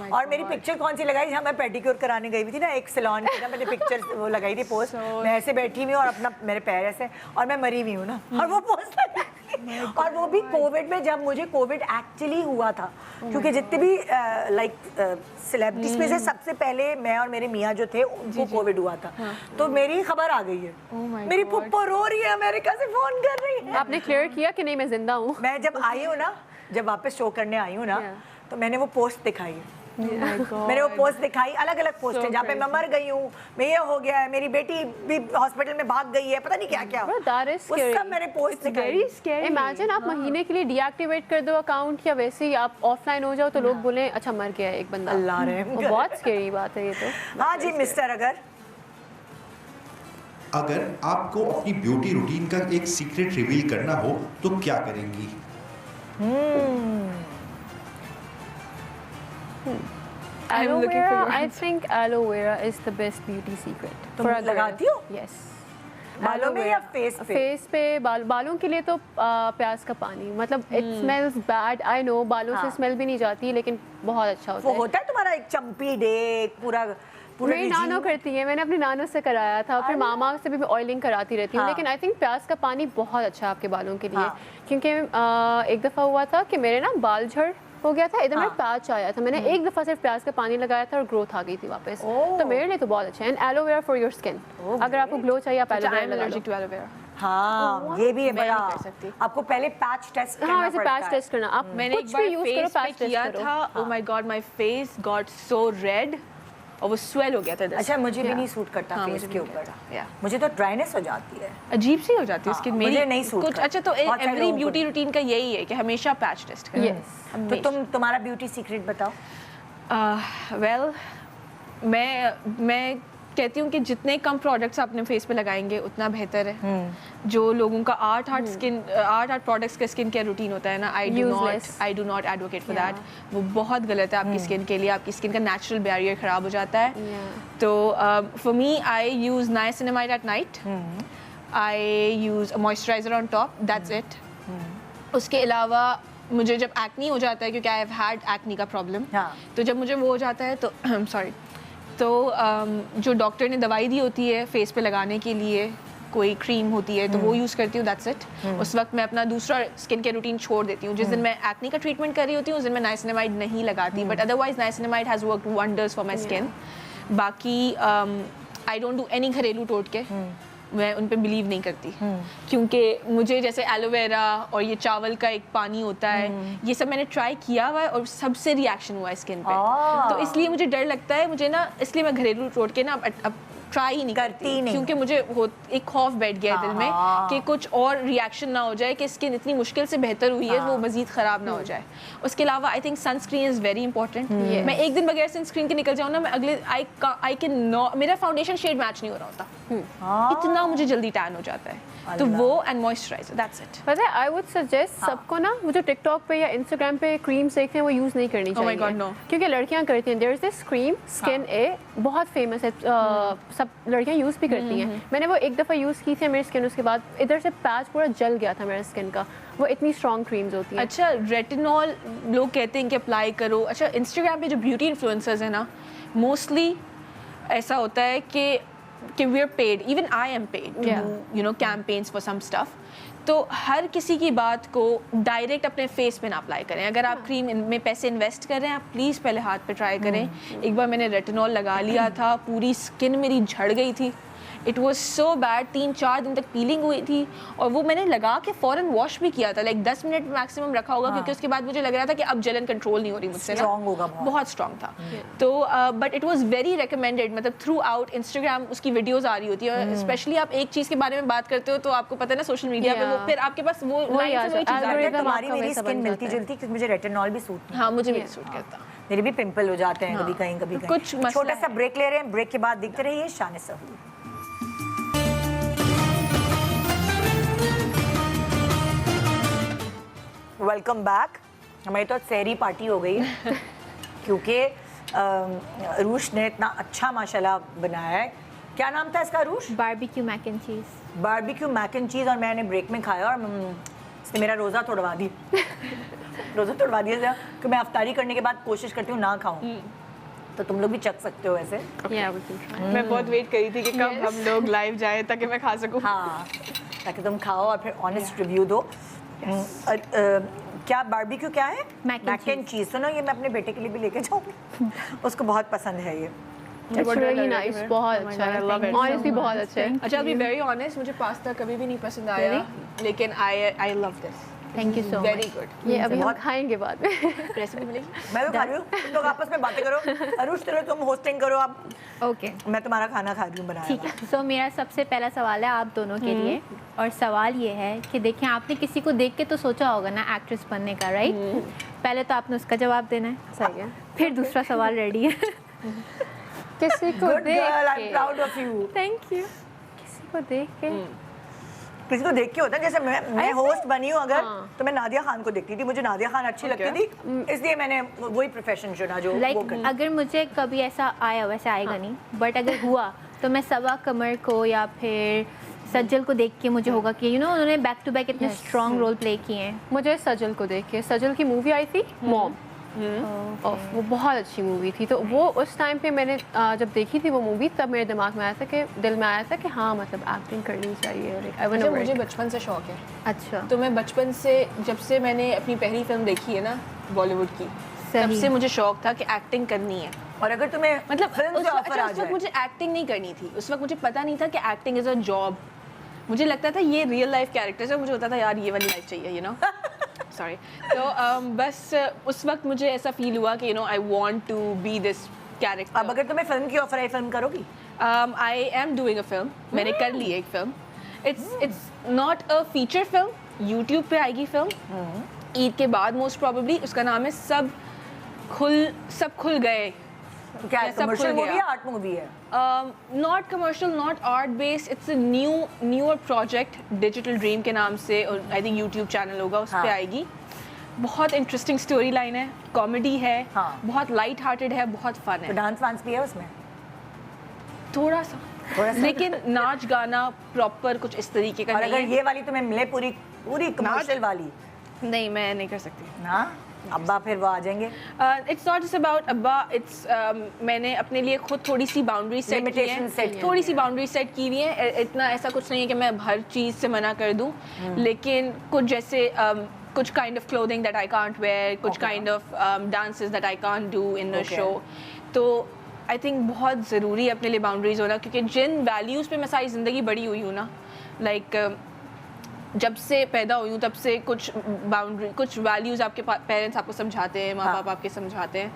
اور میری پکچر کون سی لگائی جہاں میں پیڈیکیور کرانے گئی ہوئی تھی نا ایک سیلون کی نا, میں نے پکچر وہ لگائی تھی پوسٹ, میں ایسے بیٹھی ہوئی ہوں اور اپنا میرے پیر ایسے اور میں مری ہوئی ہوں نا, اور وہ پوسٹ اور وہ بھی کووڈ میں جب مجھے کووڈ ایکچولی ہوا تھا, کیونکہ جتنے بھی لائک سیلیبریٹیز میں سے سب سے پہلے میں اور میرے میاں جو تھے ان کو کووڈ ہوا تھا, تو میری خبر آ گئی ہے. میری پھپھو رو رہی ہے, امریکہ سے فون کر رہی ہے. آپ نے کلیئر کیا کہ نہیں میں زندہ ہوں؟ میں جب آئی ہوں نا, جب واپس شو کرنے آئی ہوں نا, تو میں نے وہ پوسٹ دکھائی ہے. میں نے وہ پوسٹ دکھائی, الگ الگ پوسٹ ہیں جہاں پہ میں مر گئی ہوں, میں یہ ہو گیا ہے, میری بیٹی بھی ہاسپٹل میں بھاگ گئی ہے, پتہ نہیں کیا کیا, وہ سب میں نے پوسٹ دکھائی. امیجن آپ مہینے کے لیے ڈی ایکٹیویٹ کر دو اکاؤنٹ, یا ویسے ہی آپ آف لائن ہو جاؤ تو لوگ بولیں اچھا مر گیا ہے ایک بندہ. اللہ رحم کرے. بہت اسکیری بات ہے یہ تو. ہاں جی مسٹر, اگر آپ کو اپنی بیوٹی روٹین کا ایک سیکرٹ ریویل کرنا ہو تو کیا کریں گی؟ Aloe vera, I think aloe vera is the best beauty secret. تم لگاتی ہو؟ Yes. بالوں میں یا فیس پہ؟ فیس پہ, بالوں کے لیے تو پیاز کا پانی, مطلب it smells bad, I know, بالوں سے اسمیل بھی نہیں جاتی لیکن بہت اچھا ہوتا ہے. وہ ہوتا ہے تمہارا ایک چمپی ڈے پورا میری نانو کرتی ہے, میں نے اپنی نانو سے کرایا تھا, پھر ماما سے بھی آئلنگ کراتی رہتی ہوں, لیکن آئی تھنک پیاز کا پانی بہت اچھا ہے آپ کے بالوں کے لیے. کیونکہ ایک دفعہ ہوا تھا کہ میرے نا بال جھڑ ہو گیا تھا, ادھر میں پیچ آیا تھا, میں نے ایک دفعہ صرف پیاز کا پانی لگایا تھا اور گروتھ آ گئی تھی واپس, تو میرے لیے تو بہت اچھا ہے. And aloe vera for your skin, اگر آپ کو گلو چاہیے آپ ایلو ویرا لگا لو. ہاں یہ بھی ہے بڑا, آپ کو پہلے پیچ ٹیسٹ کرنا پڑتا ہے. ہاں پیچ ٹیسٹ کرنا, آپ میں نے ایک بار فیس پہ کیا تھا, oh my God my face got so red, اور وہ سویل ہو گیا تھا. اچھا مجھے بھی نہیں سوٹ کرتا فیس کے اوپر, مجھے تو ڈرائنس ہو جاتی ہے, عجیب سی ہو جاتی ہے اسکن. مجھے نہیں سوٹ کچھ اچھا, تو ایوری بیوٹی روٹین کا یہی ہے کہ ہمیشہ پیچ ٹیسٹ کریں. تو تمہارا بیوٹی سیکرٹ بتاؤ. ویل میں کہتی ہوں کہ جتنے کم پروڈکٹس آپ اپنے فیس پہ لگائیں گے اتنا بہتر ہے. جو لوگوں کا 8 پروڈکٹس کا اسکن کیئر روٹین ہوتا ہے نا, I do not advocate for that. وہ بہت غلط ہے آپ کی اسکن کے لیے, آپ کی اسکن کا نیچرل بیریئر خراب ہو جاتا ہے. تو for me I use niacinamide at night, I use moisturiser on top, that's it. اس کے علاوہ مجھے جب ایکنی ہو جاتا ہے, کیونکہ آئی ہیو ہیڈ ایکنی کا پرابلم, تو جب مجھے وہ ہو جاتا ہے تو سوری, تو جو ڈاکٹر نے دوائی دی ہوتی ہے فیس پہ لگانے کے لیے, کوئی کریم ہوتی ہے تو وہ یوز کرتی ہوں, دیٹس اٹ. اس وقت میں اپنا دوسرا اسکن کیئر روٹین چھوڑ دیتی ہوں. جس دن میں ایکنی کا ٹریٹمنٹ کر رہی ہوتی ہوں اس دن میں نائسینامائڈ نہیں لگاتی, but otherwise niacinamide has worked wonders for my skin. باقی آئی ڈونٹ ڈو اینی گھریلو ٹوٹکے, میں ان پہ بلیو نہیں کرتی, کیونکہ مجھے جیسے ایلو ویرا اور یہ چاول کا ایک پانی ہوتا ہے, یہ سب میں نے ٹرائی کیا ہوا ہے اور سب سے ریئیکشن ہوا ہے اسکن پہ. تو اس لیے مجھے ڈر لگتا ہے مجھے نا, اس لیے میں گھریلو ٹوٹکے نا اب ٹرائی ہی نہیں کرتی, کیونکہ مجھے ایک خوف بیٹھ گیا ہے دل میں کہ کچھ اور ریئیکشن نہ ہو جائے, کہ اسکن اتنی مشکل سے بہتر ہوئی ہے وہ مزید خراب نہ ہو جائے. اس کے علاوہ I think sunscreen is very important. میں ایک دن بغیر سن اسکرین کے نکل جاؤں نا, میں اگلے آئی کین نو, میرا فاؤنڈیشن شیڈ میچ نہیں ہو رہا ہوتا, اتنا مجھے جلدی ٹین ہو جاتا ہے. تو وہ اینڈ موئسچرائزر, دیٹس اٹ. پتہ ہے آئی وڈ سجیسٹ سب کو نا, وہ جو ٹک ٹاک پہ یا انسٹاگرام پہ کریمس دیکھتے ہیں وہ یوز نہیں کرنی چاہیے, کیونکہ لڑکیاں کرتی ہیں. دیر از دس کریم اسکن اے, بہت فیمس ہے, سب لڑکیاں یوز بھی کرتی ہیں. میں نے وہ ایک دفعہ یوز کی تھی میری اسکن, اس کے بعد ادھر سے پیچ پورا جل گیا تھا میرا اسکن کا. وہ اتنی اسٹرانگ کریمز ہوتی ہیں. اچھا ریٹینول لوگ کہتے ہیں کہ اپلائی کرو. اچھا انسٹاگرام پہ جو بیوٹی انفلوئنسرز ہیں نا, موسٹلی ایسا ہوتا ہے کہ we are paid, even I am paid to do you know campaigns for some stuff. تو ہر کسی کی بات کو ڈائریکٹ اپنے فیس پہ نہ اپلائی کریں. اگر آپ کریم میں پیسے انویسٹ کر رہے ہیں, آپ پلیز پہلے ہاتھ پہ ٹرائی کریں. ایک بار میں نے ریٹینول لگا لیا تھا, پوری اسکن میری جھڑ گئی تھی, इट वॉज सो बैड, 3-4 दिन तक पीलिंग हुई थी और वो मैंने लगा के फ़ौरन वॉश भी किया था, लाइक 10 मिनट मैक्सिमम रखा होगा क्योंकि उसके बाद मुझे लग रहा था कि अब जलन कंट्रोल नहीं हो रही मुझसे, Strong होगा बहुत स्ट्रॉन्ग था। तो but it was very recommended, मतलब थ्रू आउट इंस्टाग्राम उसकी वीडियोज़ आ रही होती है, स्पेशली आप एक चीज़ के बारे में बात करते हो तो आपको पता है ना सोशल मीडिया पे वो फिर आपके पास वो लाइन से वही चीज़ आती है। तुम्हारी मेरी स्किन मिलती जुलती, क्योंकि मुझे रेटिनॉल भी सूट नहीं, हाँ मुझे भी सूट करता, मेरे भी पिंपल हो जाते हैं कभी कहीं कभी कहीं। कुछ मसला छोटा सा ब्रेक ले रहे हैं, ब्रेक के बाद देखते रहिए शान सहूर। Welcome back. हमारी तो सहरी पार्टी हो गई है क्योंकि अरूश ने इतना अच्छा माशाल्लाह बनाया है। क्या नाम था इसका Arush? Barbecue mac and cheese. Barbecue mac and cheese. और मैंने ब्रेक में खाया और इसने मेरा रोज़ा तोड़वा दी रोज़ा तोड़वा दिया कि मैं अफ्तारी करने के बाद कोशिश करती हूँ ना खाऊं, तो तुम लोग भी चख सकते हो ऐसे। मैं बहुत वेट करी थी कि कब हम लोग लाइव जाए ताकि मैं खा सकूं। हाँ, ताकि तुम खाओ और फिर ऑनेस्ट रिव्यू दो। क्या बारबेक्यू क्या है? Mac and cheese. सुनो, ये मैं अपने बेटे के लिए भी लेके जाऊँगी उसको बहुत पसंद है ये। It's really nice, बहुत अच्छा है, honestly बहुत अच्छा है। अच्छा, I'll be very honest, मुझे पास्ता कभी भी नहीं पसंद आया, लेकिन I love this. Thank you so much. Very good. ये अभी हम खाएंगे बाद में। रेसिपी मिलेगी? मैं तो खा रही हूँ, तुम लोग आपस में बातें करो। अरुष चलो तुम होस्टिंग करो आप, ओके मैं तुम्हारा खाना खा रही हूँ बनाया। ठीक है। सो मेरा सबसे पहला सवाल है आप दोनों के लिए, और सवाल ये है कि देखें, आपने किसी को देख के तो सोचा होगा ना एक्ट्रेस बनने का, राइट? पहले तो आपने उसका जवाब देना है, सही है। फिर दूसरा सवाल रेडी है। किसी को Good देख girl, I'm के, proud of you. Thank you. किसी को देख के किसी को देख के होता है, जैसे मैं होस्ट बनी हूँ अगर, हाँ। तो मैं नादिया खान को देखती थी, मुझे नादिया खान अच्छी लगती थी, इसलिए मैंने वही प्रोफेशन चुना जो लाइक वो करना। अगर मुझे कभी ऐसा आया, वैसे आएगा नहीं, बट अगर हुआ तो मैं सबा कमर को या फिर सज्जल को देख के मुझे होगा कि उन्होंने बैक टू बैक इतने स्ट्रॉन्ग रोल प्ले किए हैं। मुझे सजल को देख के, सजल की मूवी आई थी मॉम, वो बहुत अच्छी मूवी थी, तो वो उस टाइम पे मैंने जब देखी थी वो मूवी, तब मेरे दिमाग में आया था कि दिल में आया था कि हाँ मतलब एक्टिंग करनी चाहिए। अच्छा, मुझे बचपन से शौक है, अच्छा, तो मैं बचपन से, जब से मैंने अपनी पहली फिल्म देखी है ना बॉलीवुड की, तब से मुझे शौक था कि एक्टिंग करनी है। और अगर तुम्हें मतलब फिल्म से ऑफर आ उस वक्त जाए, मुझे एक्टिंग नहीं करनी थी, उस वक्त मुझे पता नहीं था कि एक्टिंग इज़ अ जॉब। मुझे लगता था ये रियल लाइफ कैरेक्टर्स है, मुझे होता था यार ये वाली लाइफ चाहिए, सॉरी। तो बस उस वक्त मुझे ऐसा फील हुआ कि I want to be this character. अब अगर तुम्हें फिल्म की ऑफर आई, फिल्म करोगी? I am doing a film, मैंने कर ली है एक film. It's not a feature film, YouTube पे आएगी फिल्म ईद के बाद मोस्ट प्रोबेबली। उसका नाम है सब खुल गए। क्या सब खुल कमर्शियल मूवी गया। है, आर्ट मूवी है? Not commercial, not art based, it's a newer project, digital dream के नाम से, और आई थिंक यूट्यूब चैनल होगा, उस पर आएगी। बहुत इंटरेस्टिंग स्टोरी लाइन है, कॉमेडी है, बहुत लाइट हार्टेड है, बहुत फन है। तो डांस वांस भी है उसमें? थोड़ा सा लेकिन नाच गाना प्रॉपर कुछ इस तरीके का और नहीं अगर है। ये वाली तुम्हें मिले पूरी कमर्शियल वाली नहीं, मैं नहीं कर सकती। ना, अब्बा फिर वो आ जाएंगे। इट्स नॉट जस्ट अबाउट अब्बा, इट्स मैंने अपने लिए खुद थोड़ी सी बाउंड्री सेट की है, थोड़ी सी बाउंड्री सेट की हुई है। इतना ऐसा कुछ नहीं है कि मैं हर चीज़ से मना कर दूं, लेकिन कुछ जैसे कुछ kind of clothing that I can't wear, कुछ kind of dances that I can't do in a show. तो आई थिंक बहुत ज़रूरी है अपने लिए बाउंड्रीज होना, क्योंकि जिन वैल्यूज़ पे मैं सारी ज़िंदगी बड़ी हुई हूँ ना, लाइक जब से पैदा हुई हूँ तब से कुछ बाउंड्री, कुछ वैल्यूज़ आपके पेरेंट्स आपको समझाते हैं, माँ बाप आपके समझाते हैं,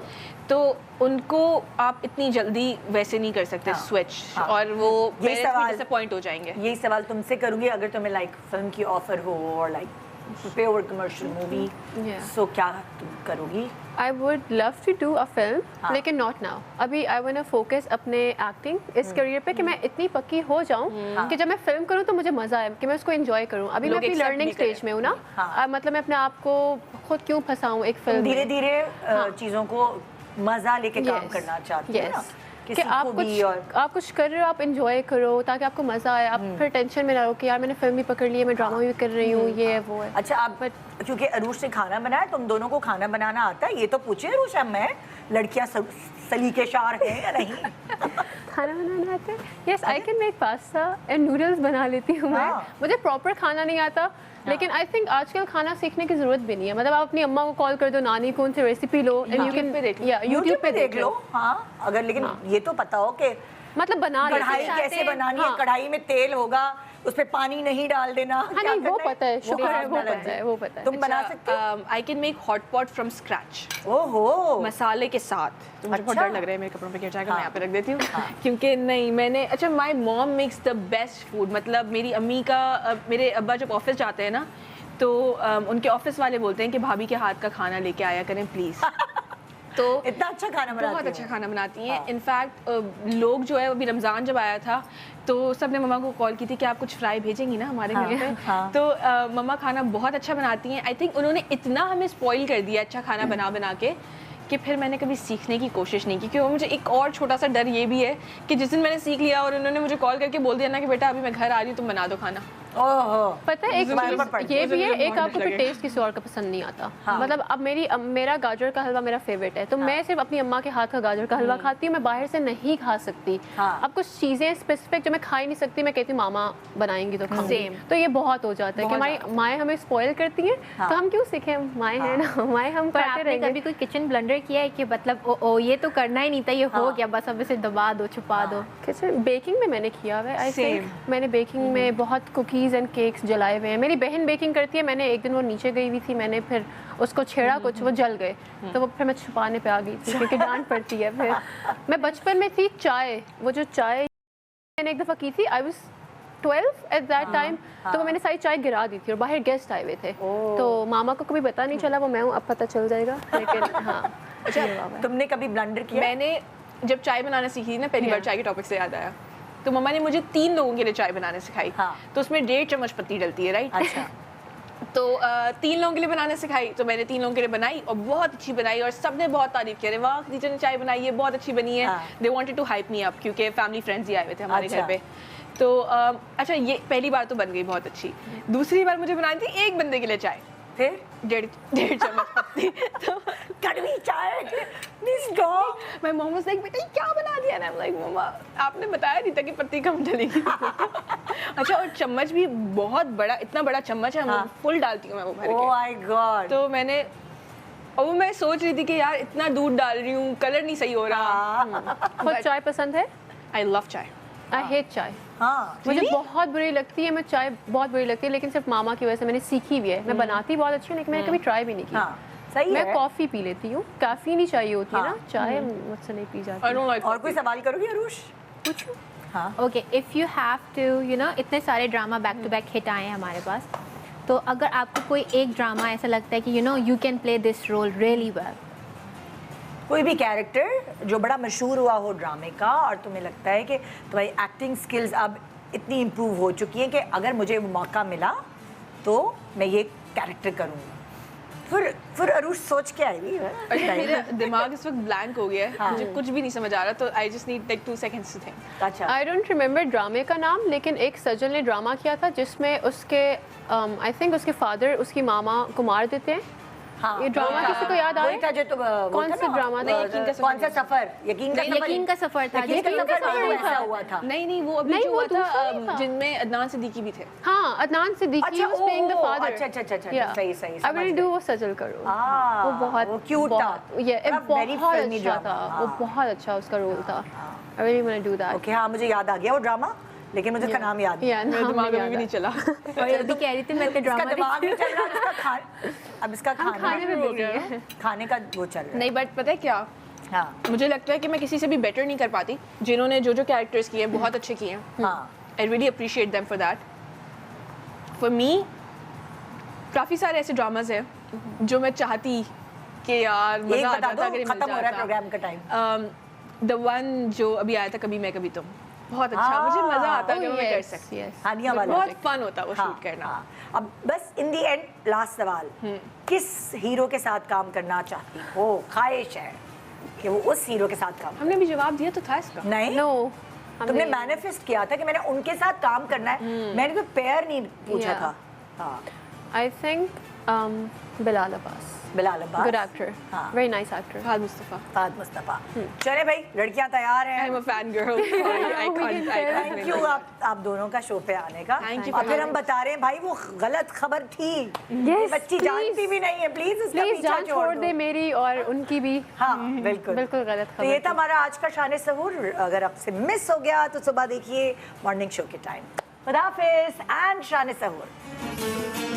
तो उनको आप इतनी जल्दी वैसे नहीं कर सकते स्विच, और वो पेरेंट्स भी डिसअपॉइंट हो जाएंगे। यही सवाल तुमसे करूँगी, अगर तुम्हें लाइक फिल्म की ऑफर हो और like pure commercial movie, so क्या तुम करोगी? I would love to do a film, लेकिन नॉट नाउ। अभी आई वांट टू फोकस अपने एक्टिंग इस करियर पे कि मैं इतनी पक्की हो जाऊं कि जब मैं फिल्म करूं तो मुझे मजा आए, कि मैं उसको एंजॉय करूं। अभी मैं अपनी लर्निंग स्टेज में हूं ना, मतलब मैं अपने आप को खुद क्यों फंसाऊं एक फिल्म। धीरे धीरे चीज़ों को मजा लेके काम करना चाहती है ना, कि आप कुछ कर रहे हो, आप एंजॉय करो ताकि आपको मजा आए, आप फिर टेंशन में ना रहो कि यार मैंने फिल्म भी पकड़ ली है, मैं ड्रामा भी कर रही हूँ, ये है वो है। अच्छा, आप क्योंकि अरूष ने खाना बनाया, तुम दोनों को खाना बनाना आता है, ये तो पूछे अरूष, अब मैं लड़कियां सलीकेशार हैं या नहीं? खाना बनाना आता है? Yes, I can make pasta and noodles बना लेती हूँ मैं। मुझे प्रॉपर खाना नहीं आता, लेकिन आई थिंक आजकल खाना सीखने की जरूरत भी नहीं है। मतलब आप अपनी अम्मा को कॉल कर दो, नानी कौन सी रेसिपी लो, यूट्यूब पे देख लो, यूट्यूब पे देख लो। हाँ, अगर लेकिन ये तो पता हो कि मतलब बना लेते कढ़ाई हैं। कैसे बनानी है, हाँ। कढ़ाई में तेल होगा, उस पे पानी नहीं डाल देना, हाँ क्या नहीं वो करना पता है, शुक्र है, वो knowledge पता है, वो पता है। तुम बना सकते हो? I can make hot pot from scratch, ओहो, मसाले के साथ। तो मुझे बहुत अच्छा। डर लग रहा है मेरे कपड़ों पे गिर जाएगा, हाँ। मैं यहाँ पे रख देती हूँ क्योंकि नहीं मैंने, अच्छा my mom makes the best food. मतलब मेरी अम्मी का मेरे अब्बा जब ऑफिस जाते हैं ना तो उनके ऑफिस वाले बोलते हैं कि भाभी के हाथ का खाना लेके आया करें प्लीज़। तो इतना अच्छा खाना बनाती बहुत हो। अच्छा खाना बनाती हैं। हाँ। इनफैक्ट लोग जो है अभी रमज़ान जब आया था तो सब ने मम्मा को कॉल की थी कि आप कुछ फ्राई भेजेंगी ना हमारे घर पे। हाँ। तो मम्मा खाना बहुत अच्छा बनाती हैं। आई थिंक उन्होंने इतना हमें स्पॉइल कर दिया अच्छा खाना बना के कि फिर मैंने कभी सीखने की कोशिश नहीं की। क्योंकि मुझे एक और छोटा सा डर ये भी है कि जिस दिन मैंने सीख लिया और उन्होंने मुझे कॉल करके बोल दिया ना कि बेटा अभी मैं घर आ रही हूँ तुम बना दो खाना, ओहो, पता है एक तुम्हारे ऊपर पड़ चीज़ ये भी है, मुझे एक बहुत आपको डर फिर लगेगा। टेस्ट किसी और का पसंद नहीं आता। हाँ। मतलब अब मेरा गाजर का हलवा मेरा फेवरेट है, तो मैं सिर्फ अपनी अम्मा के हाथ का गाजर का हलवा खाती हूँ, मैं बाहर से नहीं खा सकती। हाँ। अब कुछ चीज़ें स्पेसिफिक जो मैं खा ही नहीं सकती, मैं कहती हूँ मामा बनाएंगी तो खाऊंगी। Same। तो ये बहुत हो जाता है कि हमारी माएँ हमें स्पॉइल करती हैं, हाँ। तो हम क्यों सीखें, माएँ हैं ना, माएँ हम पर खाते आपने रहेंगे। कभी कोई किचन ब्लंडर किया है कि मतलब ओ ये तो करना ही नहीं था, ये हो गया बस अब इसे दबा दो छुपा दो? किचन बेकिंग में मैंने किया हुआ है, आई थिंक Same। मैंने बेकिंग में बहुत कुकीज़ एंड केक्स जलाए हुए हैं। मेरी बहन बेकिंग करती है, मैंने एक दिन वो नीचे गई हुई थी, मैंने फिर उसको छेड़ा कुछ, वो जल गए, तो वो फिर मैं छुपाने पे आ गई थी क्योंकि डांट पड़ती है। फिर मैं बचपन में थी, चाय, वो जो चाय मैंने एक दफ़ा की थी, I was 12 at that time, तो वो मैंने सारी चाय गिरा दी थी और बाहर गेस्ट आए हुए थे, तो मामा को कभी पता नहीं चला वो मैं हूँ, अब पता चल जाएगा, लेकिन हाँ। अच्छा, तुमने कभी ब्लंडर किया? मैंने जब चाय बनाना सीखी थी ना पहली बार, चाय के टॉपिक से याद आया, तो मम्मा ने मुझे 3 लोगों के लिए चाय बनाने सिखाई। हाँ। तो उसमें 1.5 चम्मच पत्ती डलती है, राइट? अच्छा, तो 3 लोगों के लिए बनाने सिखाई, तो मैंने 3 लोगों के लिए बनाई और बहुत अच्छी बनाई और सबने बहुत तारीफ किया, वाह खदीजा ने चाय बनाई है, बहुत अच्छी बनी है। हाँ। They wanted to hype me up क्योंकि फैमिली फ्रेंड्स ही आए हुए थे हमारे अच्छा। घर पे। तो अच्छा ये पहली बार तो बन गई बहुत अच्छी। दूसरी बार मुझे बनानी थी एक बंदे के लिए चाय, फिर 1.5 चम्मच पत्ती। तो कड़वी चाय, मैं मॉम वाज लाइक बेटा ये क्या बना दिया ना, लाइक मम्मा आपने बताया नहीं था कि पत्ती कम डलेगी। अच्छा, और चम्मच भी बहुत बड़ा, इतना बड़ा चम्मच है, हाँ। फुल डालती हूँ मैं वो भर ओह के। My God. तो मैंने, और वो मैं सोच रही थी कि यार इतना दूध डाल रही हूँ, कलर नहीं सही हो रहा। खुद चाय पसंद है? आई लव चाय। आई हेट चाय, हाँ, मुझे बहुत बुरी लगती है, मैं चाय बहुत बुरी लगती है, लेकिन सिर्फ मामा की वजह से मैंने सीखी हुई है। मैं बनाती बहुत अच्छी हूँ लेकिन मैंने कभी ट्राई भी नहीं की। हाँ, सही मैं है। कॉफ़ी पी लेती हूँ, कैफीन ही चाहिए होती है हाँ। ना, चाय मुझसे नहीं पी जाती। I don't like. और कोई सवाल करोगी अरुष? पूछो। हाँ, okay, if you have to इतने सारे drama back to back hit आए हैं हमारे पास, तो अगर आपको कोई एक ड्रामा ऐसा लगता है कि you can play this role really well, कोई भी कैरेक्टर जो बड़ा मशहूर हुआ हो ड्रामे का और तुम्हें लगता है कि तुम्हारी एक्टिंग स्किल्स अब इतनी इम्प्रूव हो चुकी हैं कि अगर मुझे वो मौका मिला तो मैं ये कैरेक्टर करूँगी, फिर अरुष सोच के आई अच्छा, मेरा दिमाग इस वक्त ब्लैंक हो गया है, हाँ। मुझे कुछ भी नहीं समझ आ रहा, तो I just need like 2 seconds to think. अच्छा, आई डोंट रिमेंबर ड्रामे का नाम, लेकिन एक सजन ने ड्रामा किया था जिसमें उसके आई थिंक उसके फादर उसकी मामा को मार देते हैं। हाँ, ये ड्रामा किसी को याद आ वही रहा था है? जो तुम कौन सा ड्रामा था? कौन सा सफर? यकीन का सफर? यकीन का सफर था, यकीन का यकीन का सफर सफर नहीं, था। ऐसा हुआ था। नहीं वो अभी नहीं, जो वो हुआ दूसरा ही था था। जिनमें अदनान सिद्दीकी भी थे। हाँ, अदनान सिद्दीकी अच्छा, was playing the oh, father. अच्छा, सही, आई समझ विल गई। डू वो सजल करो। हाँ, वो बहुत वो cute था। ये बड़ा very बहुत filmy अच्छा drama, था, वो हाँ। बहुत अच्छा उसका रोल था। I really want to do that. Okay, हाँ मुझे याद आ गया वो ड्रामा, लेकिन मुझे उसका नाम याद नहीं। या मेरा दिमाग अभी भी नहीं चला। और अभी कह रही थी मैं तो इसका ड्रामा दिमाग नहीं चल रहा, अब इसका खाने में हो बिजी गया। है। खाने का वो चल रहा है। नहीं, बट पता है क्या, हाँ, मुझे लगता है कि मैं किसी से भी बेटर नहीं कर पाती। जिन्होंने जो कैरेक्टर्स किए हैं बहुत अच्छे किए हैं, हाँ, I really appreciate them for that. For me काफ़ी सारे ऐसे ड्रामाज हैं जो मैं चाहती कि यार एक मज़ा आ बता जाता दो, अगर ये मिल खत्म हो रहा है जाता। प्रोग्राम का टाइम। द वन जो अभी आया था, कभी मैं कभी तुम, बहुत अच्छा, मुझे मज़ा आता है कि मैं कर सकती हूँ। हानिया वाला बहुत फन होता है वो हाँ, शूट करना। हाँ। अब बस इन दी एंड लास्ट सवाल, किस हीरो के साथ काम करना चाहती हो? ख्वाहिश है कि वो उस हीरो के साथ काम हमने भी जवाब दिया तो था इसका। नहीं, नो, तुमने मैनिफेस्ट किया था कि मैंने उनके साथ काम करना है, मैंने कोई पेयर नहीं पूछा Yeah. था। हाँ, I think Bilal Abbas, Bilal Abbas, good actor, ہاں. very nice actor. فہد مصطفیٰ. فہد مصطفیٰ. چلے بھائی لڑکیاں تیار ہیں. I'm a fan girl. Thank you آپ دونوں کا شو پہ آنے کا. اور پھر ہم بتا رہے ہیں بھائی وہ غلط خبر تھی, یہ بچی جانتی بھی نہیں ہے, پلیز اس کا پیچھا جان چھوڑ دے میری اور ان کی بھی. ہاں بالکل بالکل غلط تو خبر. یہ تھا ہمارا آج کا شان ظہور. اگر آپ سے مس ہو گیا تو صبح دیکھیے مارننگ شو کے ٹائم. خدا حافظ اینڈ شان ظہور.